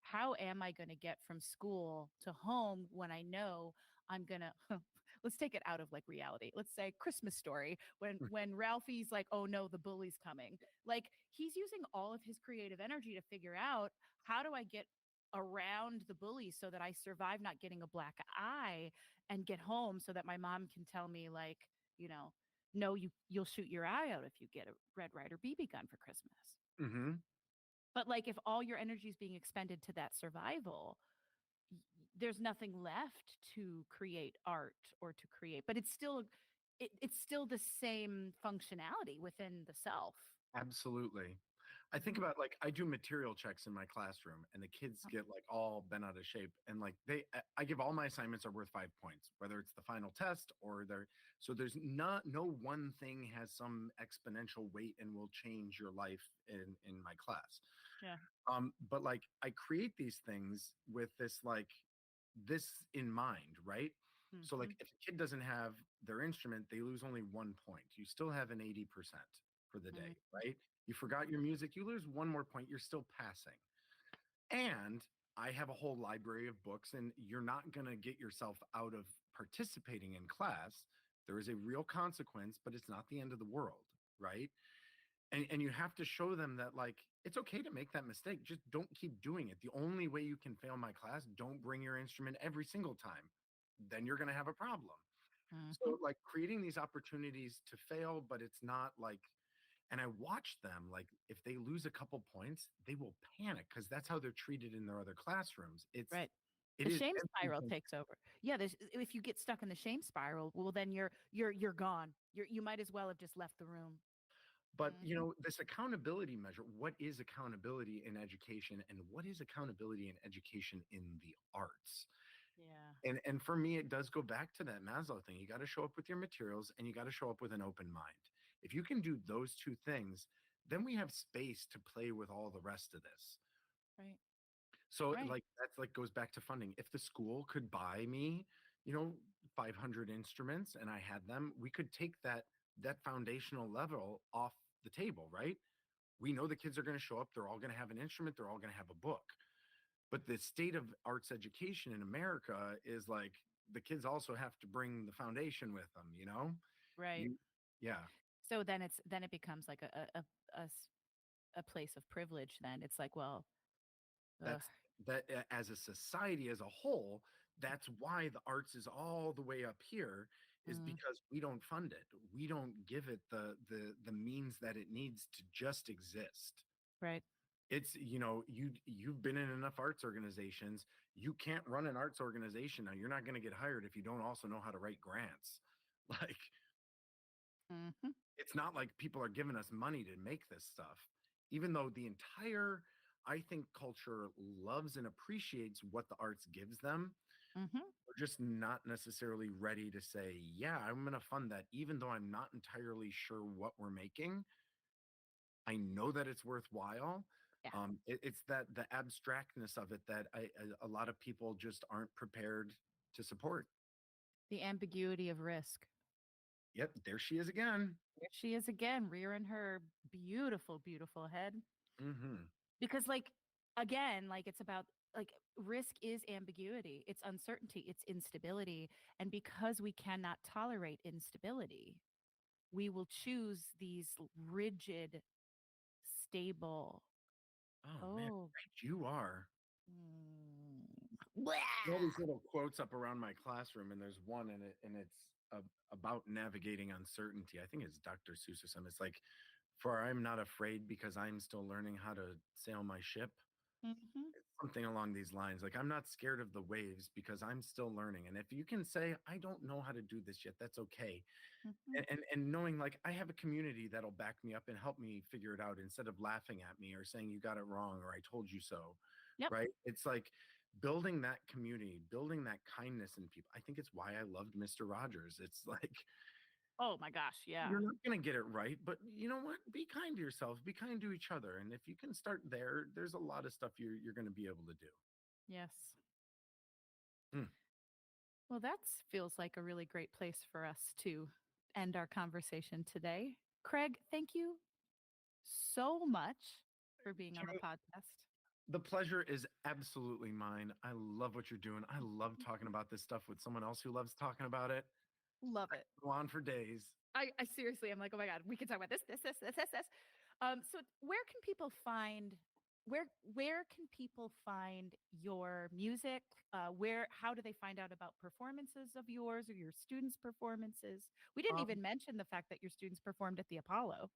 how am I going to get from school to home when I know I'm going to let's take it out of like reality. Let's say Christmas Story when Ralphie's like, "Oh no, the bully's coming." Like he's using all of his creative energy to figure out how do I get around the bully so that I survive not getting a black eye and get home so that my mom can tell me like, you know, no, you'll shoot your eye out if you get a Red Ryder BB gun for Christmas. Hmm. But like if all your energy is being expended to that survival, there's nothing left to create art or to create, but it's still the same functionality within the self. Absolutely. I think Mhm. about like I do material checks in my classroom and the kids get like all bent out of shape and like I give all my assignments are worth 5 points, whether it's the final test or they're so there's not no one thing has some exponential weight and will change your life in my class. Yeah. But like I create these things with this in mind, right? So like Mhm. if a kid doesn't have their instrument, they lose only 1 point. You still have an 80% for the day, Mhm. right? You forgot your music, you lose one more point, you're still passing. And I have a whole library of books, and you're not going to get yourself out of participating in class. There is a real consequence, but it's not the end of the world, right? And you have to show them that like it's okay to make that mistake, just don't keep doing it. The only way you can fail my class, don't bring your instrument every single time, then you're going to have a problem. Mhm. So like creating these opportunities to fail, but it's not like, and I watch them like if they lose a couple points they will panic because that's how they're treated in their other classrooms. Right. It The is shame spiral everything. takes over. Yeah, if you get stuck in the shame spiral, well then you're gone. You might as well have just left the room. But Mhm. this accountability measure, what is accountability in education and what is accountability in education in the arts? Yeah. And for me, it does go back to that Maslow thing. You got to show up with your materials and you got to show up with an open mind. If you can do those two things, then we have space to play with all the rest of this. Right. So Right. like that's like goes back to funding. If the school could buy me, you know, 500 instruments and I had them, we could take that foundational level off the table, right? We know the kids are going to show up, they're all going to have an instrument, they're all going to have a book. But the state of arts education in America is like the kids also have to bring the foundation with them, you know? Right. You yeah, So then it becomes like a place of privilege then. It's like, well, ugh, that's as a society as a whole, that's why the arts is all the way up here is mm, because we don't fund it. We don't give it the means that it needs to just exist. right. It's, you've been in enough arts organizations. You can't run an arts organization now. You're not going to get hired if you don't also know how to write grants. Like, Hmm. it's not like people are giving us money to make this stuff, even though the entire, I think, culture loves and appreciates what the arts gives them. Hmm. We're just not necessarily ready to say, yeah, I'm going to fund that, even though I'm not entirely sure what we're making. I know that it's worthwhile. Yeah. It's that the abstractness of it that a lot of people just aren't prepared to support. The ambiguity of risk. Yep, there she is again. There she is again, rearing her beautiful, beautiful head. Hmm. Because, like, again, like, it's about, like, risk is ambiguity, it's uncertainty, it's instability. And because we cannot tolerate instability, we will choose these rigid, stable, Oh man, oh, right you are. All blah. these little quotes up around my classroom, and there's one in it, and it's about navigating uncertainty. I think it's Dr. Seuss or something. It's like, "For I'm not afraid because I'm still learning how to sail my ship." Mhm, Something along these lines. Like, I'm not scared of the waves because I'm still learning. And if you can say, I don't know how to do this yet, that's okay. mhm. And knowing like I have a community that'll back me up and help me figure it out instead of laughing at me or saying you got it wrong or I told you so. Yep. Right. It's like building that community, building that kindness in people. I think it's why I loved Mr. Rogers. It's like Oh my gosh, yeah. you're not going to get it right, but you know what? Be kind to yourself, be kind to each other. And if you can start there, there's a lot of stuff you're going to be able to do. Yes. Mm. Well, that feels like a really great place for us to end our conversation today. Craig, thank you so much for being on the podcast. The pleasure is absolutely mine. I love what you're doing. I love talking about this stuff with someone else who loves talking about it. Love it. Go on for days. I seriously, I'm like, oh my God, we can talk about this. So where can people find where can people find your music? How do they find out about performances of yours or your students' performances? We didn't Um, even mention the fact that your students performed at the Apollo.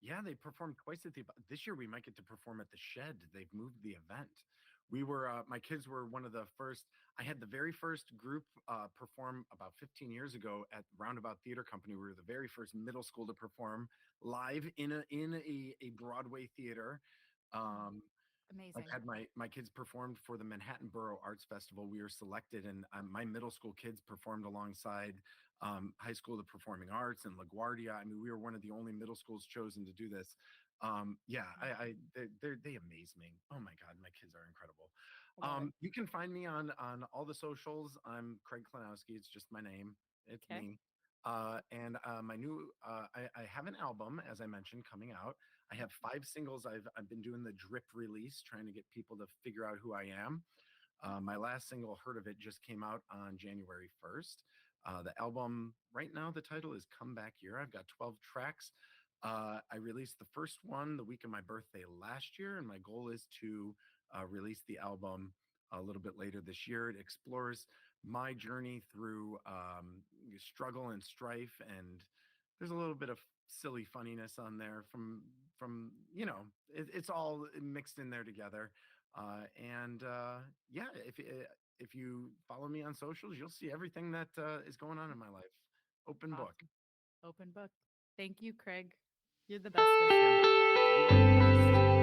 yeah, they performed twice at the. This year we might get to perform at the Shed. They've moved the event. We were my kids were one of the first. I had the very first group perform about 15 years ago at Roundabout Theater Company. We were the very first middle school to perform live in a Broadway theater. Oh, Um, I've amazing. had my kids performed for the Manhattan Borough Arts Festival. We were selected, and my middle school kids performed alongside high school of the performing arts and LaGuardia. I mean, we were one of the only middle schools chosen to do this. Yeah, they amaze me. Oh my God, my kids are incredible. I love it. You can find me on all the socials. I'm Craig Klonowski. It's just my name. It's Okay. me. And my new I have an album, as I mentioned, coming out. I have 5 singles. I've been doing the drip release, trying to get people to figure out who I am. My last single, "Heard of It," just came out on January 1st. The album right now, the title is "Come Back Year." I've got 12 tracks. I released the first one the week of my birthday last year, and my goal is to release the album a little bit later this year. It explores my journey through struggle and strife, and there's a little bit of silly funniness on there from it's all mixed in there together. And Yeah, if you follow me on socials, you'll see everything that is going on in my life. Open book. Awesome. Open book. Thank you, Craig. You're the Thanks bestest. again. You are the best.